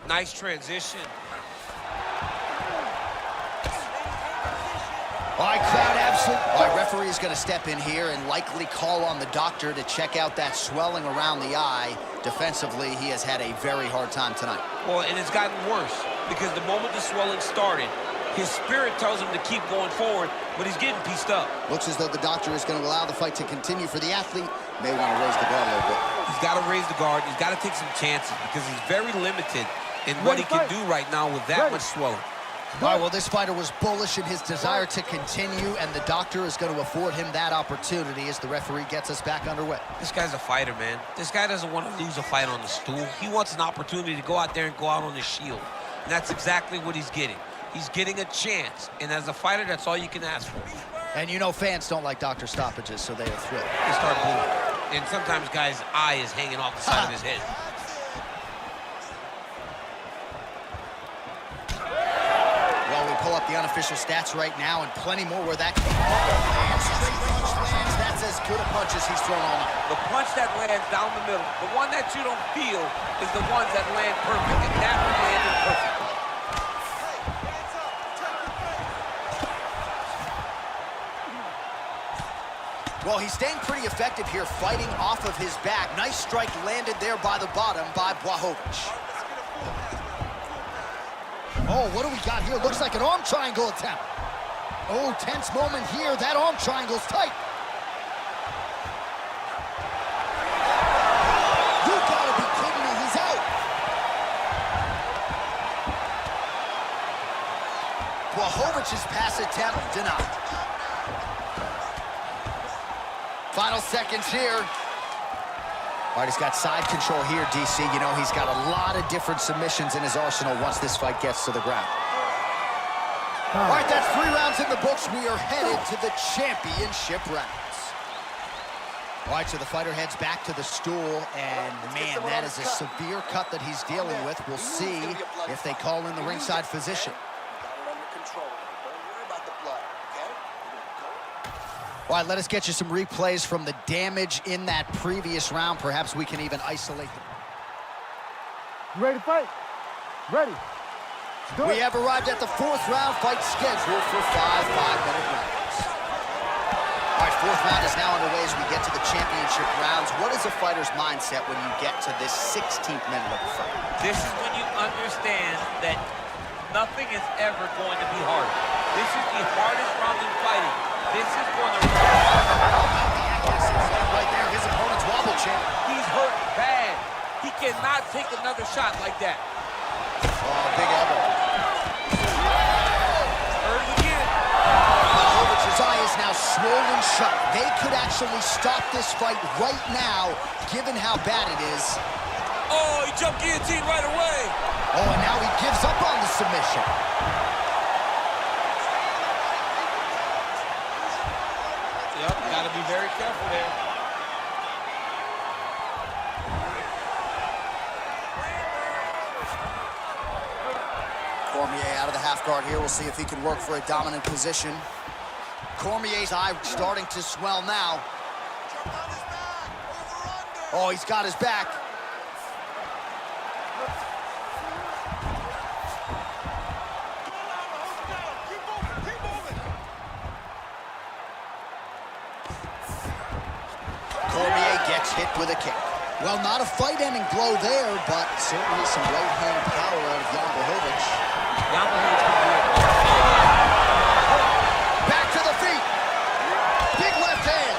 Speaker 2: Nice transition.
Speaker 1: All right, crowd, absolutely. All right, referee is going to step in here and likely call on the doctor to check out that swelling around the eye. Defensively, he has had a very hard time tonight.
Speaker 2: Well, and it's gotten worse because the moment the swelling started, his spirit tells him to keep going forward, but he's getting pieced up.
Speaker 1: Looks as though the doctor is going to allow the fight to continue for the athlete. May want to raise the guard a little bit.
Speaker 2: He's got to raise the guard. He's got to take some chances because he's very limited in what he can do right now with that much swelling.
Speaker 1: All right, well, this fighter was bullish in his desire to continue, and the doctor is going to afford him that opportunity as the referee gets us back underway.
Speaker 2: This guy's a fighter, man. This guy doesn't want to lose a fight on the stool. He wants an opportunity to go out there and go out on his shield. And that's exactly what he's getting. He's getting a chance. And as a fighter, that's all you can ask for.
Speaker 1: And you know fans don't like doctor stoppages, so they are thrilled.
Speaker 2: They start booing. And sometimes guys' eye is hanging off the side of his head.
Speaker 1: Well, we pull up the unofficial stats right now, and plenty more where that lands. Straight punch lands. That's as good a punch as he's thrown all night.
Speaker 3: The punch that lands down the middle, the one that you don't feel is the ones that land perfect, and that one landed perfect.
Speaker 1: Well, he's staying pretty effective here, fighting off of his back. Nice strike landed there by the bottom by Blachowicz. Oh, what do we got here? Looks like an arm triangle attempt. Oh, tense moment here. That arm triangle's tight. You gotta be kidding me. He's out. Blachowicz's pass attempt denied. Final seconds here. All right, he's got side control here, DC. You know, he's got a lot of different submissions in his arsenal once this fight gets to the ground. All right, that's 3 rounds in the books. We are headed to the championship rounds. All right, so the fighter heads back to the stool, and man, that is a severe cut that he's dealing with. We'll see if they call in the ringside physician. All right, let us get you some replays from the damage in that previous round. Perhaps we can even isolate them.
Speaker 5: You ready to fight? Ready.
Speaker 1: We have arrived at the 4th round, fight scheduled for 5 5-minute rounds. All right, 4th round is now underway as we get to the championship rounds. What is a fighter's mindset when you get to this 16th minute of the fight?
Speaker 3: This is when you understand that nothing is ever going to be hard. This is the hardest round in fighting. This is going to...
Speaker 1: Right there, his opponent's wobble champ.
Speaker 3: He's hurt bad. He cannot take another shot like that.
Speaker 1: Oh, big elbow.
Speaker 3: Hurt again.
Speaker 1: Blachowicz's eye is now swollen shut. They could actually stop this fight right now, given how bad it is.
Speaker 3: Oh, he jumped guillotine right away.
Speaker 1: Oh, and now he gives up on the submission.
Speaker 2: Yep, got to be very careful there.
Speaker 1: Cormier out of the half guard here. We'll see if he can work for a dominant position. Cormier's eye starting to swell now. Oh, he's got his back. Cormier gets hit with a kick. Well, not a fight-ending blow there, but certainly some right-hand power out of Jan Blachowicz.
Speaker 3: Jan Blachowicz can do it.
Speaker 1: Back to the feet. Big left hand.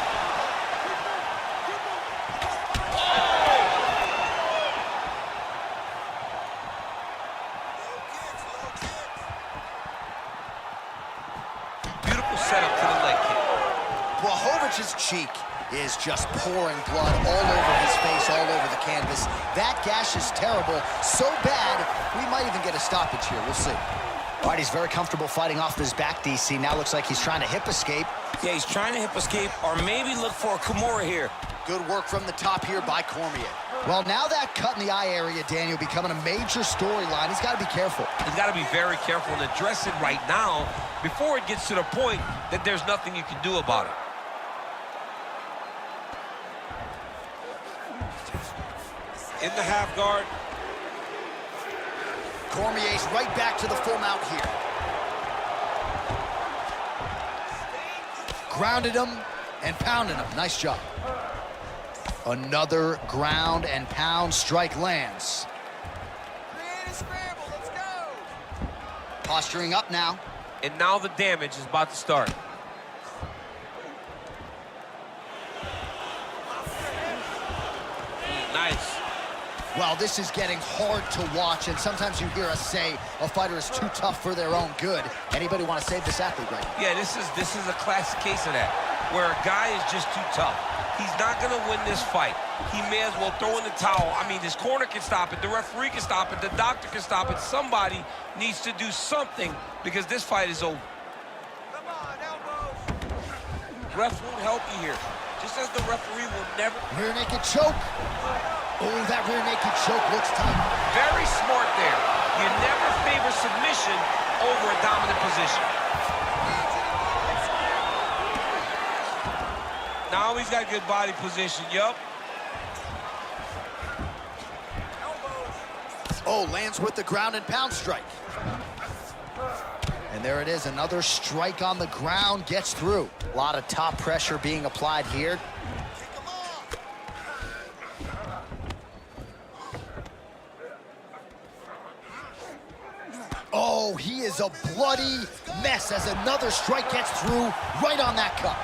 Speaker 2: Beautiful setup to the leg kick.
Speaker 1: Blachowicz's cheek is just pouring blood all over his face, all over the canvas. That gash is terrible, so bad, we might even get a stoppage here. We'll see. All right, he's very comfortable fighting off his back, DC. Now looks like he's trying to hip escape.
Speaker 3: Yeah, he's trying to hip escape or maybe look for a Kimura here.
Speaker 1: Good work from the top here by Cormier. Well, now that cut in the eye area, Daniel, becoming a major storyline. He's got to be careful.
Speaker 2: He's got to be very careful and address it right now before it gets to the point that there's nothing you can do about it. In the half guard.
Speaker 1: Cormier's right back to the full mount here. Grounded him and pounded him. Nice job. Another ground and pound strike lands.
Speaker 7: Create a scramble. Let's go.
Speaker 1: Posturing up now.
Speaker 3: And now the damage is about to start. Nice.
Speaker 1: Well, this is getting hard to watch, and sometimes you hear us say a fighter is too tough for their own good. Anybody want to save this athlete right now?
Speaker 2: Yeah, this is a classic case of that, where a guy is just too tough. He's not going to win this fight. He may as well throw in the towel. I mean, this corner can stop it, the referee can stop it, the doctor can stop it. Somebody needs to do something because this fight is over.
Speaker 7: Come on, elbows.
Speaker 2: Ref won't help you here, just as the referee will never.
Speaker 1: Rear naked choke. Oh, that rear naked choke looks tight.
Speaker 2: Very smart there. You never favor submission over a dominant position. Now he's got good body position, yup.
Speaker 1: Oh, lands with the ground and pound strike. And there it is, another strike on the ground, gets through. A lot of top pressure being applied here. Oh, he is a bloody mess as another strike gets through right on that cut.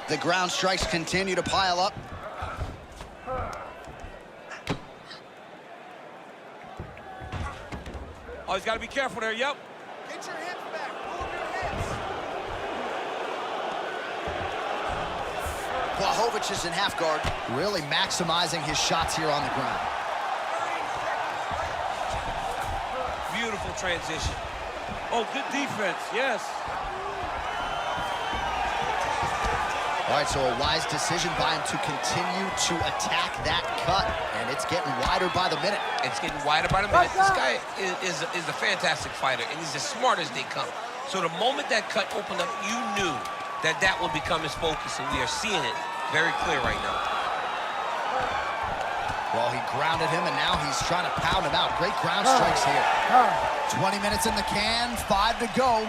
Speaker 1: The ground strikes continue to pile up.
Speaker 2: Oh, he's got to be careful there, yup.
Speaker 7: Get your hips back. Move your hips.
Speaker 1: Blachowicz is in half guard, really maximizing his shots here on the ground.
Speaker 2: Beautiful transition.
Speaker 3: Oh, good defense, yes.
Speaker 1: All right, so a wise decision by him to continue to attack that cut, and it's getting wider by the minute.
Speaker 2: It's getting wider by the minute. This guy is a fantastic fighter, and he's as smart as they come. So the moment that cut opened up, you knew that that would become his focus, and we are seeing it very clear right now.
Speaker 1: Well, he grounded him, and now he's trying to pound him out. Great ground strikes here. 20 minutes in the can, 5 to go.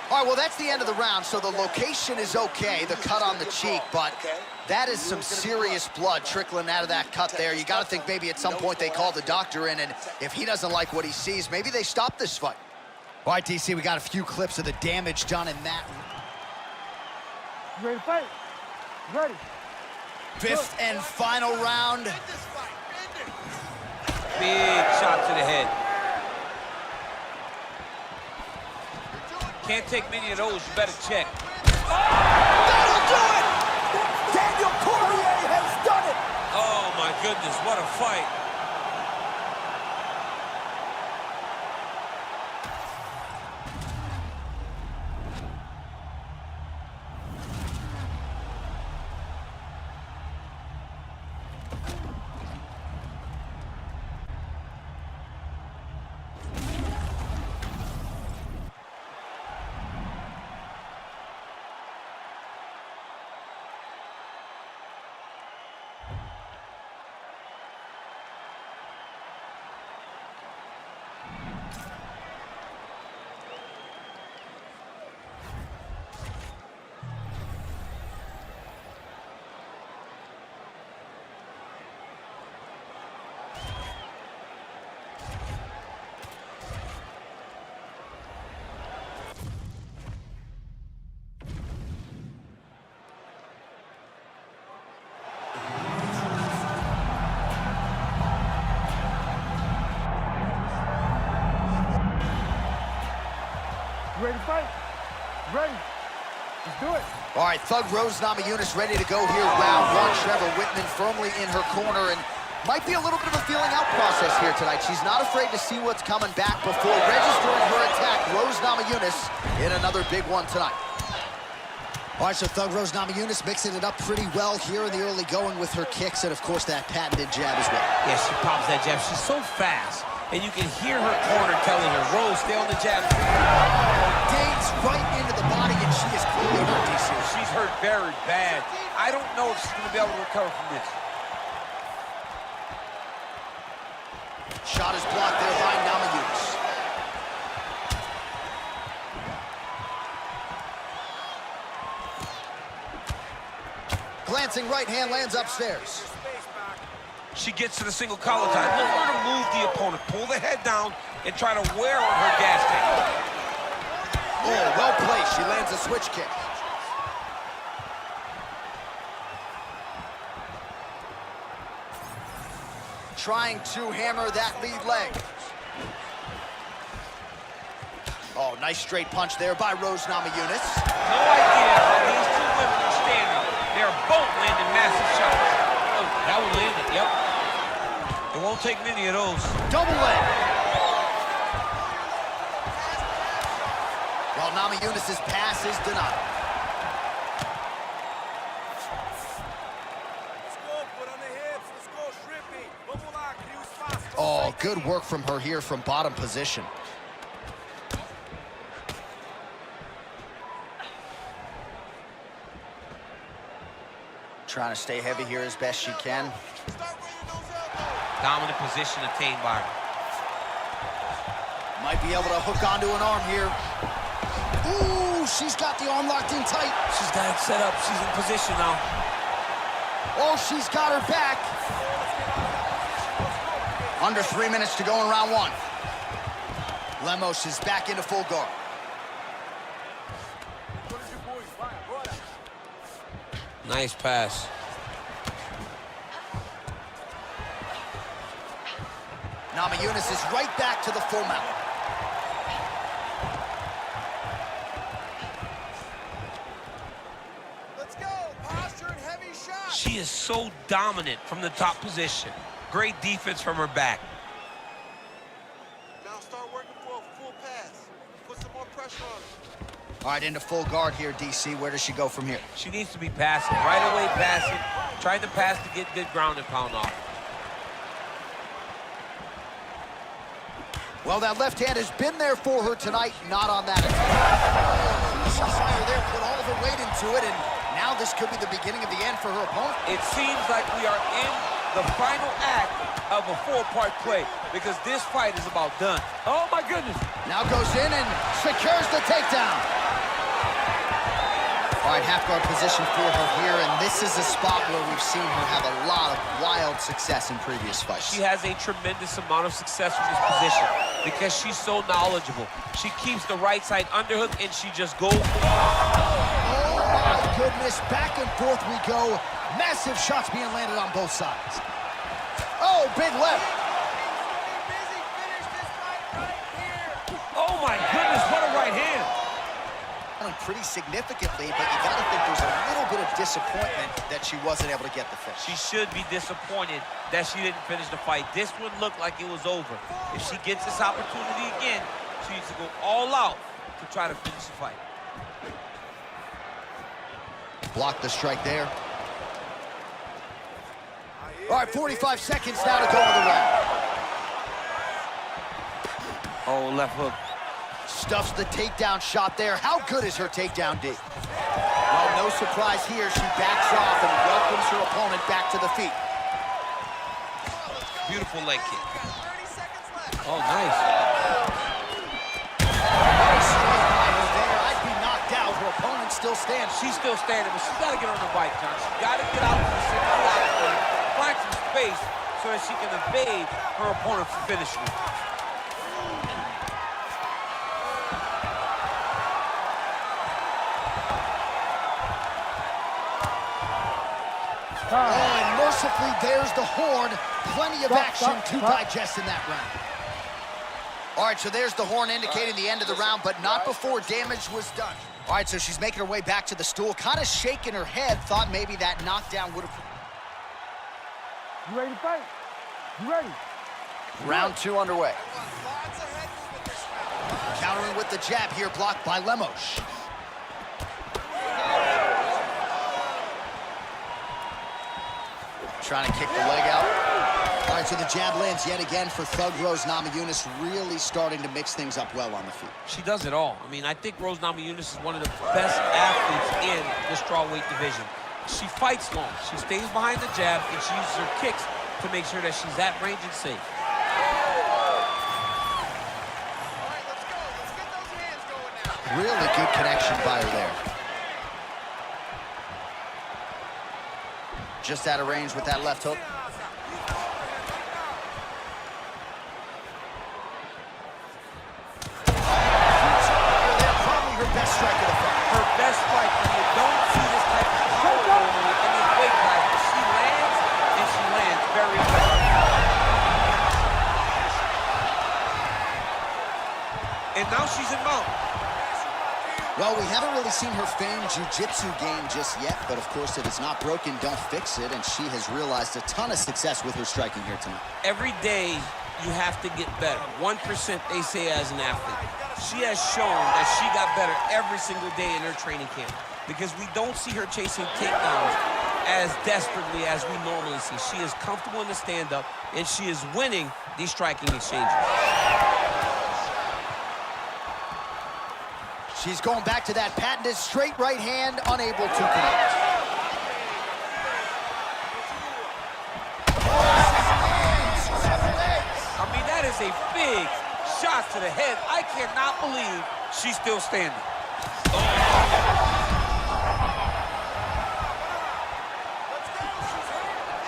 Speaker 1: All right, well, that's the end of the round, so the location is okay, the cut on the cheek, but that is some serious blood trickling out of that cut there. You got to think maybe at some point they call the doctor in, and if he doesn't like what he sees, maybe they stop this fight. All right, DC, we got a few clips of the damage done in that.
Speaker 5: You ready to fight? You ready?
Speaker 1: Fifth and final round.
Speaker 7: End this fight. End it.
Speaker 2: Big shot to the head. Can't take many of those, you better check.
Speaker 1: That'll do it! Daniel Cormier has done it!
Speaker 2: Oh my goodness, what a fight.
Speaker 5: You ready to fight? You ready? Let's do it.
Speaker 1: All right, Thug Rose Namajunas ready to go here. Round one. Trevor Wittman firmly in her corner, and might be a little bit of a feeling out process here tonight. She's not afraid to see what's coming back before registering her attack. Rose Namajunas in another big one tonight. All right, so Thug Rose Namajunas mixing it up pretty well here in the early going with her kicks and, of course, that patented jab as well.
Speaker 2: Yeah, she pops that jab. She's so fast, and you can hear her corner telling her, Rose, stay on the jab.
Speaker 1: Digs right into the body, and she is clearly hurt, DC.
Speaker 2: She's hurt very bad. I don't know if she's going to be able to recover from this.
Speaker 1: Shot is blocked there by Namajunas. glancing right hand lands upstairs.
Speaker 2: She gets to the single collar tie. Look for her to move the opponent. Pull the head down and try to wear on her gas tank.
Speaker 1: Oh, well placed. She lands a switch kick. Trying to hammer that lead leg. Oh, nice straight punch there by Rose Namajunas.
Speaker 2: No idea how these two women are standing. They're both landing massive shots. Oh, that one landed, yep. It won't take many of those.
Speaker 1: Double leg. Well, Namajunas' pass is denied. Oh, good work from her here from bottom position. Trying to stay heavy here as best she can.
Speaker 2: Dominant position attained by her.
Speaker 1: Might be able to hook onto an arm here. Ooh, she's got the arm locked in tight.
Speaker 2: She's got it set up. She's in position now.
Speaker 1: Oh, she's got her back. Under 3 minutes to go in round one. Lemos is back into full guard.
Speaker 2: Nice pass.
Speaker 1: Namajunas is right back to the full mount.
Speaker 7: Let's go. Posture and heavy shot.
Speaker 2: She is so dominant from the top position. Great defense from her back.
Speaker 7: Now start working for a full pass. Put some more pressure on her.
Speaker 1: All right, into full guard here, DC. Where does she go from here?
Speaker 2: She needs to be passing. Right away passing. Trying to pass to get good ground and pound off.
Speaker 1: Well, that left hand has been there for her tonight, not on that attack. She's higher there, put all of her weight into it, and now this could be the beginning of the end for her opponent.
Speaker 3: It seems like we are in the final act of a four-part play because this fight is about done. Oh, my goodness.
Speaker 1: Now goes in and secures the takedown. All right, half guard position for her here, and this is a spot where we've seen her have a lot of wild success in previous fights.
Speaker 3: She has a tremendous amount of success from this position because she's so knowledgeable. She keeps the right side underhook, and she just goes.
Speaker 1: Oh, my goodness. Back and forth we go. Massive shots being landed on both sides. Oh, big left.
Speaker 3: Oh, my goodness, what a right hand.
Speaker 1: Pretty significantly, but you gotta think there's a little bit of disappointment that she wasn't able to get the finish.
Speaker 3: She should be disappointed that she didn't finish the fight. This one looked like it was over. If she gets this opportunity again, she needs to go all out to try to finish the fight.
Speaker 1: Block the strike there. All right, 45 seconds now to go in the round.
Speaker 3: Oh, left hook.
Speaker 1: Stuffs the takedown shot there. How good is her takedown, D? Well, no surprise here. She backs off and welcomes her opponent back to the feet.
Speaker 2: Beautiful leg kick.
Speaker 7: 30 seconds left.
Speaker 3: Oh, nice.
Speaker 1: Nice straight by her there. I'd be knocked out. Her opponent still stands.
Speaker 3: She's still standing, but she's got to get on the bike, John. She's got to get out to the center line, find some space so that she can evade her opponent from finishing it.
Speaker 1: Oh, and mercifully, there's the horn. Plenty of action to digest in that round. All right, so there's the horn indicating the end of the round, but not before damage was done. All right, so she's making her way back to the stool, kind of shaking her head, thought maybe that knockdown would have...
Speaker 5: You ready to fight? You ready?
Speaker 1: Round two underway.
Speaker 7: Lots of headroom in this round.
Speaker 1: Countering with the jab here, blocked by Lemos. Trying to kick the leg out. All right, so the jab lands yet again for Thug Rose Namajunas, really starting to mix things up well on the feet.
Speaker 3: She does it all. I mean, I think Rose Namajunas is one of the best athletes in the strawweight division. She fights long. She stays behind the jab, and she uses her kicks to make sure that she's at range and safe.
Speaker 7: All right, let's go. Let's get those hands going now.
Speaker 1: Really good connection by her there. Just out of range with that left hook. They're probably her best strike of the fight.
Speaker 3: Her best strike, when you don't see this type of power normally in this weight class, but she lands, and she lands very effectively. And now she's in mount.
Speaker 1: Well, we haven't really seen her famed jiu-jitsu game just yet, but of course, if it's not broken, don't fix it, and she has realized a ton of success with her striking here tonight.
Speaker 3: Every day, you have to get better. 1%, they say, as an athlete. She has shown that she got better every single day in her training camp because we don't see her chasing takedowns as desperately as we normally see. She is comfortable in the stand-up, and she is winning these striking exchanges.
Speaker 1: She's going back to that patented straight right hand, unable to connect.
Speaker 3: I mean, that is a big shot to the head. I cannot believe she's still standing.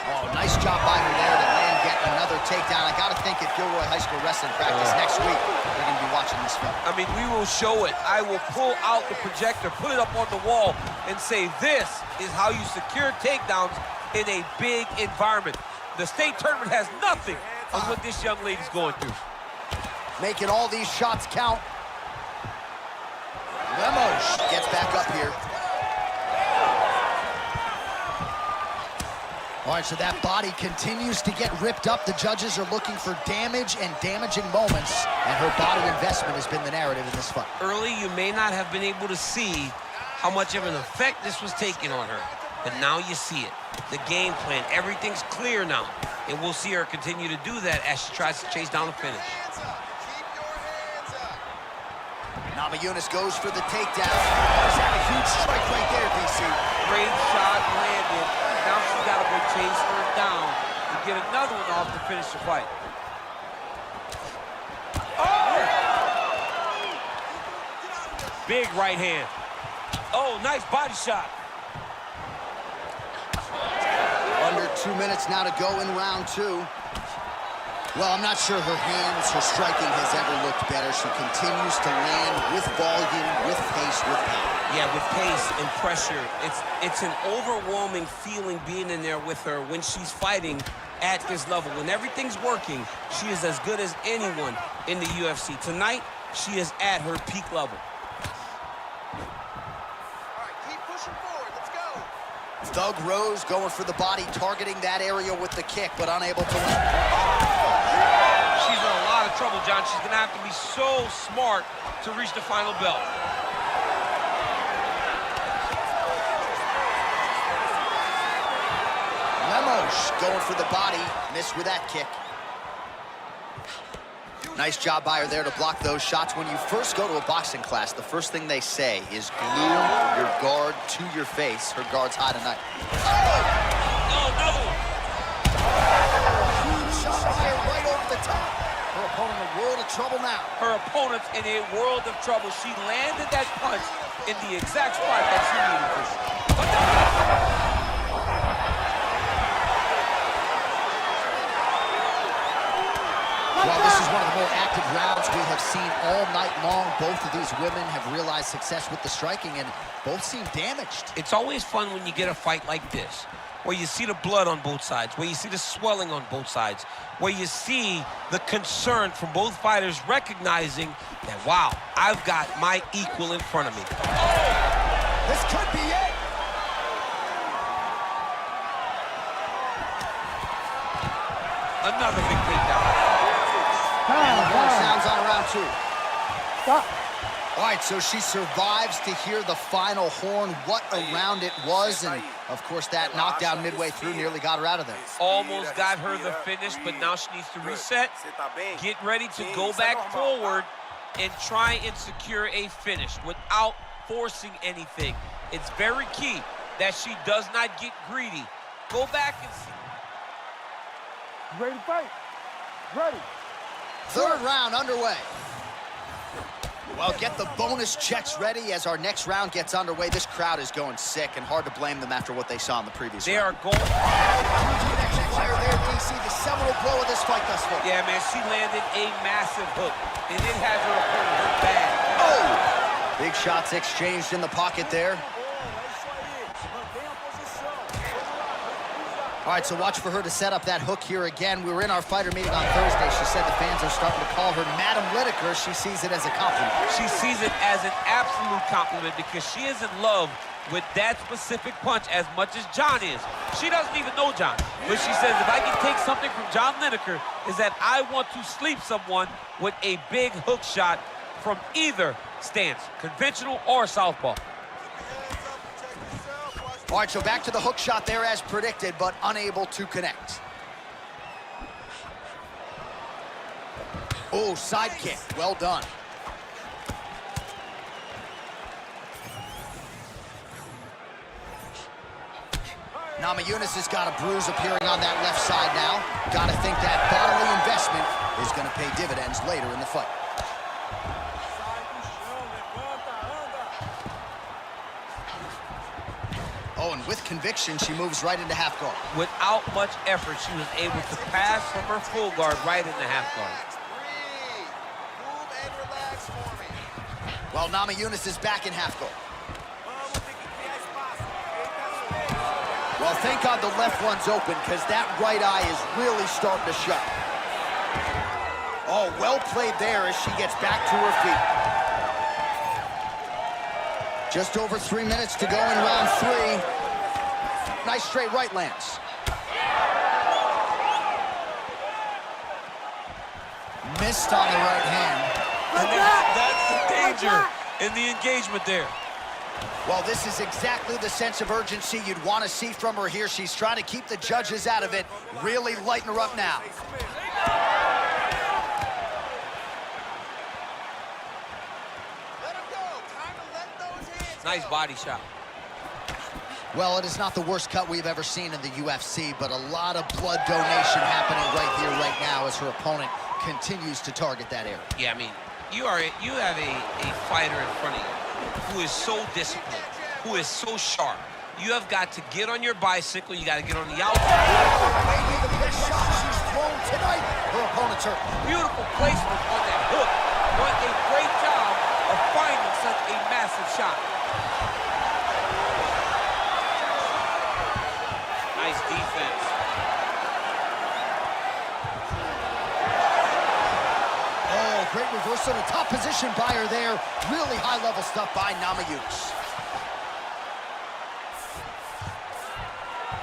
Speaker 1: Oh, nice job by her there to land yet another takedown. I got to think at Gilroy High School Wrestling Practice next week, they're going to be watching this film.
Speaker 3: I mean, we will show it. I will pull out the projector, put it up on the wall, and say, this is how you secure takedowns in a big environment. The state tournament has nothing on what this young lady's going through.
Speaker 1: Making all these shots count. Lemos gets back up here. All right, so that body continues to get ripped up. The judges are looking for damage and damaging moments, and her body investment has been the narrative in this fight.
Speaker 3: Early, you may not have been able to see how much of an effect this was taking on her, but now you see it. The game plan, everything's clear now, and we'll see her continue to do that as she tries to chase down the finish.
Speaker 1: Namajunas goes for the takedown. She's had a huge strike right there, DC.
Speaker 3: Great shot landed. Now she's got to go chase her down and get another one off to finish the fight. Oh! Big right hand. Oh, nice body shot.
Speaker 1: Under 2 minutes now to go in round two. Well, I'm not sure her hands, her striking has ever looked better. She continues to land with volume, with pace, with power.
Speaker 3: Yeah, with pace and pressure. It's an overwhelming feeling being in there with her when she's fighting at this level. When everything's working, she is as good as anyone in the UFC. Tonight, she is at her peak level.
Speaker 7: All right, keep pushing forward. Let's go.
Speaker 1: Thug Rose going for the body, targeting that area with the kick, but unable to win.
Speaker 3: She's in a lot of trouble, John. She's going to have to be so smart to reach the final bell.
Speaker 1: Lemos going for the body, missed with that kick. Nice job by her there to block those shots. When you first go to a boxing class, the first thing they say is glue your guard to your face. Her guard's high tonight.
Speaker 3: Oh, another one.
Speaker 1: Huge shot by her right over the top. Her opponent in a world of trouble now.
Speaker 3: Her opponent's in a world of trouble. She landed that punch in the exact spot that she needed to.
Speaker 1: Well, this is one of the more active rounds we have seen all night long. Both of these women have realized success with the striking, and both seem damaged.
Speaker 3: It's always fun when you get a fight like this, where you see the blood on both sides, where you see the swelling on both sides, where you see the concern from both fighters recognizing that, wow, I've got my equal in front of me.
Speaker 1: This could be it.
Speaker 3: Another big takedown.
Speaker 1: And the horn sounds on round two. Stop. All right, so she survives to hear the final horn. What a round it was, and of course that knockdown midway through nearly got her out of there.
Speaker 3: Almost got her the finish, but now she needs to reset, get ready to go back forward, and try and secure a finish without forcing anything. It's very key that she does not get greedy. Go back and see.
Speaker 5: Ready to fight? Ready.
Speaker 1: Third round underway. Well, get the bonus checks ready as our next round gets underway. This crowd is going sick, and hard to blame them after what they saw in the previous
Speaker 3: They
Speaker 1: round.
Speaker 3: are going...
Speaker 1: Fire there, DC, the seminal blow of this fight thus far.
Speaker 3: Yeah, man, she landed a massive hook, and it has her opponent hurt bad.
Speaker 1: Oh! Big shots exchanged in the pocket there. All right, so watch for her to set up that hook here again. We were in our fighter meeting on Thursday. She said the fans are starting to call her Madam Lineker. She sees it as a compliment.
Speaker 3: She sees it as an absolute compliment because she is in love with that specific punch as much as John is. She doesn't even know John, but she says, if I can take something from John Lineker, is that I want to sleep someone with a big hook shot from either stance, conventional or southpaw.
Speaker 1: All right, so back to the hook shot there as predicted, but unable to connect. Oh, side kick. Well done. Namajunas has got a bruise appearing on that left side now. Got to think that bodily investment is going to pay dividends later in the fight. Oh, and with conviction, she moves right into half guard.
Speaker 3: Without much effort, she was able to pass from her full guard right into half guard.
Speaker 7: Breathe. Move and relax for me.
Speaker 1: Well, Namajunas is back in half guard. Well, thank God the left one's open, because that right eye is really starting to shut. Oh, well played there as she gets back to her feet. Just over 3 minutes to go in round 3. Nice straight right lands. Missed on the right hand.
Speaker 3: And that's the danger in the engagement there.
Speaker 1: Well, this is exactly the sense of urgency you'd want to see from her here. She's trying to keep the judges out of it, really lighten her up now.
Speaker 7: Let him go. Time to let those hands
Speaker 3: Nice
Speaker 7: go.
Speaker 3: body shot.
Speaker 1: Well, it is not the worst cut we've ever seen in the UFC, but a lot of blood donation happening right here, right now, as her opponent continues to target that area.
Speaker 2: Yeah, I mean, you have a fighter in front of you who is so disciplined, who is so sharp. You have got to get on your bicycle. You got to get on the outside.
Speaker 1: Maybe the best shot she's thrown tonight. Her opponent's hurt.
Speaker 3: Beautiful placement on that hook. What a great job of finding such a massive shot. Nice defense.
Speaker 1: Oh, great reversal to top position by her there. Really high-level stuff by Namajunas.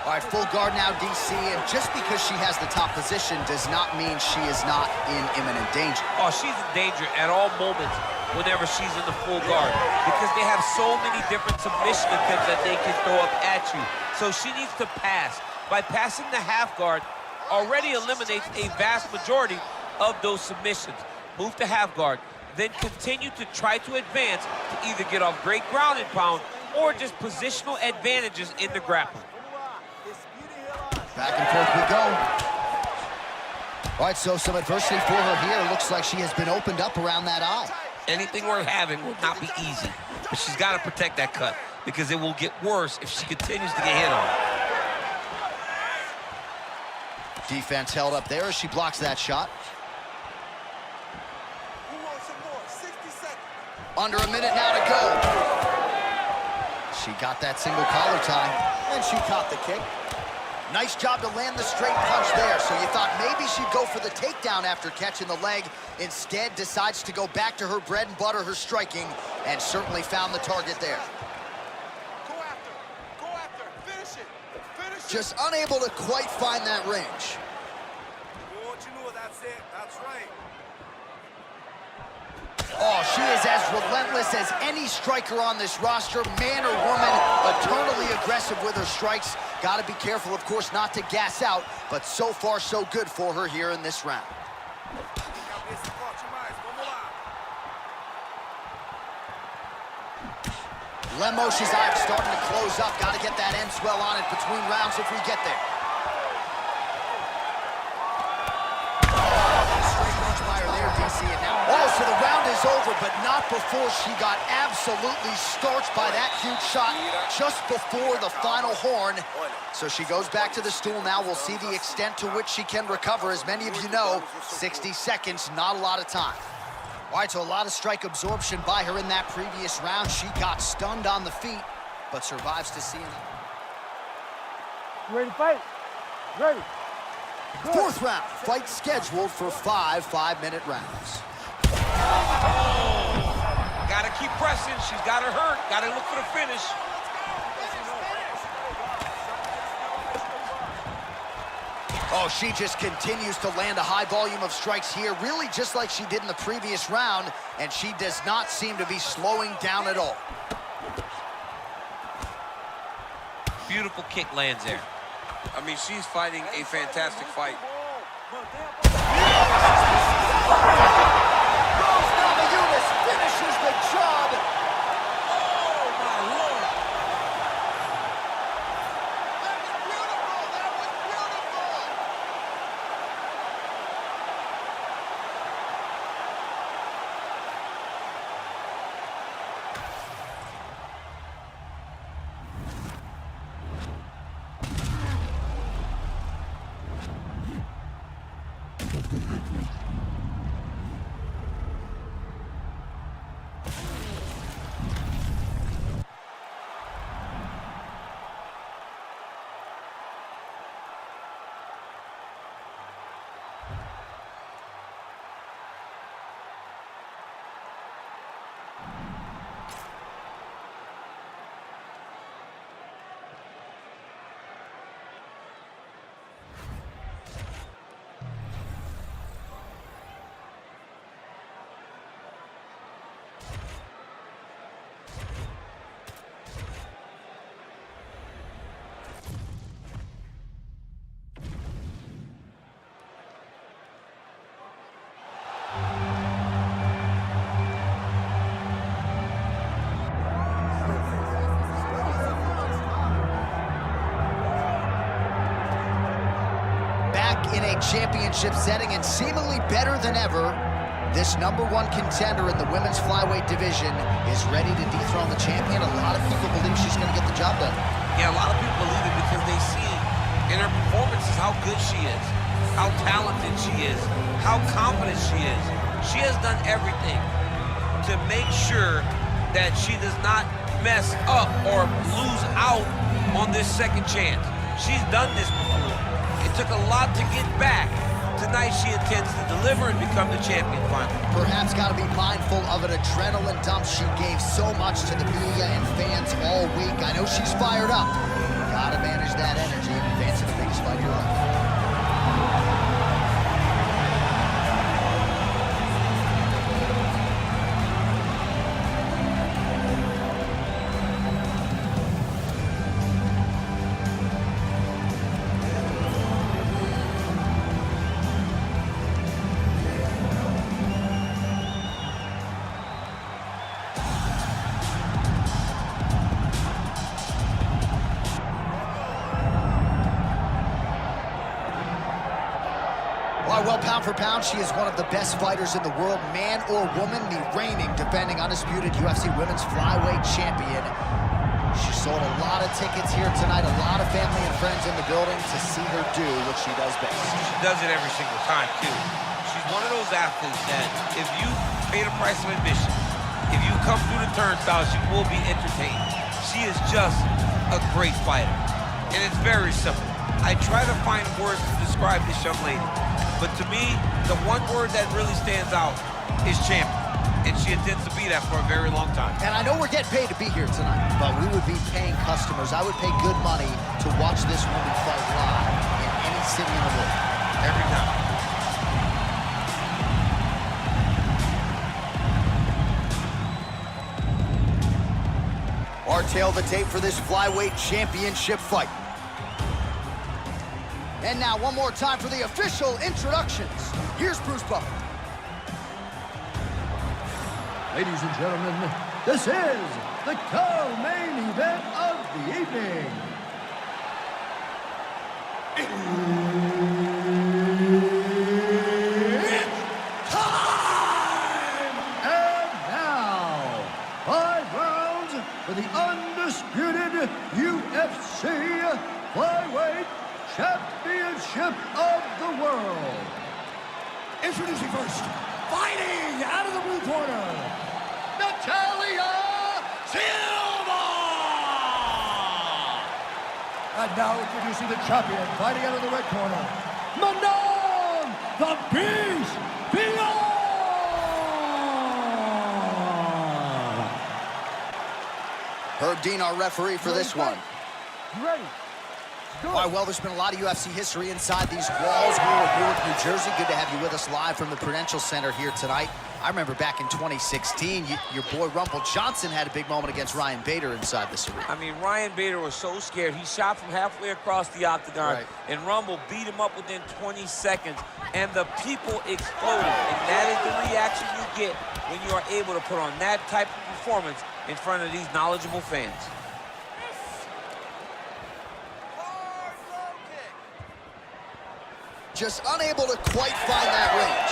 Speaker 1: All right, full guard now, DC, and just because she has the top position does not mean she is not in imminent danger.
Speaker 3: Oh, she's in danger at all moments whenever she's in the full guard because they have so many different submission attempts that they can throw up at you. So she needs to pass. By passing the half guard, already eliminates a vast majority of those submissions. Move to half guard, then continue to try to advance to either get off great ground and pound or just positional advantages in the grappling.
Speaker 1: Back and forth we go. All right, so some adversity for her here. Looks like she has been opened up around that eye.
Speaker 2: Anything worth having will not be easy, but she's got to protect that cut because it will get worse if she continues to get hit on.
Speaker 1: Defense held up there as she blocks that shot.
Speaker 7: Who wants some more? 60 seconds.
Speaker 1: Under a minute now to go. She got that single collar tie, and she caught the kick. Nice job to land the straight punch there. So you thought maybe she'd go for the takedown after catching the leg. Instead, decides to go back to her bread and butter, her striking, and certainly found the target there.
Speaker 7: Go after. Go after. Finish it. Finish it.
Speaker 1: Just unable to quite find that range.
Speaker 6: Continua, that's it. That's right.
Speaker 1: Oh, she is as relentless as any striker on this roster, man or woman, eternally aggressive with her strikes. Got to be careful, of course, not to gas out, but so far so good for her here in this round.
Speaker 6: Cabeça forte mais. Vamos lá.
Speaker 1: Lemos' eye starting to close up. Got to get that end swell on it between rounds if we get there. Straight punch by her there, DC. And now, oh, so the round round is over, but not before she got absolutely starched by that huge shot just before the final horn. So she goes back to the stool now. We'll see the extent to which she can recover. As many of you know, 60 seconds, not a lot of time. All right, so a lot of strike absorption by her in that previous round. She got stunned on the feet, but survives to see it.
Speaker 5: You ready to fight? Ready. Good.
Speaker 1: Fourth round, fight scheduled for 5 5-minute rounds.
Speaker 2: Gotta keep pressing. She's got her hurt. Gotta look for the finish.
Speaker 1: Oh, she just continues to land a high volume of strikes here, really just like she did in the previous round, and she does not seem to be slowing down at all.
Speaker 2: Beautiful kick lands there. I mean, she's fighting a fantastic fight.
Speaker 1: Rose Namajunas finishes the job.
Speaker 2: Oh, my Lord.
Speaker 7: That was beautiful. That was beautiful.
Speaker 1: In a championship setting and seemingly better than ever, this #1 contender in the women's flyweight division is ready to dethrone the champion. A lot of people believe she's going to get the job done.
Speaker 2: Yeah, a lot of people believe it because they see in her performances how good she is, how talented she is, how confident she is. She has done everything to make sure that she does not mess up or lose out on this second chance. She's done this before. It took a lot to get back. Tonight she intends to deliver and become the champion finally.
Speaker 1: Perhaps got to be mindful of an adrenaline dump. She gave so much to the media and fans all week. I know she's fired up. Got to manage that energy in advance of the biggest fight of your life. Well, pound for pound, she is one of the best fighters in the world, man or woman, the reigning, defending, undisputed UFC Women's Flyweight Champion. She sold a lot of tickets here tonight, a lot of family and friends in the building to see her do what she does best.
Speaker 2: She does it every single time, too. She's one of those athletes that if you pay the price of admission, if you come through the turnstiles, you will be entertained. She is just a great fighter, and it's very simple. I try to find words to describe this young lady. But to me, the one word that really stands out is champion. And she intends to be that for a very long time.
Speaker 1: And I know we're getting paid to be here tonight, but we would be paying customers. I would pay good money to watch this woman fight live in any city in the world.
Speaker 2: Every time.
Speaker 1: Our tail of the tape for this flyweight championship fight. And now, one more time for the official introductions. Here's Bruce Buffer.
Speaker 4: Ladies and gentlemen, this is the co-main event of the evening. It's time! Introducing first, fighting out of the blue corner, Natalya Silva! And now introducing the champion, fighting out of the red corner, Manon the Beast Fiorot!
Speaker 1: Herb Dean, our referee for this one.
Speaker 4: Ready?
Speaker 1: All right, well, there's been a lot of UFC history inside these walls. We're in Newark, New Jersey. Good to have you with us live from the Prudential Center here tonight. I remember back in 2016, your boy Rumble Johnson had a big moment against Ryan Bader inside this arena.
Speaker 3: I mean, Ryan Bader was so scared. He shot from halfway across the octagon, and Rumble beat him up within 20 seconds, and the people exploded. And that is the reaction you get when you are able to put on that type of performance in front of these knowledgeable fans.
Speaker 1: Just unable to quite find that range.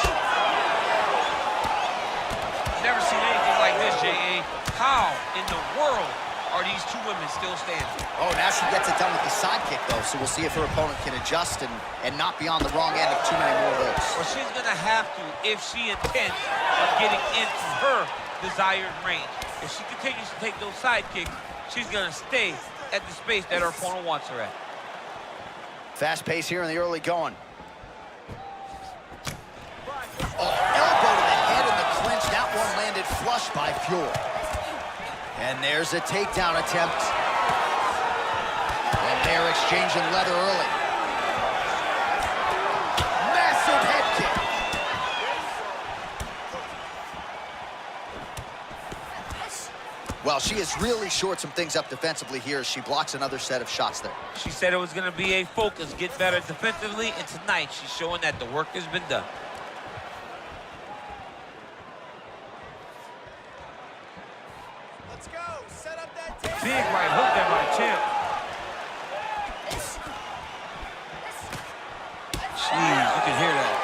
Speaker 2: Never seen anything like this, J.A. How in the world are these two women still standing?
Speaker 1: Oh, now she gets it done with the sidekick, though, so we'll see if her opponent can adjust and not be on the wrong end of too many more of those.
Speaker 2: Well, she's going to have to if she intends on getting into her desired range. If she continues to take those sidekicks, she's going to stay at the space that her opponent wants her at.
Speaker 1: Fast pace here in the early going. Oh, elbow to the head in the clinch. That one landed flush by Fiorot. And there's a takedown attempt. And they're exchanging leather early. Massive head kick. Well, she has really shored some things up defensively here as she blocks another set of shots there.
Speaker 3: She said it was going to be a focus, get better defensively, and tonight she's showing that the work has been done.
Speaker 7: Let's go. Set up that table.
Speaker 3: Big right hook there by champ. Jeez, you can hear that.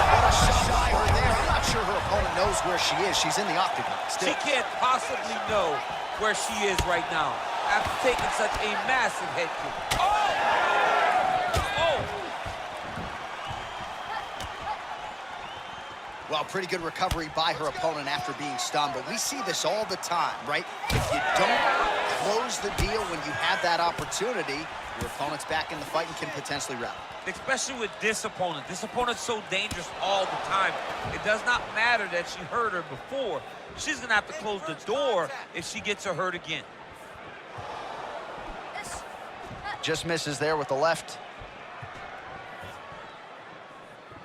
Speaker 1: What a shy her there. I'm not sure her opponent knows where she is. She's in the octagon still.
Speaker 3: She can't possibly know where she is right now after taking such a massive head kick. Oh! Oh!
Speaker 1: Well, pretty good recovery by her opponent after being stunned, but we see this all the time, right? If you don't close the deal when you have that opportunity, your opponent's back in the fight and can potentially rally.
Speaker 3: Especially with this opponent. This opponent's so dangerous all the time. It does not matter that she hurt her before. She's going to have to close the door if she gets her hurt again.
Speaker 1: Just misses there with the left.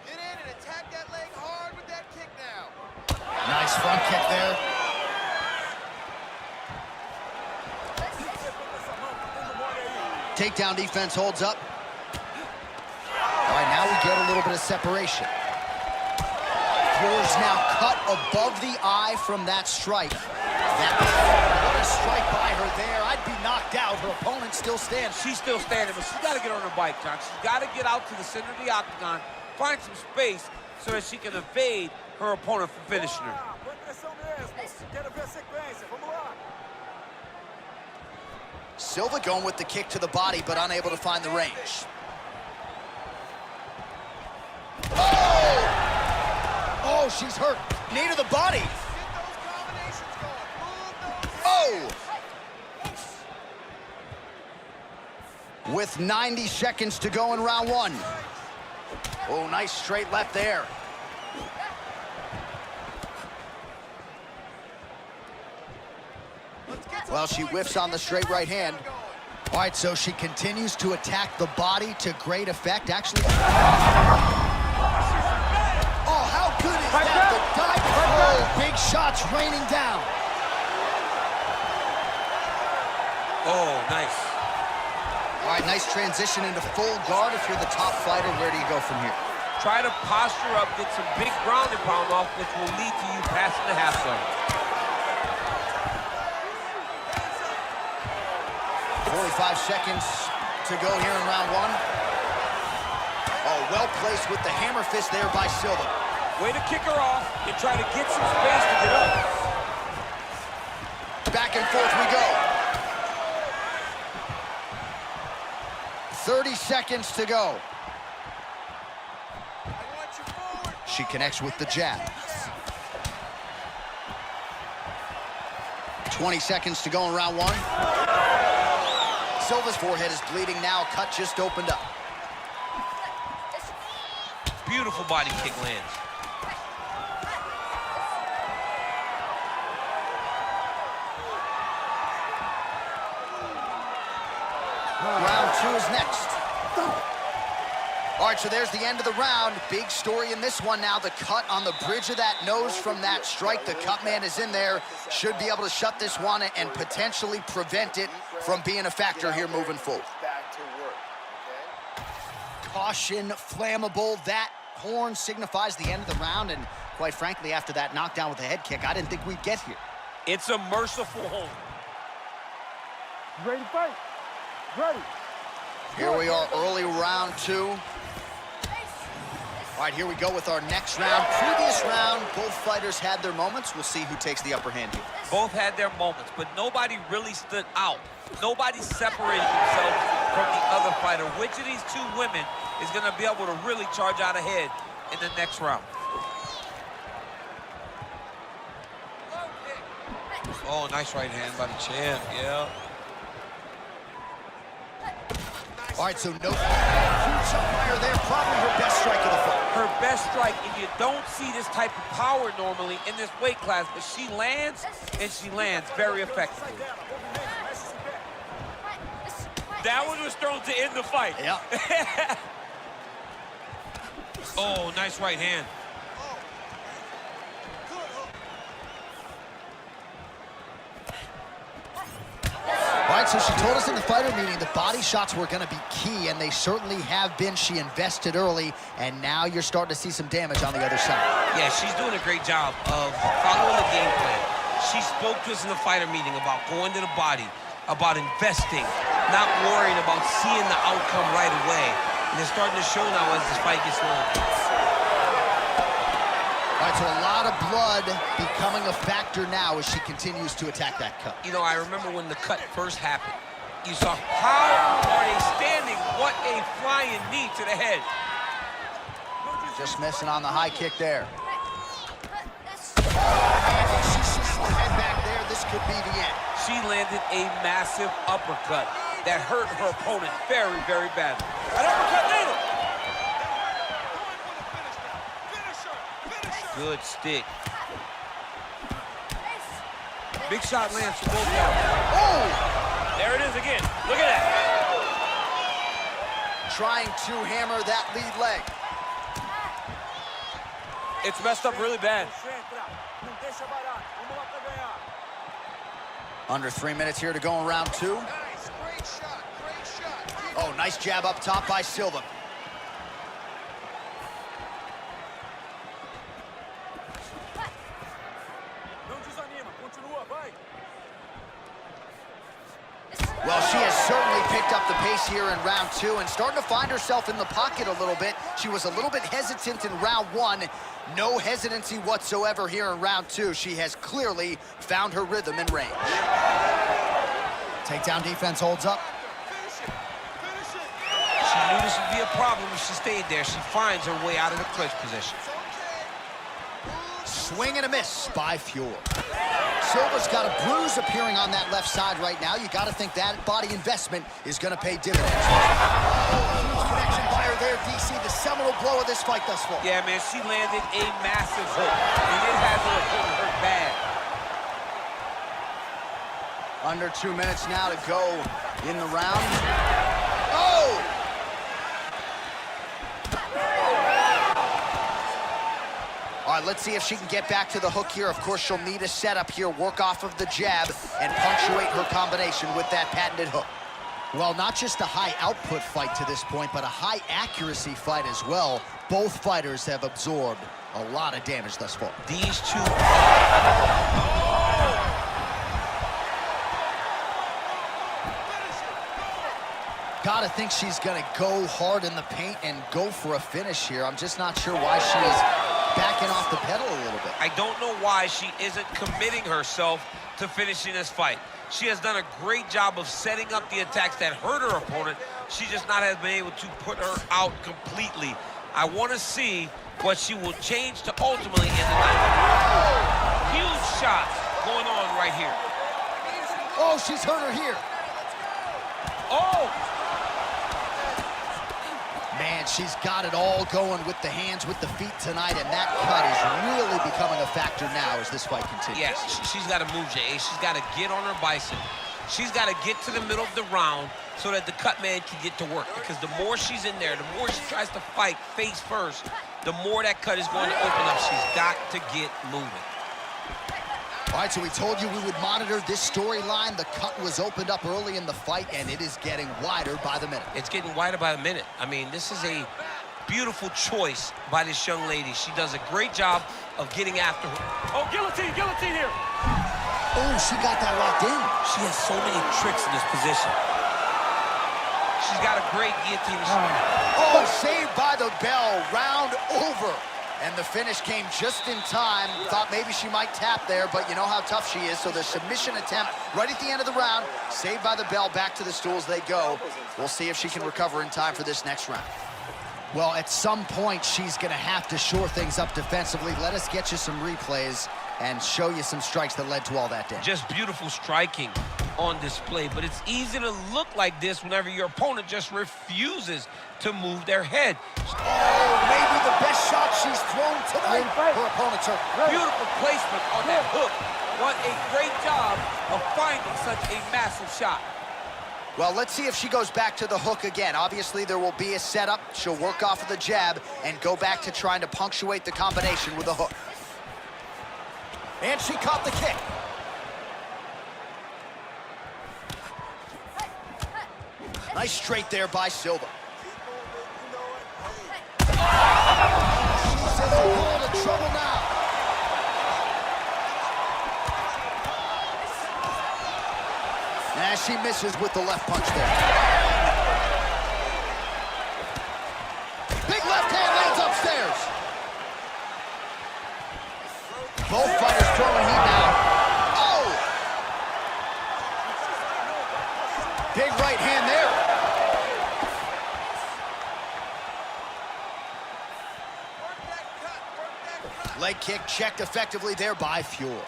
Speaker 7: Get in and attack that leg hard with that kick now.
Speaker 1: Nice front kick there. Takedown defense holds up. All right, now we get a little bit of separation. Floor's now cut above the eye from that strike. What a strike by her there. I'd be knocked out. Her opponent still stands.
Speaker 3: She's still standing, but she's got to get on her bike, John. She's got to get out to the center of the octagon, find some space so that she can evade her opponent from finishing her.
Speaker 1: Silva going with the kick to the body, but unable to find the range. Oh! Oh, she's hurt. Knee to the body.
Speaker 7: Get those combinations going. Move those.
Speaker 1: Oh! With 90 seconds to go in round one. Oh, nice straight left there. Well, she whiffs on the straight right hand. All right, so she continues to attack the body to great effect. Actually, oh, how good is that? The dive. Oh, big shots raining down.
Speaker 3: Oh, nice.
Speaker 1: All right, nice transition into full guard. If you're the top fighter, where do you go from here?
Speaker 3: Try to posture up, get some big ground and pound off, which will lead to you passing the half zone.
Speaker 1: 45 seconds to go here in round one. Oh, well placed with the hammer fist there by Silva.
Speaker 3: Way to kick her off and try to get some space to get up.
Speaker 1: Back and forth we go. 30 seconds to go. She connects with the jab. 20 seconds to go in round one. Silva's forehead is bleeding now. Cut just opened up.
Speaker 2: Beautiful body kick lands.
Speaker 1: Round two is next. All right, so there's the end of the round. Big story in this one now. The cut on the bridge of that nose from that strike. The cut man is in there. Should be able to shut this one and potentially prevent it from being a factor here moving forward. Caution, flammable. That horn signifies the end of the round. And quite frankly, after that knockdown with the head kick, I didn't think we'd get here.
Speaker 3: It's a merciful horn.
Speaker 5: Ready to fight? Ready.
Speaker 1: Here we are, early round two. All right, here we go with our next round. Previous round, both fighters had their moments. We'll see who takes the upper hand here.
Speaker 3: Both had their moments, but nobody really stood out. Nobody separated themselves from the other fighter. Which of these two women is going to be able to really charge out ahead in the next round?
Speaker 2: Oh, nice right hand by the champ, yeah.
Speaker 1: All right, so no huge fire there. Probably her best strike of the fight.
Speaker 3: Her best strike, and you don't see this type of power normally in this weight class, but she lands, and she lands very effectively. That one was thrown to end the fight.
Speaker 1: Yeah.
Speaker 2: Oh, nice right hand.
Speaker 1: All right, so she told us in the fighter meeting the body shots were going to be key, and they certainly have been. She invested early, and now you're starting to see some damage on the other side.
Speaker 2: Yeah, she's doing a great job of following the game plan. She spoke to us in the fighter meeting about going to the body, about investing, not worrying about seeing the outcome right away. And it's starting to show now as this fight gets long.
Speaker 1: All right, so a lot of blood becoming a factor now as she continues to attack that cut.
Speaker 2: You know, I remember when the cut first happened. You saw how are they standing? What a flying knee to the head.
Speaker 1: Just missing on the high kick there. And she sees the head back there. This could be the end.
Speaker 3: She landed a massive uppercut that hurt her opponent very, very badly. An uppercut later. Good stick. Big shot lands for both guys.
Speaker 1: Oh!
Speaker 3: There it is again. Look at that.
Speaker 1: Trying to hammer that lead leg.
Speaker 3: It's messed up really bad.
Speaker 1: Under 3 minutes here to go in round two.
Speaker 7: Nice, great shot, great shot.
Speaker 1: Oh, nice jab up top by Silva. Well, she has certainly picked up the pace here in round two and starting to find herself in the pocket a little bit. She was a little bit hesitant in round one. No hesitancy whatsoever here in round two. She has clearly found her rhythm and range. Takedown defense holds up.
Speaker 2: She knew this would be a problem if she stayed there. She finds her way out of the clinch position.
Speaker 1: Swing and a miss by Fiore. Silva's got a bruise appearing on that left side right now. You got to think that body investment is going to pay dividends. Huge connection by her there, DC. The seminal blow of this fight thus far.
Speaker 3: Yeah, man, she landed a massive hook, and it has her opponent hurt bad.
Speaker 1: Under 2 minutes now to go in the round. Oh! All right, let's see if she can get back to the hook here. Of course, she'll need a setup here, work off of the jab, and punctuate her combination with that patented hook. Well, not just a high-output fight to this point, but a high-accuracy fight as well. Both fighters have absorbed a lot of damage thus far.
Speaker 2: These two...
Speaker 1: Gotta think she's gonna go hard in the paint and go for a finish here. I'm just not sure why she is backing off the pedal a little bit.
Speaker 2: I don't know why she isn't committing herself to finishing this fight. She has done a great job of setting up the attacks that hurt her opponent. She just not has been able to put her out completely. I want to see what she will change to ultimately end the night. Huge shots going on right here.
Speaker 1: Oh, she's hurt her here.
Speaker 2: Oh!
Speaker 1: Man, she's got it all going with the hands, with the feet tonight, and that cut is really becoming a factor now as this fight continues.
Speaker 2: Yes, she's got to move, Jay. She's got to get on her bison. She's got to get to the middle of the round so that the cut man can get to work. Because the more she's in there, the more she tries to fight face first, the more that cut is going to open up. She's got to get moving.
Speaker 1: All right, so we told you we would monitor this storyline. The cut was opened up early in the fight, and it is getting wider by the minute.
Speaker 2: It's getting wider by the minute. I mean, this is a beautiful choice by this young lady. She does a great job of getting after her.
Speaker 3: Oh, guillotine here.
Speaker 1: Oh, she got that locked in.
Speaker 3: She has so many tricks in this position.
Speaker 2: She's got a great guillotine.
Speaker 1: Oh, saved by the bell, round over. And the finish came just in time. Thought maybe she might tap there, but you know how tough she is. So the submission attempt right at the end of the round, saved by the bell, back to the stools they go. We'll see if she can recover in time for this next round. Well, at some point, she's gonna have to shore things up defensively. Let us get you some replays and show you some strikes that led to all that damage.
Speaker 2: Just beautiful striking on display, but it's easy to look like this whenever your opponent just refuses to move their head.
Speaker 1: Oh, maybe the best shot she's thrown tonight. Her opponent's hurt.
Speaker 3: Beautiful placement on that hook. What a great job of finding such a massive shot.
Speaker 1: Well, let's see if she goes back to the hook again. Obviously, there will be a setup. She'll work off of the jab and go back to trying to punctuate the combination with a hook. And she caught the kick. Nice straight there by Silva. She's in a world of trouble now. Nah, she misses with the left punch there. Big left hand lands upstairs. Both fighters throwing heat now. Oh! Big right hand there. Leg kick checked effectively there by Fuel.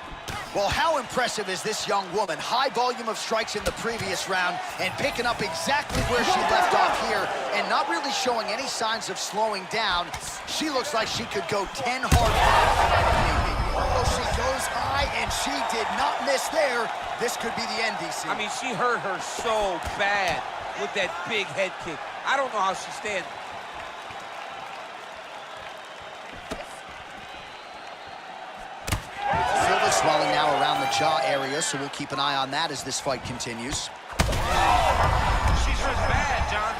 Speaker 1: Well, how impressive is this young woman? High volume of strikes in the previous round and picking up exactly where she left off here and not really showing any signs of slowing down. She looks like she could go 10 hard rounds. Oh, she goes high and she did not miss there. This could be the end, DC.
Speaker 3: I mean, she hurt her so bad with that big head kick. I don't know how she stands.
Speaker 1: Silva swelling now around the jaw area, so we'll keep an eye on that as this fight continues.
Speaker 2: She's hurt bad, John.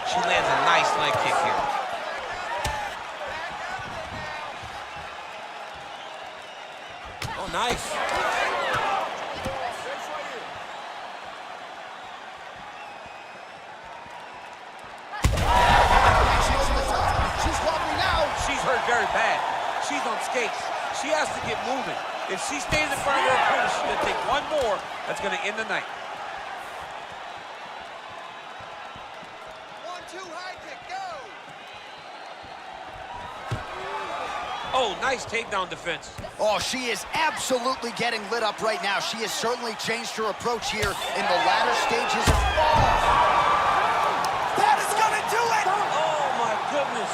Speaker 2: She lands a nice leg kick here.
Speaker 3: Oh, nice.
Speaker 1: She's wobbly now.
Speaker 3: She's hurt very bad. She's on skates. She has to get moving. If she stays in front of her opponent, she's gonna take one more. That's gonna end the night.
Speaker 7: 1-2 high kick, go!
Speaker 3: Oh, nice takedown defense.
Speaker 1: Oh, she is absolutely getting lit up right now. She has certainly changed her approach here in the latter stages of... That is gonna do it!
Speaker 3: Oh, my goodness.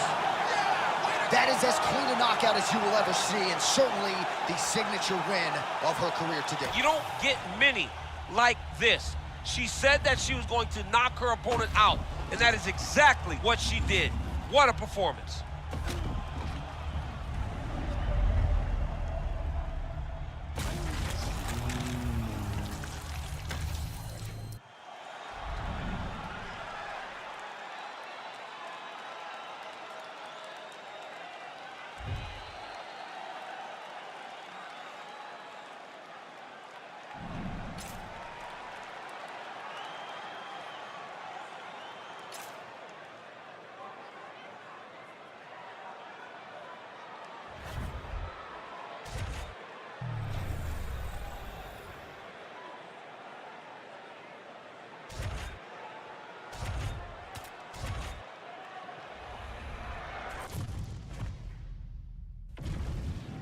Speaker 1: That is as clean a knockout as you will ever see, and certainly the signature win of her career today.
Speaker 2: You don't get many like this. She said that she was going to knock her opponent out, and that is exactly what she did. What a performance.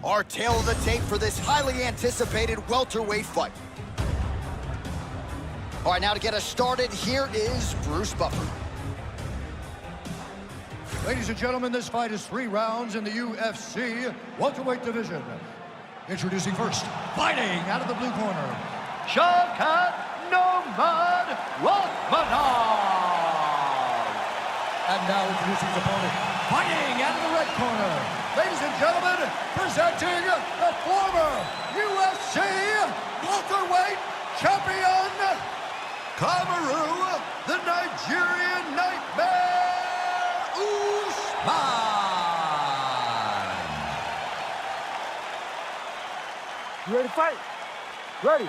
Speaker 1: Our tail of the tape for this highly anticipated welterweight fight. All right, now to get us started, here is Bruce Buffer.
Speaker 4: Ladies and gentlemen, this fight is 3 rounds in the UFC welterweight division. Introducing first, fighting out of the blue corner, Shavkat Nurmagomedov. And now introducing his opponent, fighting out of the red corner, ladies and gentlemen, presenting the former UFC welterweight champion, Kamaru, the Nigerian Nightmare Usman.
Speaker 5: You ready to fight? Ready.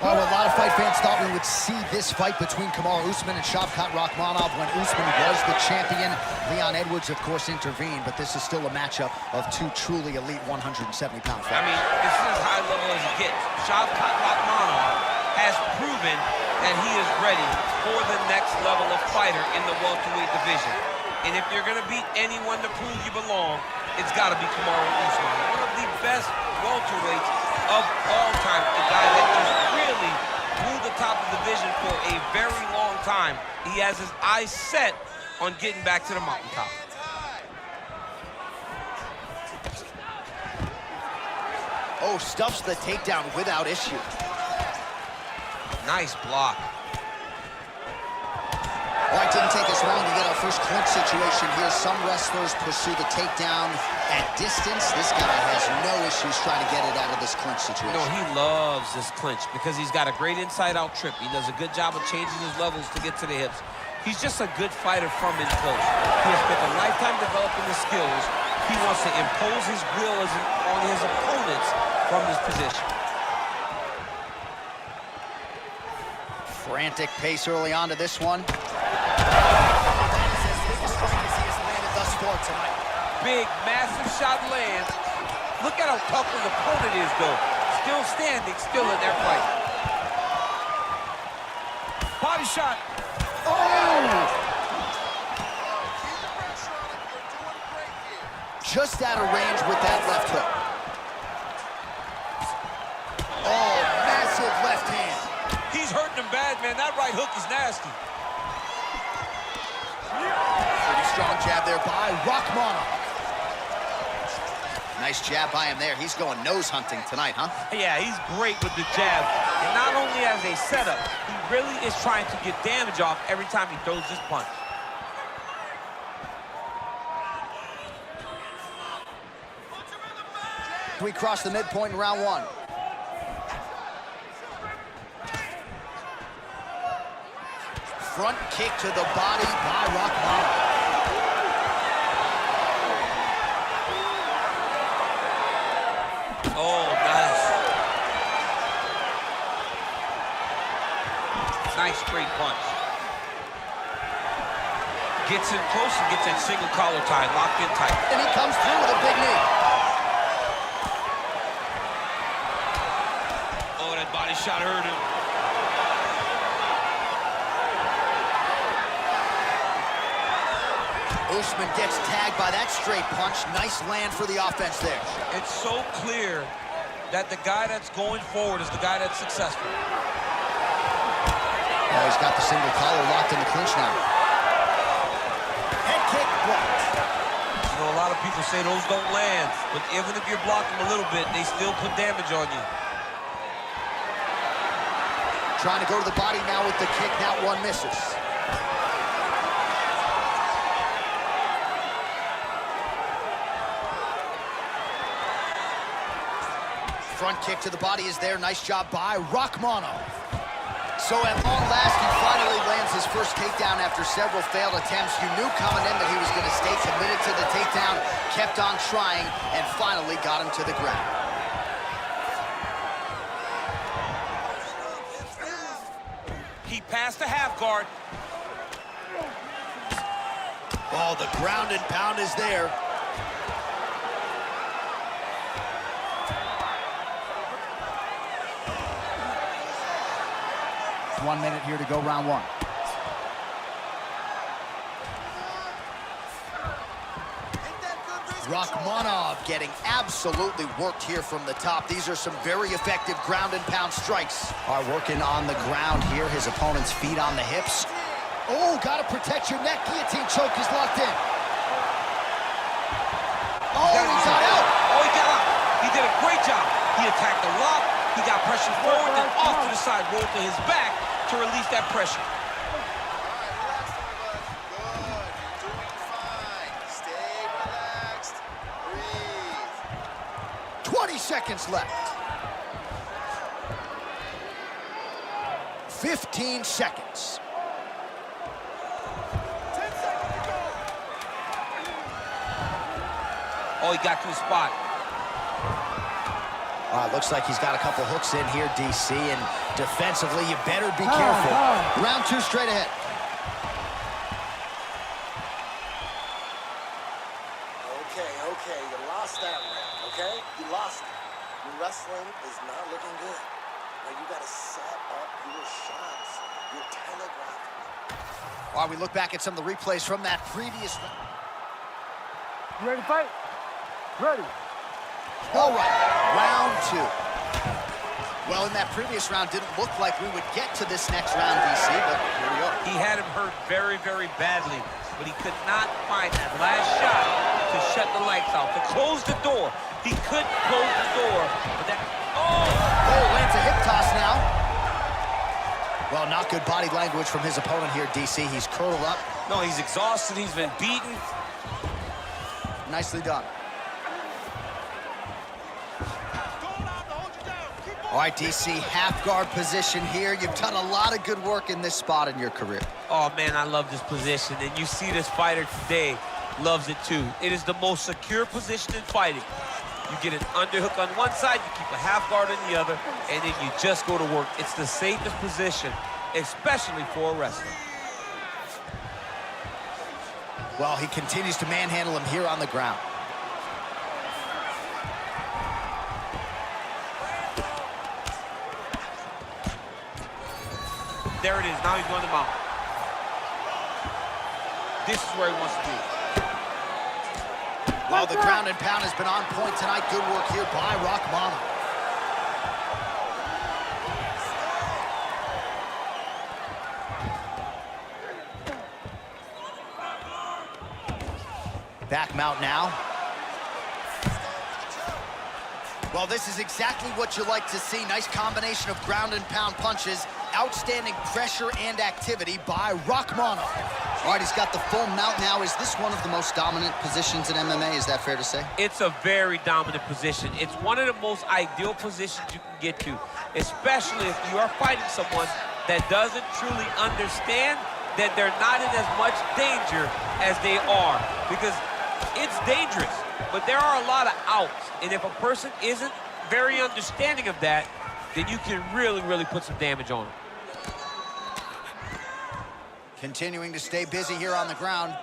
Speaker 1: Well, a lot of fight fans thought we would see this fight between Kamaru Usman and Shavkat Rakhmonov when Usman was the champion. Leon Edwards, of course, intervened, but this is still a matchup of 2 truly elite 170-pound fighters.
Speaker 2: I mean, this is as high level as it gets. Shavkat Rakhmonov has proven that he is ready for the next level of fighter in the welterweight division. And if you're going to beat anyone to prove you belong, it's got to be Kamaru Usman, one of the best welterweights of all time. The guy that just really blew the top of the division for a very long time. He has his eyes set on getting back to the mountaintop.
Speaker 1: Oh, stuffs the takedown without issue.
Speaker 2: Nice block.
Speaker 1: All right, didn't take us long to get our first clinch situation here. Some wrestlers pursue the takedown at distance. This guy has no issues trying to get it out of this clinch situation.
Speaker 2: No, he loves this clinch because he's got a great inside-out trip. He does a good job of changing his levels to get to the hips. He's just a good fighter from in close. He has spent a lifetime developing his skills. He wants to impose his will on his opponents from this position.
Speaker 1: Frantic pace early on to this one.
Speaker 2: Big, massive shot lands. Look at how tough his opponent is, though. Still standing, still in their fight. Body shot.
Speaker 1: Oh! Just out of range with that left hook. Oh, massive left hand.
Speaker 2: He's hurting him bad, man. That right hook is nasty.
Speaker 1: Pretty strong jab there by Rakhmonov. Nice jab by him there. He's going nose hunting tonight, huh?
Speaker 2: Yeah, he's great with the jab. And not only as a setup, he really is trying to get damage off every time he throws this punch.
Speaker 1: We cross the midpoint in round 1. Front kick to the body by Rakhmonov.
Speaker 2: Oh, nice. Nice straight punch. Gets in close and gets that single collar tie locked in tight.
Speaker 1: And he comes through with a big knee.
Speaker 2: Oh, that body shot hurt him.
Speaker 1: Usman gets tagged by that straight punch. Nice land for the offense there.
Speaker 2: It's so clear that the guy that's going forward is the guy that's successful.
Speaker 1: Oh, he's got the single collar locked in the clinch now. Head kick blocked.
Speaker 2: You know, a lot of people say those don't land, but even if you're blocking a little bit, they still put damage on you.
Speaker 1: Trying to go to the body now with the kick. That one misses. Front kick to the body is there. Nice job by Rakhmonov. So at long last, he finally lands his first takedown after several failed attempts. You knew coming in that he was going to stay committed to the takedown, kept on trying, and finally got him to the ground.
Speaker 2: He passed the half guard.
Speaker 1: Oh, the ground and pound is there. 1 minute here to go, round 1.
Speaker 7: Ain't that good, Rizzo?
Speaker 1: Rachmanov getting absolutely worked here from the top. These are some very effective ground and pound strikes. Are working on the ground here. His opponent's feet on the hips. Oh, gotta protect your neck. Guillotine choke is locked in. Oh, he got out.
Speaker 2: Oh, he got out. He did a great job. He attacked the lock. He got pressure forward, then off to the side, rolled to his back to release that pressure.
Speaker 7: Relax, everybody. Good. You're doing fine. Stay relaxed. Breathe.
Speaker 1: 20 seconds left. 15 seconds.
Speaker 7: 10 seconds to go.
Speaker 2: Oh, he got to the spot.
Speaker 1: Looks like he's got a couple hooks in here, DC, and defensively, you better be careful. Round 2 straight ahead.
Speaker 7: Okay, you lost that round, okay? You lost it. Your wrestling is not looking good. Now you gotta set up your shots. You're telegraphing.
Speaker 1: While we look back at some of the replays from that previous round.
Speaker 5: You ready to fight? Ready.
Speaker 1: All right, round 2. Well, in that previous round, didn't look like we would get to this next round, DC, but here we go.
Speaker 2: He had him hurt very, very badly, but he could not find that last shot to shut the lights out, to close the door. He couldn't close the door, but that...
Speaker 1: Oh, lands a hip toss now. Well, not good body language from his opponent here, DC. He's curled up.
Speaker 2: No, he's exhausted. He's been beaten.
Speaker 1: Nicely done. All right, DC, half guard position here. You've done a lot of good work in this spot in your career.
Speaker 2: Oh, man, I love this position, and you see this fighter today loves it too. It is the most secure position in fighting. You get an underhook on one side, you keep a half guard on the other, and then you just go to work. It's the safest position, especially for a wrestler.
Speaker 1: Well, he continues to manhandle him here on the ground.
Speaker 2: There it is. Now he's going to mount. This is where he wants to be.
Speaker 1: Well, the ground and pound has been on point tonight. Good work here by Rachmanov. Back mount now. Well, this is exactly what you like to see. Nice combination of ground and pound punches. Outstanding pressure and activity by Rachmanov. All right, he's got the full mount now. Is this one of the most dominant positions in MMA? Is that fair to say?
Speaker 2: It's a very dominant position. It's one of the most ideal positions you can get to, especially if you are fighting someone that doesn't truly understand that they're not in as much danger as they are. Because it's dangerous, but there are a lot of outs. And if a person isn't very understanding of that, then you can really, really put some damage on them.
Speaker 1: Continuing to stay busy here on the ground.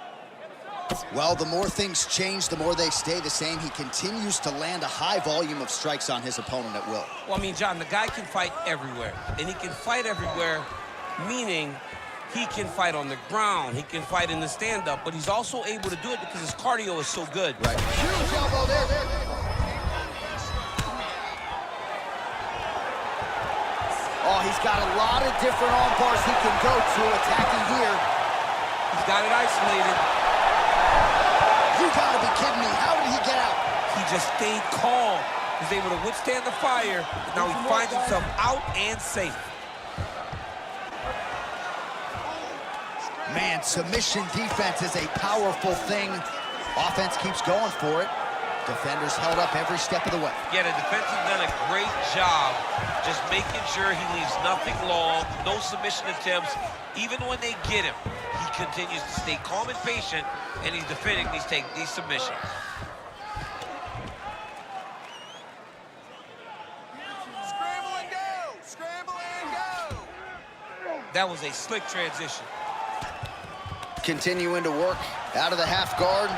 Speaker 1: Well, the more things change, the more they stay the same. He continues to land a high volume of strikes on his opponent at will.
Speaker 2: Well, I mean, John, the guy can fight everywhere. And he can fight everywhere, meaning he can fight on the ground. He can fight in the stand-up. But he's also able to do it because his cardio is so good.
Speaker 1: Right. Huge elbow there. Oh, he's got a lot of different arm bars he can go to, attacking here.
Speaker 2: He's got it isolated.
Speaker 1: You gotta be kidding me. How did he get out?
Speaker 2: He just stayed calm. He's able to withstand the fire. Now he finds himself out and safe.
Speaker 1: Man, submission defense is a powerful thing. Offense keeps going for it. Defenders held up every step of the way.
Speaker 2: Yeah, the defense has done a great job just making sure he leaves nothing long, no submission attempts. Even when they get him, he continues to stay calm and patient, and he's defending these submissions.
Speaker 7: Scramble and go! Scramble and go!
Speaker 2: That was a slick transition.
Speaker 1: Continuing to work out of the half guard.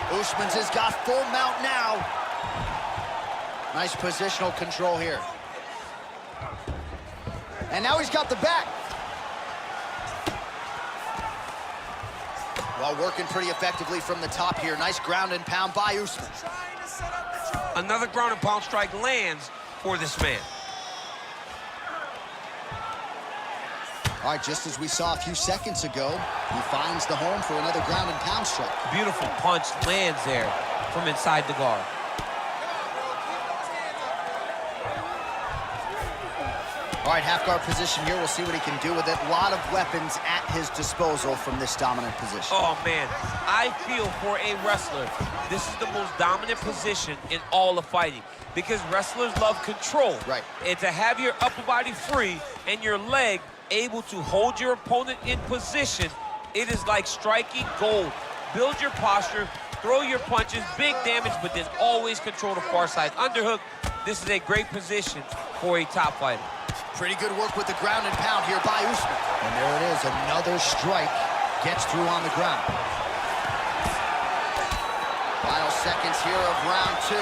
Speaker 1: Usman's has got full mount now. Nice positional control here. And now he's got the back. Well, working pretty effectively from the top here. Nice ground and pound by Usman.
Speaker 2: Another ground and pound strike lands for this man.
Speaker 1: All right, just as we saw a few seconds ago, he finds the home for another ground and pound strike.
Speaker 3: Beautiful punch lands there from inside the guard.
Speaker 1: All right, half guard position here. We'll see what he can do with it. A lot of weapons at his disposal from this dominant position.
Speaker 3: Oh, man, I feel for a wrestler, this is the most dominant position in all of fighting because wrestlers love control.
Speaker 1: Right.
Speaker 3: And to have your upper body free and your leg able to hold your opponent in position, it is like striking gold. Build your posture, throw your punches, big damage, but then always control the far side underhook. This is a great position for a top fighter.
Speaker 1: Pretty good work with the ground and pound here by Usman. And there it is, another strike gets through on the ground. Final seconds here of round 2.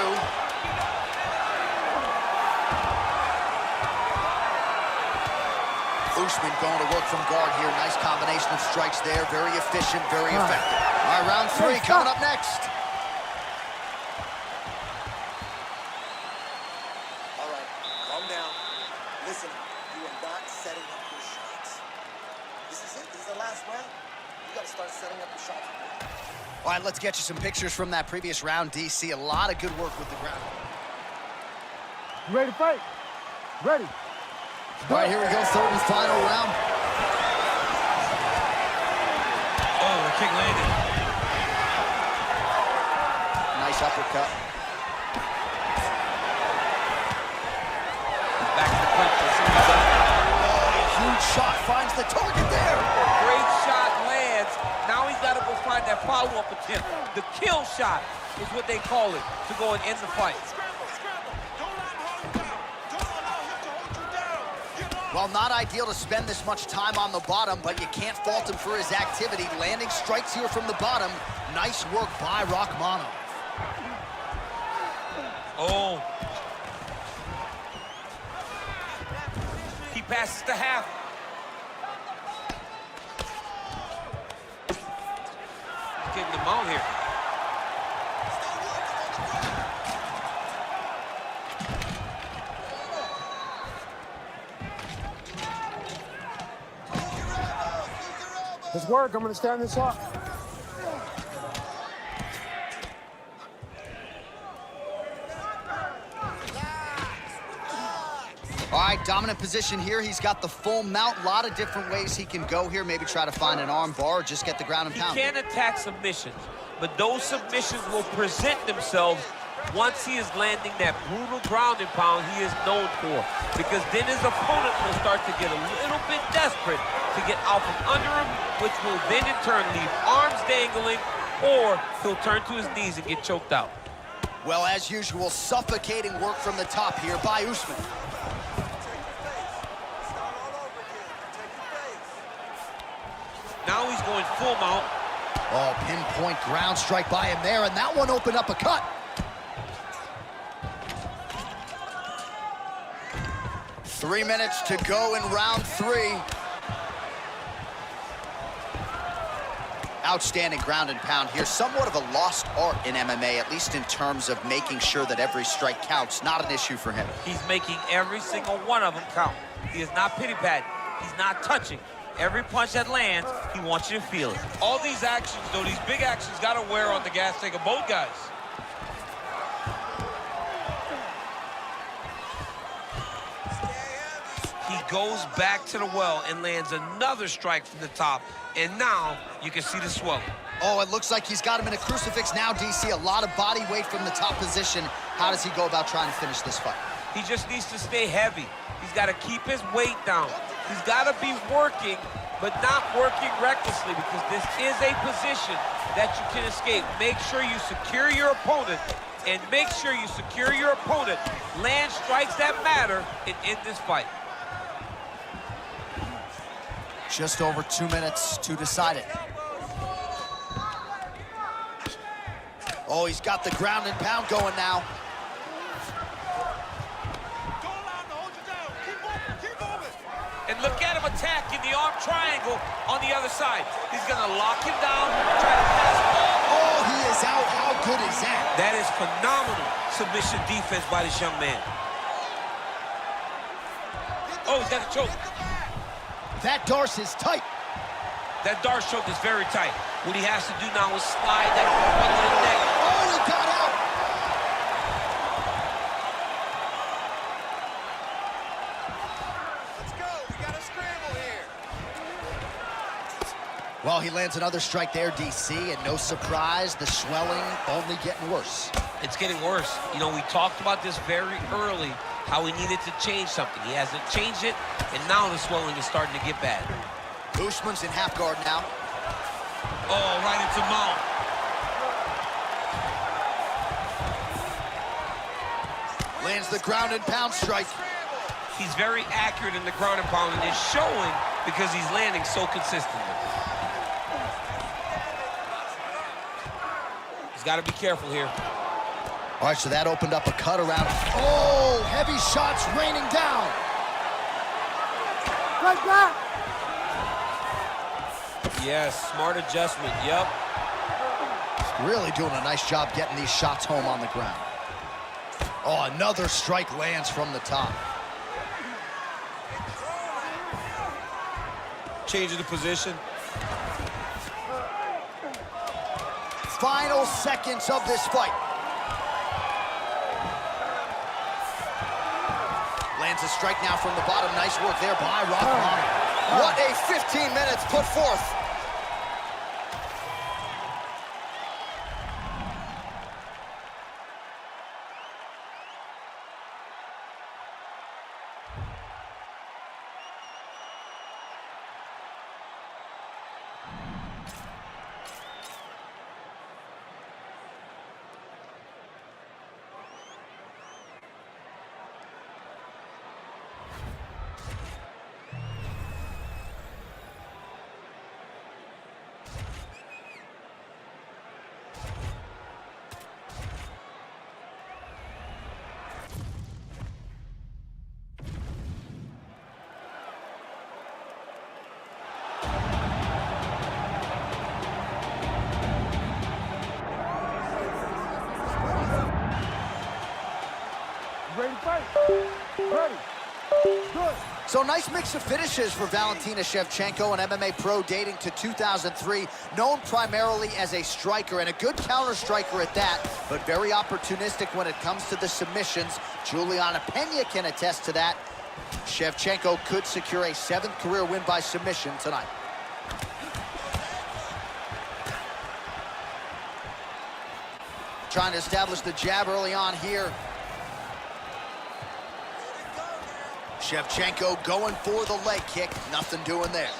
Speaker 1: Usman going to work from guard here. Nice combination of strikes there. Very efficient, very effective. All right, round 3 coming up next.
Speaker 7: All right, calm down. Listen, you are not setting up your shots. This is it. This is the last round. You got to start setting up your shots.
Speaker 1: All right, let's get you some pictures from that previous round, DC. A lot of good work with the ground.
Speaker 5: You ready to fight? Ready.
Speaker 1: All right, here we go, third and final round.
Speaker 2: Oh, the kick landed.
Speaker 1: Nice uppercut.
Speaker 3: Back to the punch. Let's see what he does.
Speaker 1: Huge shot finds the target there.
Speaker 3: Great shot lands. Now he's got to go find that follow-up attempt. The kill shot is what they call it to go and end the fight.
Speaker 1: Well, not ideal to spend this much time on the bottom, but you can't fault him for his activity. Landing strikes here from the bottom. Nice work by Rakhmonov.
Speaker 3: Oh. He passes the half. He's getting the mount here.
Speaker 5: Let's work. I'm going to stand this up.
Speaker 1: All right, dominant position here. He's got the full mount. A lot of different ways he can go here. Maybe try to find an arm bar or just get the ground and
Speaker 3: He
Speaker 1: pound.
Speaker 3: can attack submissions, but those submissions will present themselves once he is landing that brutal ground and pound he is known for, because then his opponent will start to get a little bit desperate to get out from under him, which will then in turn leave arms dangling, or he'll turn to his knees and get choked out.
Speaker 1: Well, as usual, suffocating work from the top here by Usman.
Speaker 3: Now he's going full mount.
Speaker 1: Oh, pinpoint ground strike by him there, and that one opened up a cut. Three minutes to go in round 3. Outstanding ground and pound here. Somewhat of a lost art in MMA, at least in terms of making sure that every strike counts. Not an issue for him.
Speaker 3: He's making every single one of them count. He is not pity-patting. He's not touching. Every punch that lands, he wants you to feel it.
Speaker 2: All these actions, though, these big actions, got to wear on the gas tank of both guys. He goes back to the well and lands another strike from the top. And now you can see the swelling.
Speaker 1: Oh, it looks like he's got him in a crucifix now, DC. A lot of body weight from the top position. How does he go about trying to finish this fight?
Speaker 3: He just needs to stay heavy. He's got to keep his weight down. He's got to be working, but not working recklessly, because this is a position that you can escape. Make sure you secure your opponent, and make sure you secure your opponent, land strikes that matter, and end this fight.
Speaker 1: Just over 2 minutes to decide it. Oh, he's got the ground and pound going now.
Speaker 2: And
Speaker 3: Look at him attacking the arm triangle on the other side. He's gonna lock him down, try to pass the ball.
Speaker 1: Oh, he is out. How good is that?
Speaker 2: That is phenomenal submission defense by this young man.
Speaker 3: Oh, he's got a choke.
Speaker 1: That Darce is tight.
Speaker 3: That Darce choke is very tight. What he has to do now is slide that front of the neck.
Speaker 1: Oh, he got out.
Speaker 5: Let's go. We got a scramble here.
Speaker 1: Well, he lands another strike there, DC, and no surprise, the swelling only getting worse.
Speaker 2: It's getting worse. You know, we talked about this very early, how he needed to change something. He hasn't changed it, and now the swelling is starting to get bad.
Speaker 1: Usman's in half guard now.
Speaker 3: Oh, right into mount.
Speaker 1: Lands the ground and pound strike.
Speaker 2: He's very accurate in the ground and pound, and it's showing because he's landing so consistently. He's got to be careful here.
Speaker 1: All right, so that opened up a cut around. Oh, heavy shots raining down.
Speaker 5: Right back.
Speaker 3: Yes, smart adjustment, yep.
Speaker 1: Really doing a nice job getting these shots home on the ground. Oh, another strike lands from the top.
Speaker 2: Changing the position.
Speaker 1: Final seconds of this fight. Lands a strike now from the bottom. Nice work there by Rockhold. What a 15 minutes put forth.
Speaker 5: Ready to fight? Ready. Good.
Speaker 1: So nice mix of finishes for Valentina Shevchenko, an MMA pro dating to 2003, known primarily as a striker and a good counter striker at that, but very opportunistic when it comes to the submissions. Juliana Pena can attest to that. Shevchenko could secure a 7th career win by submission tonight. Trying to establish the jab early on here. Shevchenko going for the leg kick. Nothing doing there.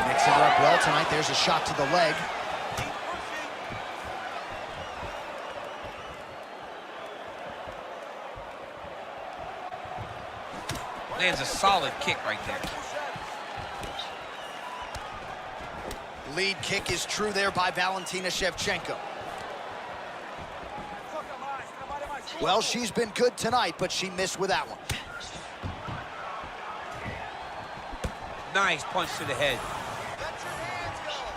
Speaker 1: Mixing it up well tonight. There's a shot to the leg.
Speaker 2: Lands a solid kick right there.
Speaker 1: Lead kick is true there by Valentina Shevchenko. Well, she's been good tonight, but she missed with that one.
Speaker 2: Nice punch to the head.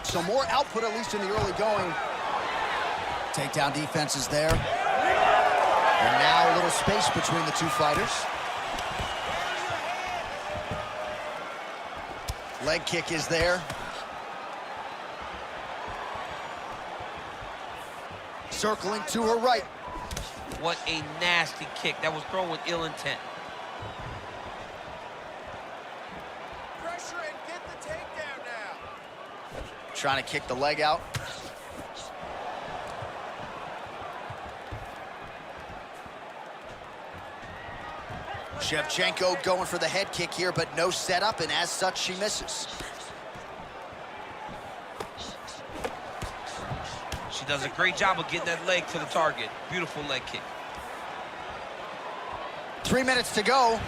Speaker 1: So more output, at least in the early going. Takedown defense is there. And now a little space between the two fighters. Leg kick is there. Circling to her right.
Speaker 2: What a nasty kick. That was thrown with ill intent.
Speaker 5: Pressure and get the takedown now.
Speaker 1: Trying to kick the leg out. Shevchenko going for the head kick here, but no setup, and as such, she misses.
Speaker 2: She does a great job of getting that leg to the target. Beautiful leg kick.
Speaker 1: 3 minutes to go.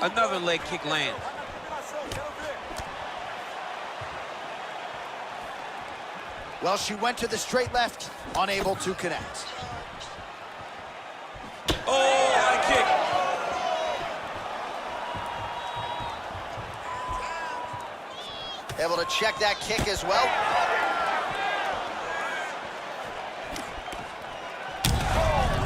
Speaker 2: Another leg kick lands.
Speaker 1: Well, she went to the straight left, unable to connect.
Speaker 3: Oh, high kick.
Speaker 1: Able to check that kick as well.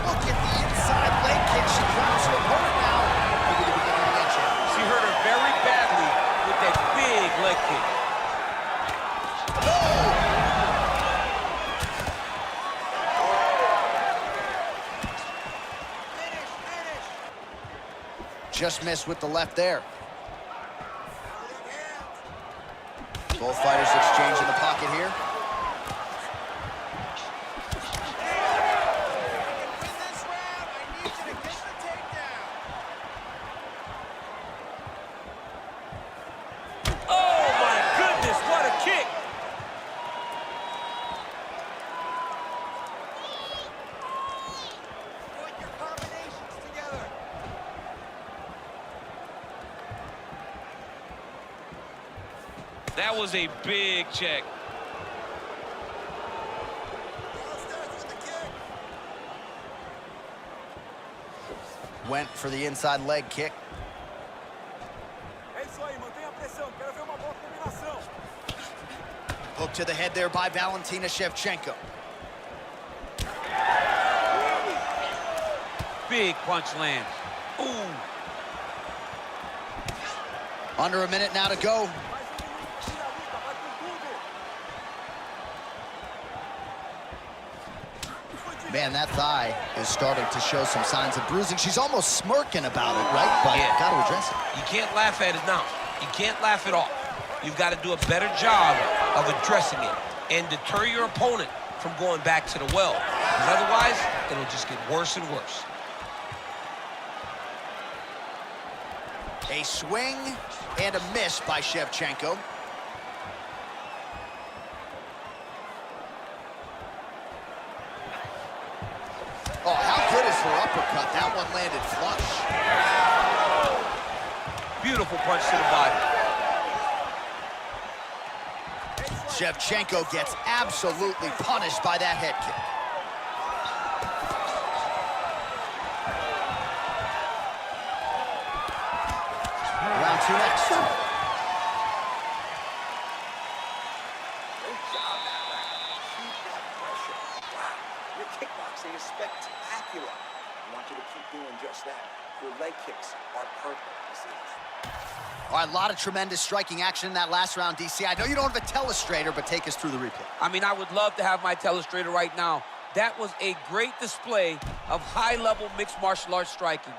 Speaker 1: Look at the inside leg kick. She grabs her opponent now. Maybe the beginning of the end, champ.
Speaker 3: She hurt her very badly with that big leg kick.
Speaker 1: Just missed with the left there. Both fighters exchange in the pocket here.
Speaker 3: Oh my goodness, what a kick!
Speaker 5: Put your combinations together.
Speaker 2: That was a big check.
Speaker 1: Went for the inside leg kick.
Speaker 5: É isso aí, mantenha a pressão. Quero ver uma boa combinação.
Speaker 1: Hook to the head there by Valentina Shevchenko.
Speaker 3: Big punch lands. Ooh.
Speaker 1: Under a minute now to go.
Speaker 5: Tira a luta, vai com tudo.
Speaker 1: Man, that thigh is starting to show some signs of bruising. She's almost smirking about it, right? But
Speaker 2: Yeah.
Speaker 1: got to address it.
Speaker 2: You can't laugh at it now. You can't laugh it off. You've got to do a better job of addressing it and deter your opponent from going back to the well. Because otherwise, it'll just get worse and worse.
Speaker 1: A swing and a miss by Shevchenko. Oh, how good is her uppercut? That one landed flush.
Speaker 3: Beautiful punch to the body.
Speaker 1: Shevchenko gets absolutely punished by that head kick. Round two next.
Speaker 7: Great job that round. Keep that pressure. Wow, your kickboxing is spectacular. I want you to keep doing just that. Your leg kicks are perfect, you see.
Speaker 1: All right, a lot of tremendous striking action in that last round, DC. I know you don't have a telestrator, but take us through the replay.
Speaker 3: I mean, I would love to have my telestrator right now. That was a great display of high-level mixed martial arts striking.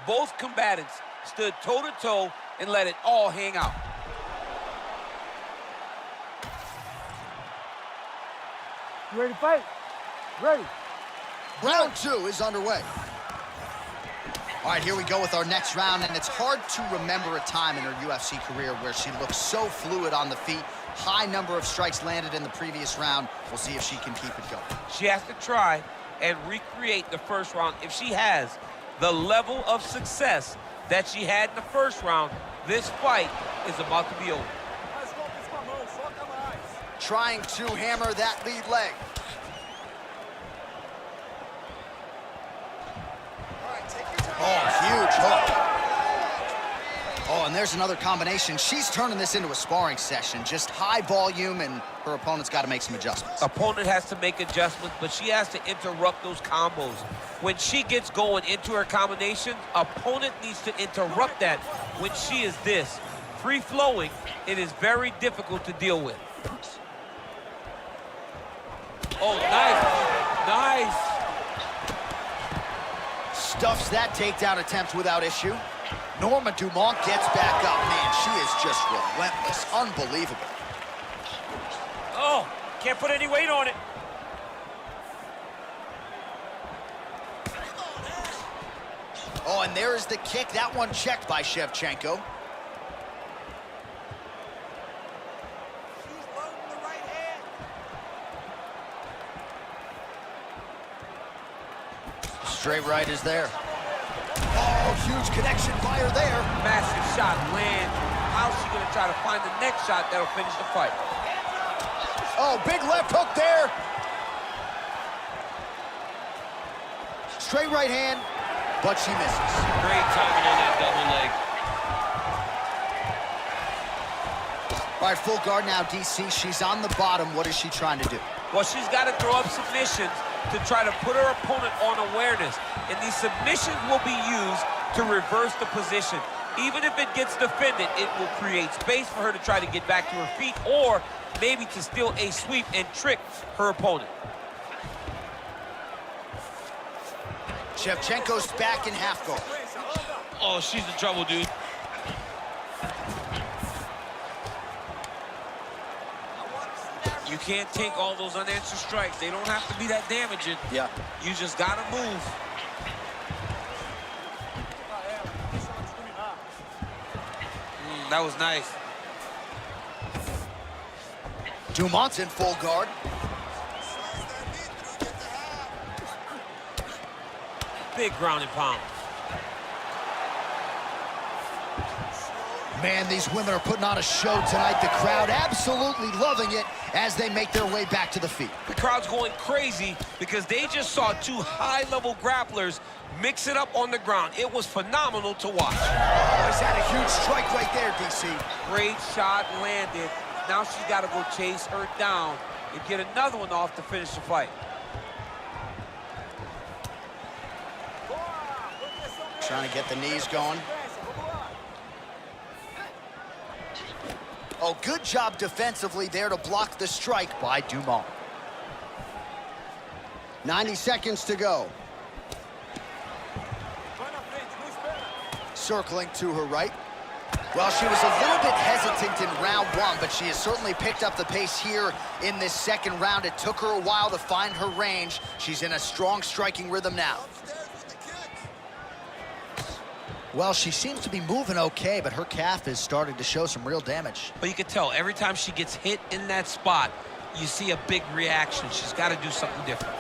Speaker 3: Both combatants stood toe-to-toe and let it all hang out.
Speaker 5: You ready to fight? Ready.
Speaker 1: Round two is underway. All right, here we go with our next round, and it's hard to remember a time in her UFC career where she looked so fluid on the feet. High number of strikes landed in the previous round. We'll see if she can keep it going.
Speaker 3: She has to try and recreate the first round. If she has the level of success that she had in the first round, this fight is about to be over.
Speaker 5: Mais golpes com a mão, foca mais.
Speaker 1: Trying to hammer that lead leg. Oh, huge hook. Oh, and there's another combination. She's turning this into a sparring session. Just high volume, and her opponent's got to make some adjustments.
Speaker 3: Opponent has to make adjustments, but she has to interrupt those combos. When she gets going into her combinations, opponent needs to interrupt that. When she is this free-flowing, it is very difficult to deal with. Oh, nice. Nice.
Speaker 1: Stuffs that takedown attempt without issue. Norma Dumont gets back up. Man, she is just relentless. Unbelievable.
Speaker 3: Oh, can't put any weight on it.
Speaker 1: Oh, and there is the kick. That one checked by Shevchenko.
Speaker 5: She's loading the right hand.
Speaker 1: Straight right is there. Oh, huge connection by her there.
Speaker 3: Massive shot lands. How's she gonna try to find the next shot that'll finish the fight?
Speaker 1: Oh, big left hook there. Straight right hand, but she misses.
Speaker 2: Great timing on that double leg.
Speaker 1: All right, full guard now, DC. She's on the bottom. What is she trying to do?
Speaker 3: Well, she's got to throw up submissions to try to put her opponent on awareness. And these submissions will be used to reverse the position. Even if it gets defended, it will create space for her to try to get back to her feet or maybe to steal a sweep and trick her opponent.
Speaker 1: Shevchenko's back in half guard.
Speaker 2: Oh, she's in trouble, dude. You can't take all those unanswered strikes. They don't have to be that damaging.
Speaker 1: Yeah.
Speaker 2: You just gotta move. That was nice.
Speaker 1: Dumont's in full guard.
Speaker 3: Big ground and pound.
Speaker 1: Man, these women are putting on a show tonight. The crowd absolutely loving it as they make their way back to the feet.
Speaker 2: The crowd's going crazy because they just saw two high-level grapplers mix it up on the ground. It was phenomenal to watch.
Speaker 1: Oh, is that a huge strike right there, DC?
Speaker 3: Great shot landed. Now she's got to go chase her down and get another one off to finish the fight.
Speaker 1: Trying to get the knees going. Oh, good job defensively there to block the strike by Dumont. 90 seconds to go. Circling to her right. Well, she was a little bit hesitant in round one, but she has certainly picked up the pace here in this second round. It took her a while to find her range. She's in a strong striking rhythm now. Well, she seems to be moving okay, but her calf is starting to show some real damage.
Speaker 2: But you can tell every time she gets hit in that spot, you see a big reaction. She's got to do something different.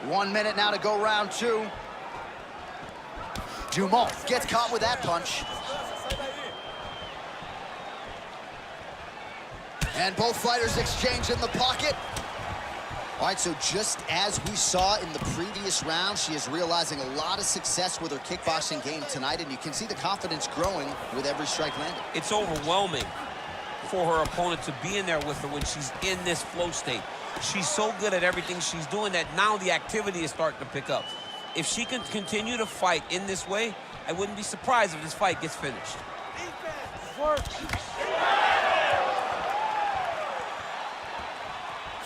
Speaker 1: 1 minute now to go round two. Dumont gets caught with that punch. And both fighters exchange in the pocket. All right, so just as we saw in the previous round, she is realizing a lot of success with her kickboxing game tonight, and you can see the confidence growing with every strike landed.
Speaker 3: It's overwhelming for her opponent to be in there with her when she's in this flow state. She's so good at everything she's doing that now the activity is starting to pick up. If she can continue to fight in this way, I wouldn't be surprised if this fight gets finished.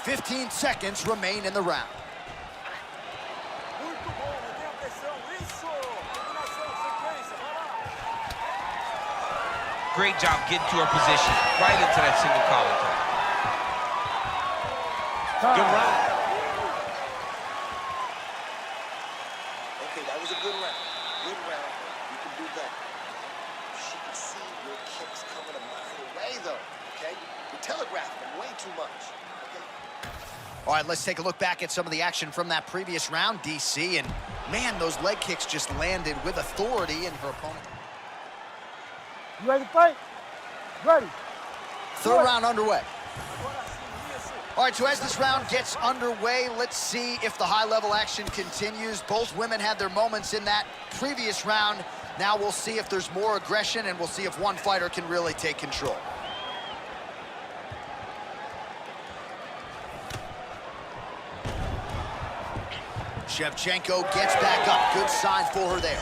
Speaker 1: 15 seconds remain in the round.
Speaker 2: Great job getting to her position, right into that single collar.
Speaker 3: Good round.
Speaker 7: Okay, that was a good round. Good round. You can do that. She can see your kicks coming a mile away, though, okay? You're telegraphing them way too much, okay?
Speaker 1: All right, let's take a look back at some of the action from that previous round, DC. And man, those leg kicks just landed with authority in her opponent.
Speaker 5: You ready to fight? Ready.
Speaker 1: Third round underway. All right, so as this round gets underway, let's see if the high-level action continues. Both women had their moments in that previous round. Now we'll see if there's more aggression, and we'll see if one fighter can really take control. Shevchenko gets back up. Good sign for her there.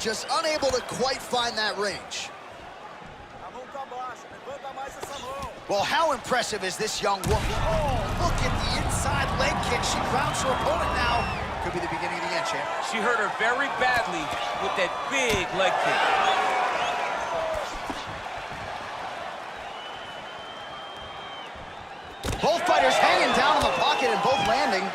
Speaker 1: Just unable to quite find that range. Well, how impressive is this young woman? Oh, look at the inside leg kick. She crowns her opponent now. Could be the beginning of the end, champ.
Speaker 3: She hurt her very badly with that big leg kick.
Speaker 1: Both fighters hanging down in the pocket and both landing.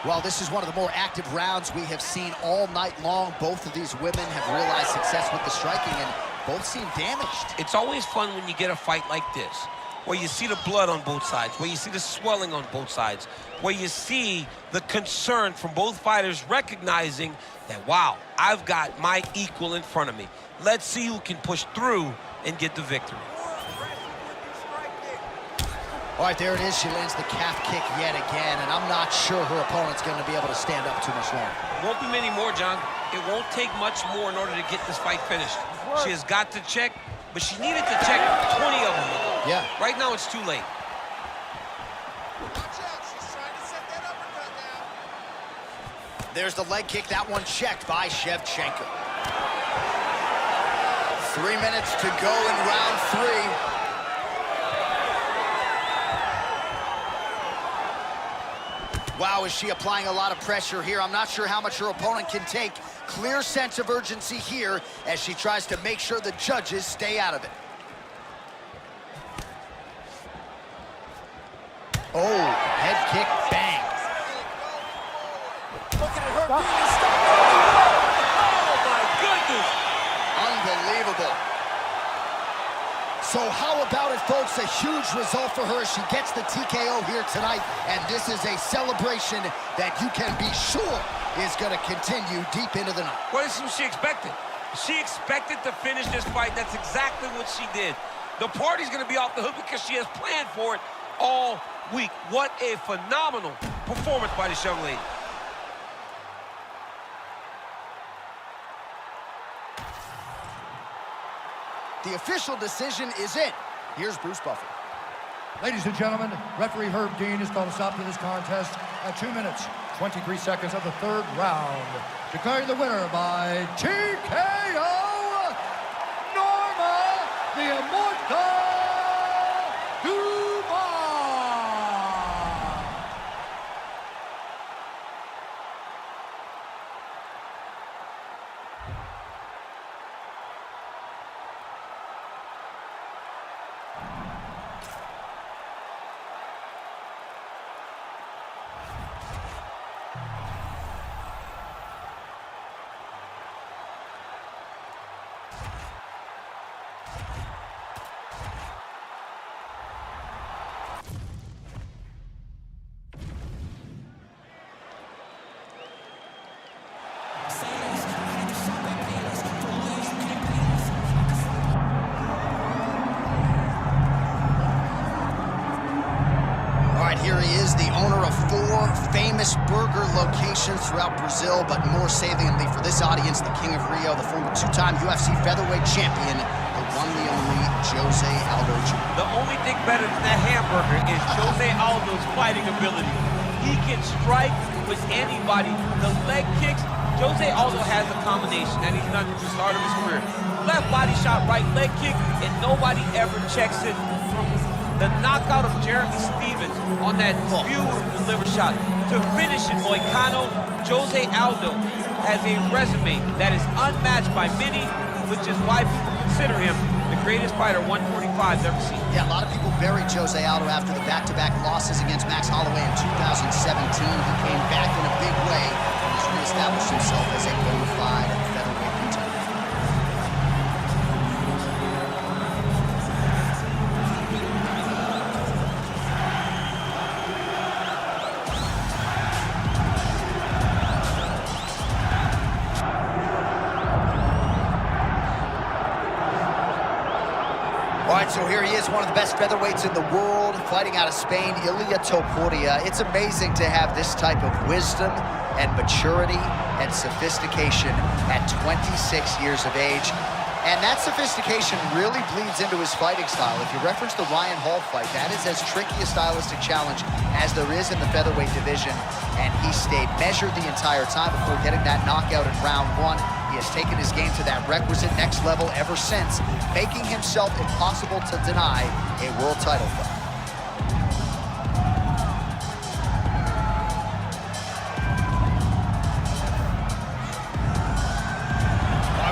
Speaker 1: Well, this is one of the more active rounds we have seen all night long. Both of these women have realized success with the striking, and both seem damaged.
Speaker 2: It's always fun when you get a fight like this. where you see the blood on both sides, where you see the swelling on both sides, where you see the concern from both fighters recognizing that, wow, I've got my equal in front of me. Let's see who can push through and get the victory.
Speaker 1: All right, there it is. She lands the calf kick yet again, and I'm not sure her opponent's going to be able to stand up too much longer.
Speaker 2: Won't be many more, John. It won't take much more in order to get this fight finished. She has got to check, but she needed to check 20 of them.
Speaker 1: Yeah.
Speaker 2: Right now, it's too late.
Speaker 1: There's the leg kick. That one checked by Shevchenko. 3 minutes to go in round 3. Wow, is she applying a lot of pressure here? I'm not sure how much her opponent can take. Clear sense of urgency here as she tries to make sure the judges stay out of it. Oh, head kick, bang.
Speaker 5: Looking at her.
Speaker 3: Oh, my goodness.
Speaker 1: Unbelievable. So how about it, folks? A huge result for her. She gets the TKO here tonight, and this is a celebration that you can be sure is going to continue deep into the night.
Speaker 2: What is she expected? She expected to finish this fight. That's exactly what she did. The party's going to be off the hook because she has planned for it all week. What a phenomenal performance by this young lady.
Speaker 1: The official decision is in. Here's Bruce Buffer.
Speaker 4: Ladies and gentlemen, referee Herb Dean has called a stop to this contest at 2 minutes, 23 seconds of the third round. Declaring the winner by TKO, Norma the Immortal Dumont.
Speaker 1: Here he is, the owner of 4 famous burger locations throughout Brazil, but more saliently for this audience, the King of Rio, the former 2-time UFC featherweight champion, the one, the only, Jose Aldo Jr.
Speaker 3: The only thing better than that hamburger is Jose Aldo's fighting ability. He can strike with anybody. The leg kicks, Jose Aldo has a combination that he's done at the start of his career. Left body shot, right leg kick, and nobody ever checks it from the knockout of Jeremy Stevens on that beautiful liver shot. To finish in Moicano, Jose Aldo has a resume that is unmatched by many, which is why people consider him the greatest fighter 145's ever seen.
Speaker 1: Yeah, a lot of people buried Jose Aldo after the back-to-back losses against Max Holloway in 2017. He came back in a big way and has reestablished himself as a bona fide featherweight contender. All right, so here he is, one of the best featherweights in the world, fighting out of Spain, Ilia Topuria. It's amazing to have this type of wisdom and maturity and sophistication at 26 years of age. And that sophistication really bleeds into his fighting style. If you reference the Ryan Hall fight, that is as tricky a stylistic challenge as there is in the featherweight division. And he stayed measured the entire time before getting that knockout in round 1. He has taken his game to that requisite next level ever since, making himself impossible to deny a world title fight.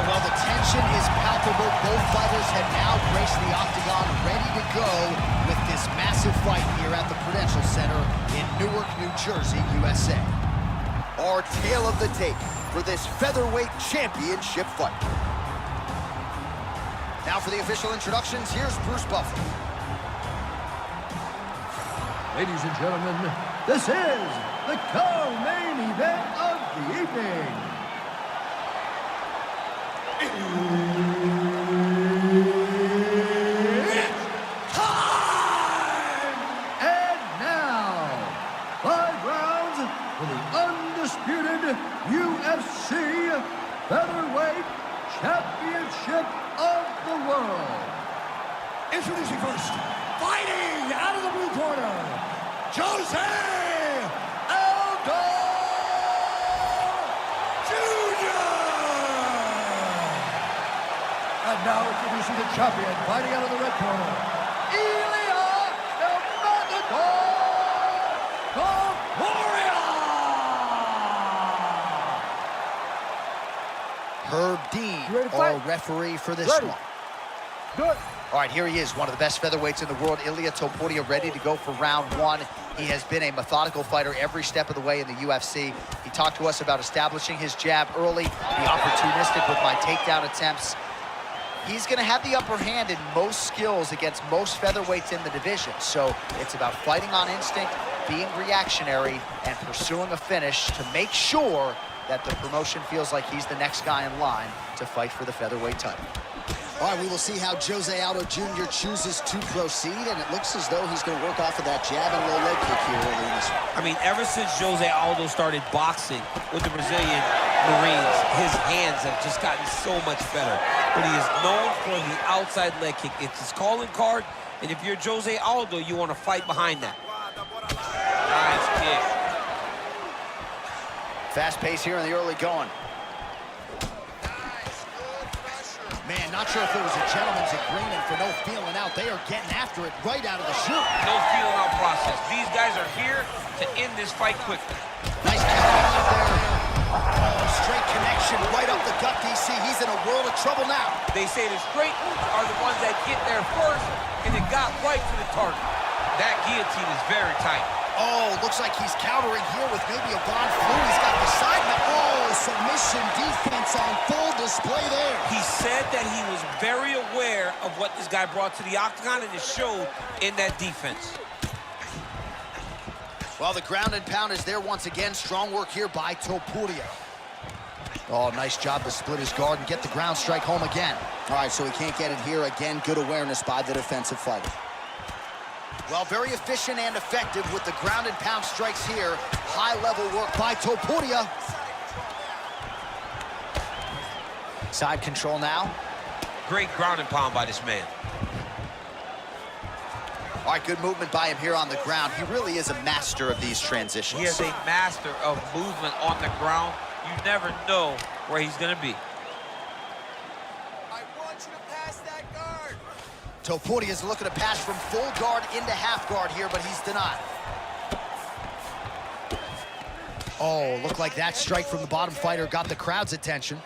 Speaker 1: Well, the tension is palpable. Both fighters have now graced the octagon, ready to go with this massive fight here at the Prudential Center in Newark, New Jersey, USA. Our tale of the tape for this featherweight championship fight. Now for the official introductions, here's Bruce Buffer.
Speaker 4: Ladies and gentlemen, this is the co-main event of the evening. It's time! And now, 5 rounds for the undisputed UFC Featherweight Championship of the World. Introducing first, fighting out of the blue corner, Jose Aldo Jr. And now introducing the champion, fighting out of the red corner, Ilia El Matador Topuria.
Speaker 1: Herb Dean, our referee for this one.
Speaker 4: Good.
Speaker 1: All right, here he is, one of the best featherweights in the world, Ilia Topuria, ready to go for round 1. He has been a methodical fighter every step of the way in the UFC. He talked to us about establishing his jab early, be opportunistic with my takedown attempts. He's going to have the upper hand in most skills against most featherweights in the division. So it's about fighting on instinct, being reactionary, and pursuing a finish to make sure that the promotion feels like he's the next guy in line to fight for the featherweight title.
Speaker 8: All right, we will see how Jose Aldo Jr. chooses to proceed, and it looks as though he's going to work off of that jab and low leg kick here early in this one.
Speaker 3: I mean, ever since Jose Aldo started boxing with the Brazilian Marines, his hands have just gotten so much better. But he is known for the outside leg kick. It's his calling card, and if you're Jose Aldo, you want to fight behind that. Nice kick.
Speaker 1: Fast pace here in the early going. Man, not sure if it was a gentleman's agreement for no feeling out. They are getting after it right out of the chute.
Speaker 3: No feeling out process. These guys are here to end this fight quickly.
Speaker 1: Nice counter out there. Oh, straight connection right up the gut, DC. He's in a world of trouble now.
Speaker 3: They say the straight are the ones that get there first, and it got right to the target. That guillotine is very tight.
Speaker 1: Oh, looks like he's countering here with maybe a Von Flue. He's got the side now.
Speaker 8: Oh, submission defense on full display there.
Speaker 3: He said that he was very aware of what this guy brought to the octagon, and it showed in that defense.
Speaker 1: Well, the ground and pound is there once again. Strong work here by Topuria. Oh, nice job to split his guard and get the ground strike home again.
Speaker 8: All right, so he can't get it here again. Good awareness by the defensive fighter.
Speaker 1: Well, very efficient and effective with the ground and pound strikes here. High-level work by Topuria. Side control now.
Speaker 3: Great ground and pound by this man.
Speaker 1: All right, good movement by him here on the ground. He really is a master of these transitions.
Speaker 3: He is a master of movement on the ground. You never know where he's going to be.
Speaker 5: I want you to pass that guard.
Speaker 1: Topuria is looking to pass from full guard into half guard here, but he's denied. Oh, looked like that strike from the bottom fighter got the crowd's attention.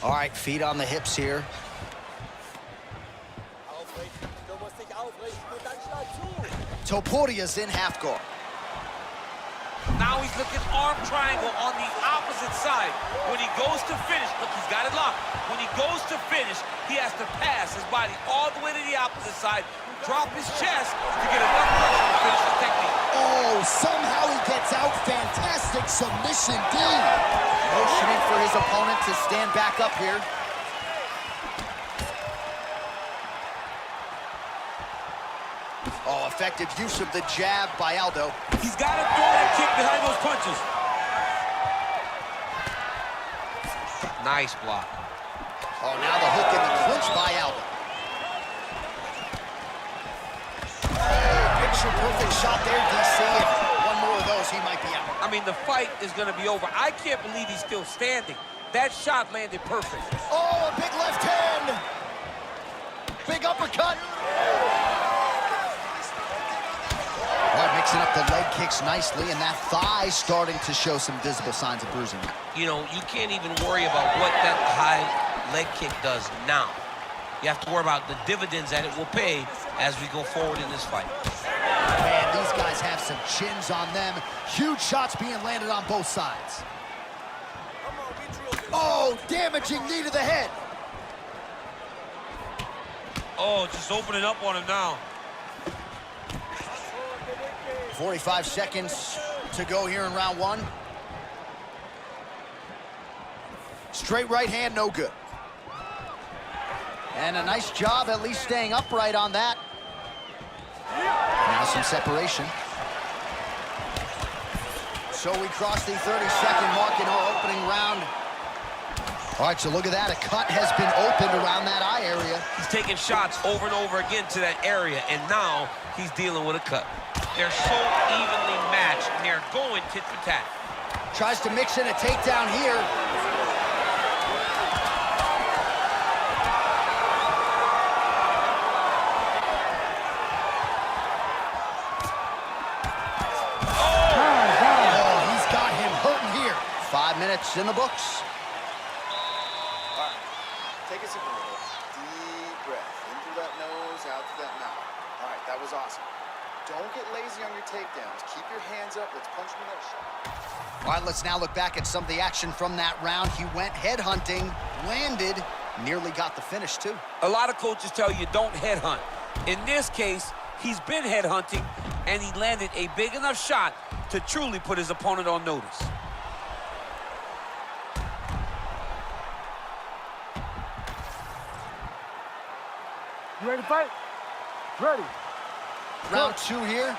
Speaker 1: All right, feet on the hips here. Topuria's in half guard.
Speaker 3: Now he's looking arm triangle on the opposite side. When he goes to finish, look, he's got it locked. When he goes to finish, he has to pass his body all the way to the opposite side, drop his chest to get enough pressure to finish the technique.
Speaker 8: Oh, somehow he gets out. Fantastic submission D.
Speaker 1: Motioning for his opponent to stand back up here. Oh, effective use of the jab by Aldo.
Speaker 3: He's got to throw that kick behind those punches. Nice block.
Speaker 1: Oh, now the hook in the clinch by Aldo. Oh, picture-perfect shot there, DC. If one more of those, he might be out.
Speaker 3: I mean, the fight is going to be over. I can't believe he's still standing. That shot landed perfect.
Speaker 1: Oh, a big left hand. Big uppercut. All right, mixing up the leg kicks nicely, and that thigh starting to show some visible signs of bruising.
Speaker 3: You know, you can't even worry about what that high leg kick does now. You have to worry about the dividends that it will pay as we go forward in this fight.
Speaker 1: Man, these guys have some chins on them. Huge shots being landed on both sides. Oh, damaging knee to the head.
Speaker 3: Oh, just opening up on him now.
Speaker 1: 45 seconds to go here in round one. Straight right hand, no good. And a nice job at least staying upright on that. Now some separation. So we cross the 30-second mark in our opening round. All right, so look at that. A cut has been opened around that eye area.
Speaker 2: He's taking shots over and over again to that area, and now he's dealing with a cut. They're so evenly matched, and they're going tit for tat.
Speaker 1: Tries to mix in a takedown here. Oh, he's got him hurting here. 5 minutes in the books.
Speaker 9: All right, take a second. Deep breath. In through that nose, out through that mouth. All right, that was awesome. Don't get lazy on your takedowns. Keep your hands up. Let's punch him in that shot.
Speaker 1: All right, let's now look back at some of the action from that round. He went headhunting, landed, nearly got the finish, too.
Speaker 3: A lot of coaches tell you don't headhunt. In this case, he's been headhunting, and he landed a big enough shot to truly put his opponent on notice.
Speaker 5: You ready to fight? Ready.
Speaker 1: Round two here.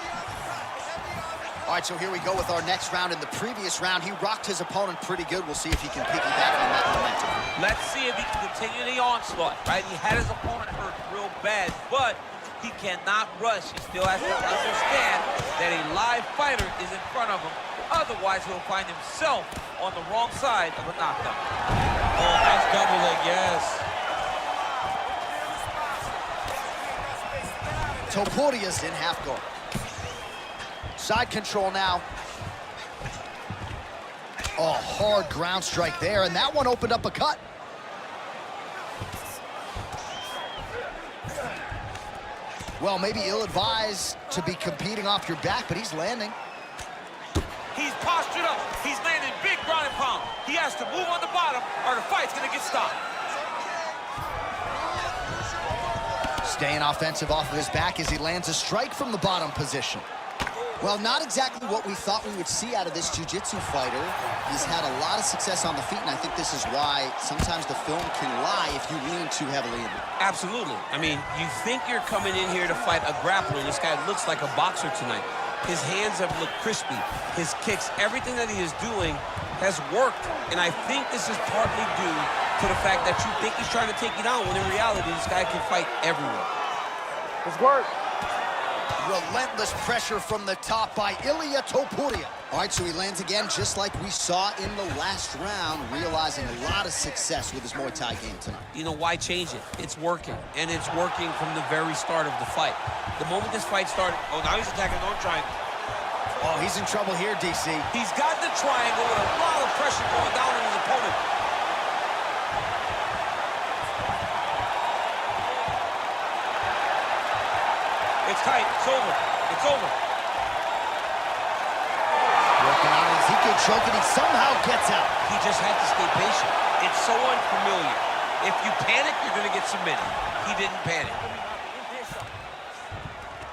Speaker 1: All right, so here we go with our next round. In the previous round, he rocked his opponent pretty good. We'll see if he can piggyback on that momentum.
Speaker 3: Let's see if he can continue the onslaught, right? He had his opponent hurt real bad, but he cannot rush. He still has to understand that a live fighter is in front of him. Otherwise, he'll find himself on the wrong side of a knockdown. Oh, nice double leg, yes.
Speaker 1: Topuria's in half guard. Side control now. Oh, hard ground strike there, and that one opened up a cut. Well, maybe ill-advised to be competing off your back, but he's landing.
Speaker 3: He's postured up. He's landing big ground and pound. He has to move on the bottom or the fight's gonna get stopped.
Speaker 1: Staying offensive off of his back as he lands a strike from the bottom position.
Speaker 8: Well, not exactly what we thought we would see out of this jiu-jitsu fighter. He's had a lot of success on the feet, and I think this is why sometimes the film can lie if you lean too heavily into it.
Speaker 3: Absolutely. I mean, you think you're coming in here to fight a grappler. This guy looks like a boxer tonight. His hands have looked crispy. His kicks, everything that he is doing has worked. And I think this is partly due to the fact that you think he's trying to take you down, when in reality, this guy can fight everywhere.
Speaker 5: Let's work.
Speaker 1: Relentless pressure from the top by Ilia Topuria.
Speaker 8: All right, so he lands again just like we saw in the last round, realizing a lot of success with his Muay Thai game tonight.
Speaker 3: You know, why change it? It's working, and it's working from the very start of the fight. The moment this fight started, oh, now he's attacking his own triangle.
Speaker 1: Oh, he's in trouble here, DC.
Speaker 3: He's got the triangle with a lot of pressure going down on his opponent. It's tight. It's over. It's over.
Speaker 1: Working on his Ezekiel choke, and he somehow gets out.
Speaker 3: He just had to stay patient. It's so unfamiliar. If you panic, you're going to get submitted. He didn't panic.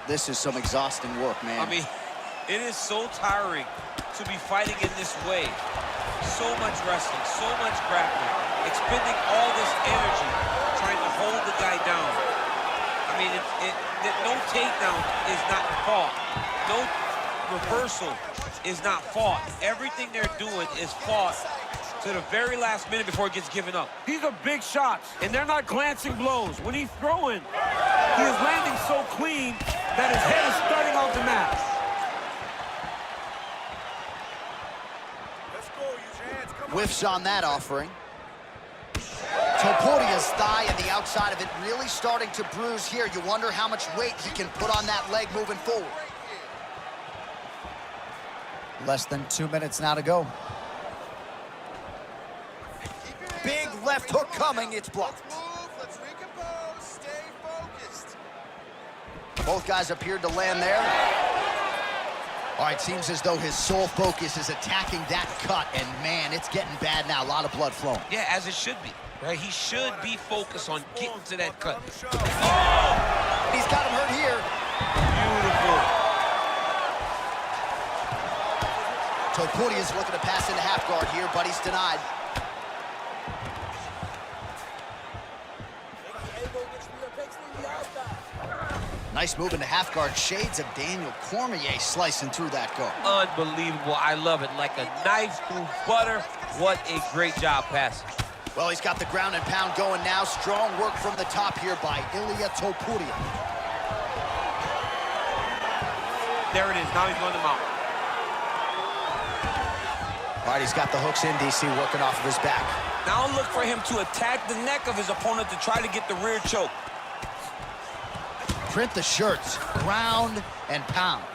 Speaker 1: This is some exhausting work, man.
Speaker 3: I mean, it is so tiring to be fighting in this way. So much wrestling, so much grappling, expending all this energy trying to hold the guy down. I mean, no takedown is not fought. No reversal is not fought. Everything they're doing is fought to the very last minute before it gets given up. These are big shots, and they're not glancing blows. When he's throwing, he is landing so clean that his head is starting off the mat.
Speaker 5: Let's go. Use your hands. Come on.
Speaker 1: Whiffs on that offering. Topuria's thigh and the outside of it really starting to bruise here. You wonder how much weight he can put on that leg moving forward. Less than 2 minutes now to go. Big left hook coming. It's blocked.
Speaker 9: Let's recompose. Stay focused.
Speaker 1: Both guys appeared to land there. All right, seems as though his sole focus is attacking that cut, and man, it's getting bad now. A lot of blood flowing.
Speaker 2: Yeah, as it should be, right? He should be focused on getting to that cut.
Speaker 1: Oh! He's got him hurt here.
Speaker 2: Beautiful.
Speaker 1: Topuria is looking to pass into half guard here, but he's denied. Nice move into half guard. Shades of Daniel Cormier slicing through that guard.
Speaker 3: Unbelievable. I love it. Like a knife through butter. What a great job passing.
Speaker 1: Well, he's got the ground and pound going now. Strong work from the top here by Ilia Topuria.
Speaker 3: There it is. Now he's going to mount.
Speaker 1: All right, he's got the hooks in, DC, working off of his back.
Speaker 3: Now look for him to attack the neck of his opponent to try to get the rear choke.
Speaker 1: Print the shirts, ground and pound.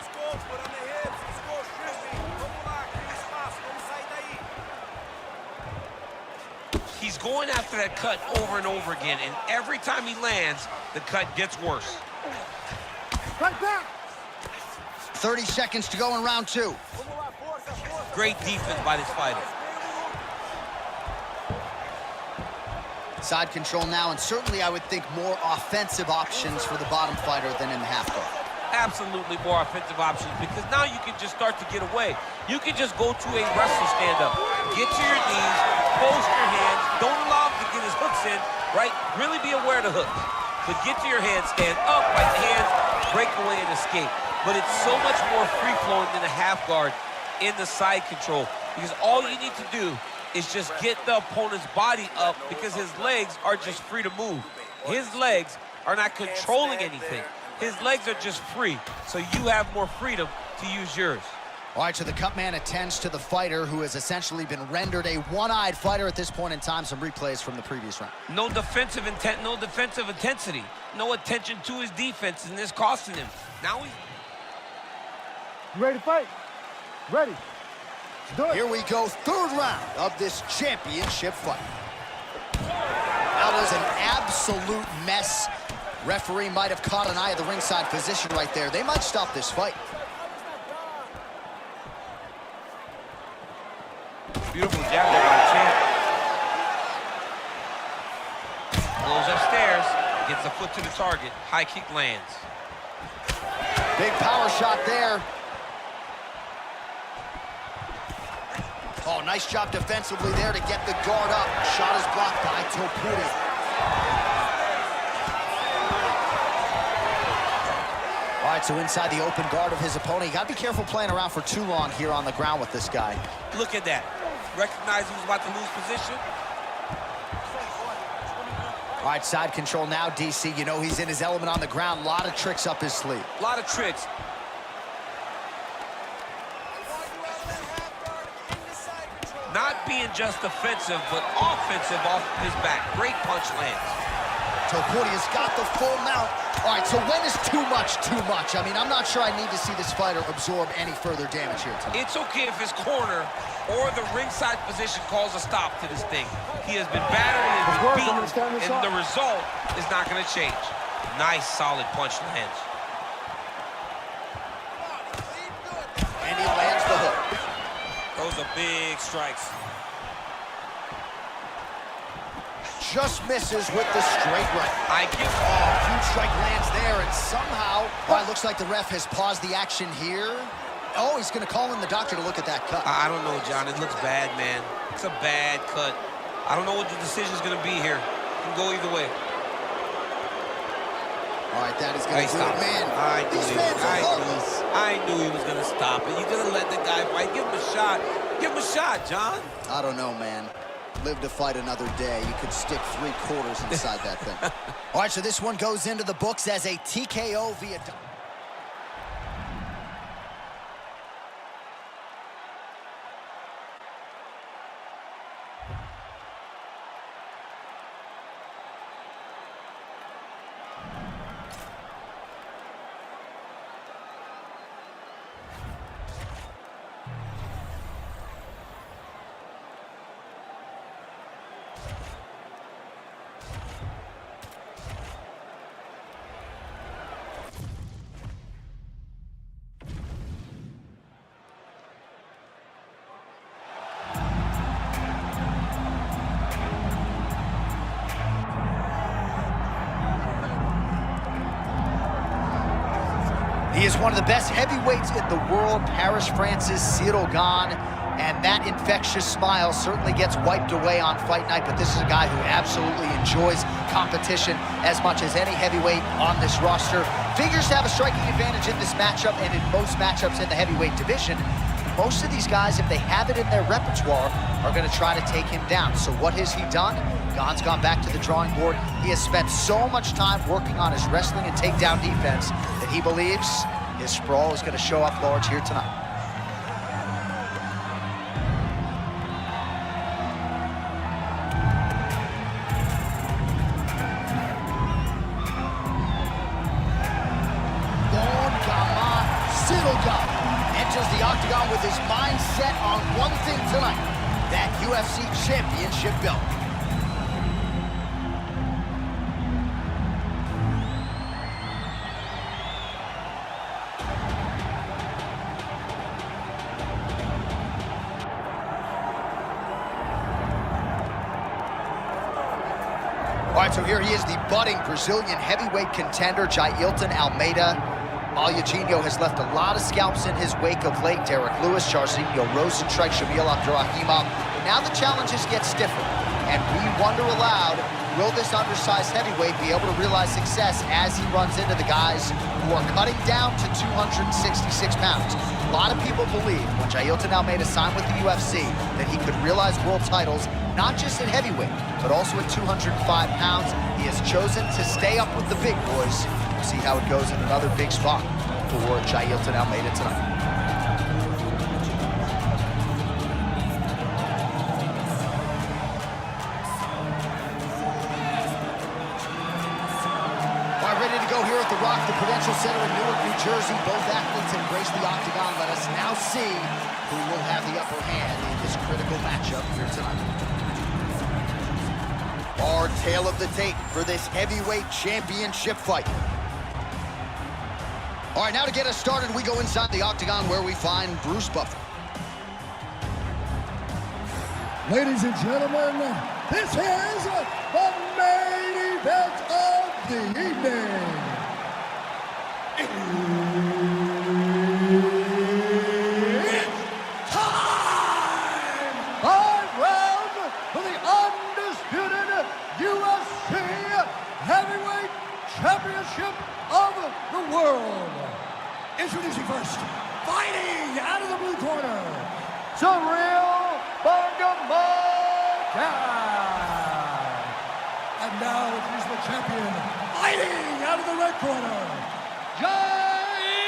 Speaker 2: He's going after that cut over and over again, and every time he lands, the cut gets worse.
Speaker 4: Right back.
Speaker 1: 30 seconds to go in round 2.
Speaker 3: Great defense by this fighter.
Speaker 1: Side control now, and certainly I would think more offensive options for the bottom fighter than in the half guard.
Speaker 3: Absolutely more offensive options, because now you can just start to get away. You can just go to a wrestler stand-up. Get to your knees, post your hands, don't allow him to get his hooks in, right? Really be aware of the hooks. But get to your hands, stand up, right hands, break away and escape. But it's so much more free-flowing than a half guard in the side control, because all you need to do is just get the opponent's body up, because his legs are just free to move. His legs are not controlling anything. His legs are just free, so you have more freedom to use yours.
Speaker 1: All right, so the cut man attends to the fighter who has essentially been rendered a one-eyed fighter at this point in time. Some replays from the previous round.
Speaker 2: No defensive intent, no defensive intensity. No attention to his defense, and this costing him. Now he's...
Speaker 4: You ready to fight? Ready. Let's do it.
Speaker 1: Here we go, third round of this championship fight. That was an absolute mess. Referee might have caught an eye of the ringside position right there. They might stop this fight.
Speaker 2: Beautiful jab there by the champ. Goes upstairs, gets a foot to the target. High kick lands.
Speaker 1: Big power shot there. Oh, nice job defensively there to get the guard up. Shot is blocked by Topuria. All right, so inside the open guard of his opponent. You got to be careful playing around for too long here on the ground with this guy.
Speaker 3: Look at that. Recognize he was about to lose position.
Speaker 1: All right, side control now, DC. You know he's in his element on the ground. A lot of tricks up his sleeve.
Speaker 3: A lot of tricks. Not being just defensive, but offensive off his back. Great punch lands.
Speaker 1: Topuria's got the full mount. All right, so when is too much too much? I mean, I'm not sure I need to see this fighter absorb any further damage here tonight.
Speaker 2: It's okay if his corner or the ringside position calls a stop to this thing. He has been battered, he has been beaten, and the result is not going to change. Nice, solid punch lands.
Speaker 1: And he lands the hook.
Speaker 3: Those are big strikes.
Speaker 1: Just misses with the straight right. Huge strike lands there, and somehow, looks like the ref has paused the action here. Oh, he's going to call in the doctor to look at that cut.
Speaker 2: I don't know, John. It looks bad, man. It's a bad cut. I don't know what the decision's going to be here. It can go either way.
Speaker 1: All right, that is going to do it, man. These fans are heartless.
Speaker 3: I knew he was going to stop it. You're going to let the guy fight. Give him a shot. Give him a shot, John.
Speaker 1: I don't know, man. Live to fight another day. You could stick 3/4 inside that thing. All right, so this one goes into the books as a TKO via... He is one of the best heavyweights in the world, Paris, France's Ciryl Gane, and that infectious smile certainly gets wiped away on fight night, but this is a guy who absolutely enjoys competition as much as any heavyweight on this roster. Figures to have a striking advantage in this matchup and in most matchups in the heavyweight division. Most of these guys, if they have it in their repertoire, are going to try to take him down. So what has he done? Gane's gone back to the drawing board. He has spent so much time working on his wrestling and takedown defense that he believes his sprawl is going to show up large here tonight. Ciryl Gane enters the octagon with his mind set on one thing tonight, that UFC championship belt. All right, so here he is, the budding Brazilian heavyweight contender, Jailton Almeida. Aljazinho has left a lot of scalps in his wake of late. Derek Lewis, Jairzinho Rozenstruik, Shamil Abdurrahimov. But now the challenges get stiffer. And we wonder aloud, will this undersized heavyweight be able to realize success as he runs into the guys who are cutting down to 266 pounds? A lot of people believe when Jailton Almeida signed with the UFC that he could realize world titles, not just at heavyweight, but also at 205 pounds. He has chosen to stay up with the big boys. We'll see how it goes in another big spot for Jailton Almeida tonight. All right, ready to go here at the Rock, the Prudential Center in Newark, New Jersey. Both athletes embrace the octagon. Let us now see who will have the upper hand in this critical matchup here tonight. Our tale of the tape for this heavyweight championship fight. All right, now to get us started, we go inside the octagon where we find Bruce Buffer.
Speaker 4: Ladies and gentlemen, this is the main event of the evening. It's time! 5 rounds for the undisputed UFC Heavyweight Championship of the world. Introducing first, fighting out of the blue corner, Ciryl Gane. And now introducing the champion, fighting out of the red corner, Jailton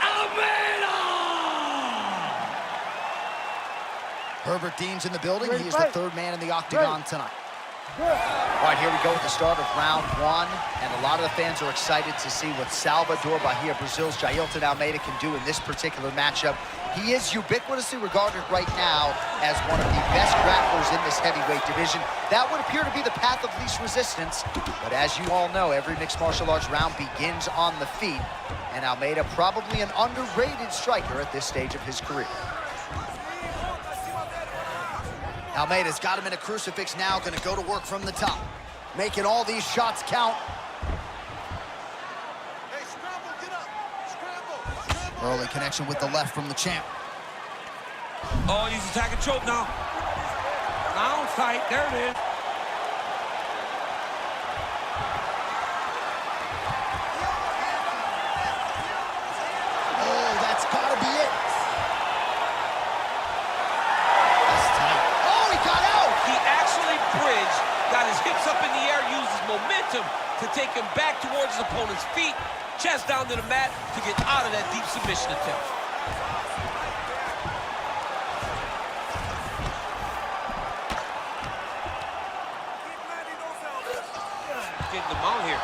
Speaker 4: Almeida.
Speaker 1: Herbert Dean's in the building. He is the third man in the octagon tonight. All right, here we go at the start of round one, and a lot of the fans are excited to see what Salvador Bahia, Brazil's Jailton Almeida, can do in this particular matchup. He is ubiquitously regarded right now as one of the best grapplers in this heavyweight division. That would appear to be the path of least resistance, but as you all know, every mixed martial arts round begins on the feet, and Almeida probably an underrated striker at this stage of his career. Almeida's got him in a crucifix now, gonna go to work from the top, making all these shots count.
Speaker 5: Hey, scramble, get up. Scramble.
Speaker 1: Early connection with the left from the champ.
Speaker 3: Oh, he's attacking choke now. Now tight, there it is.
Speaker 1: Oh, that's gotta be it. That's tight. Oh, he got out!
Speaker 3: He actually bridged, got his hips up in the air, used his momentum to take him back towards his opponent's feet, chest down to the mat to get out of that deep submission attempt. Getting them out here.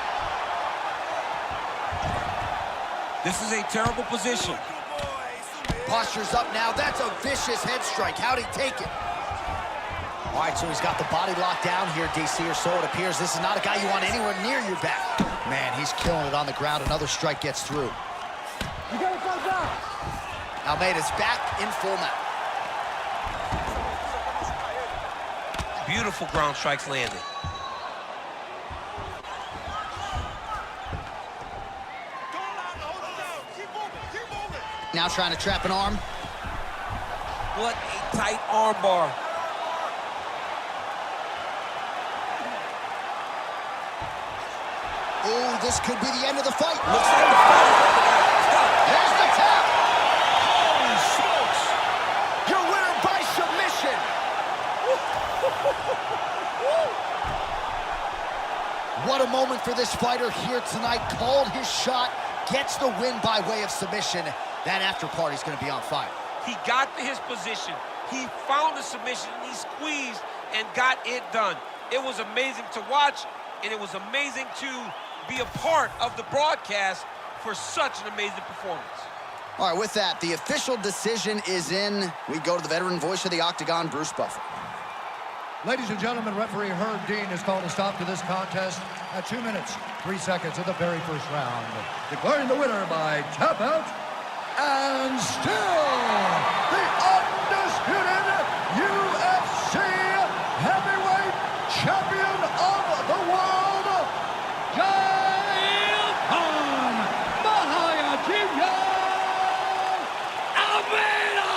Speaker 3: This is a terrible position.
Speaker 1: Posture's up now. That's a vicious head strike. How'd he take it? All right, so he's got the body locked down here, DC, or so it appears. This is not a guy you want anywhere near your back. Man, he's killing it on the ground. Another strike gets through.
Speaker 4: You gotta fall down.
Speaker 1: Almeida's back in full mount.
Speaker 3: Beautiful ground strikes landed.
Speaker 8: Now trying to trap an arm.
Speaker 3: What a tight arm bar.
Speaker 8: Oh, this could be the end of the fight.
Speaker 3: Looks like the fight is over.
Speaker 1: There's the tap. Holy smokes. Your winner by submission. What a moment for this fighter here tonight. Called his shot, gets the win by way of submission. That after party's going to be on fire.
Speaker 2: He got to his position. He found the submission, and he squeezed and got it done. It was amazing to watch, and it was amazing to be a part of the broadcast for such an amazing performance.
Speaker 8: All right, with that, the official decision is in. We go to the veteran voice of the Octagon, Bruce Buffer.
Speaker 4: Ladies and gentlemen, referee Herb Dean has called a stop to this contest at 2 minutes, 3 seconds of the very first round, declaring the winner by tap out, and still the undisputed UFC heavyweight champion of the world, Jair Mahayajima Almeida!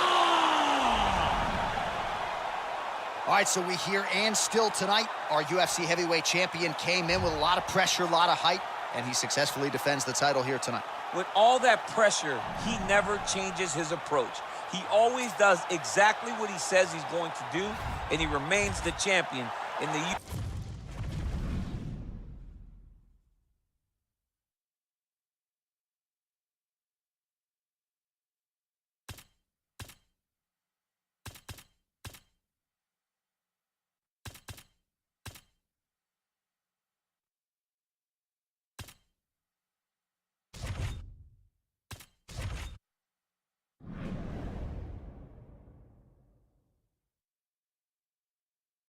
Speaker 1: All right, so we hear and still tonight, our UFC heavyweight champion came in with a lot of pressure, a lot of hype, and he successfully defends the title here tonight.
Speaker 3: With all that pressure, he never changes his approach. He always does exactly what he says he's going to do, and he remains the champion in the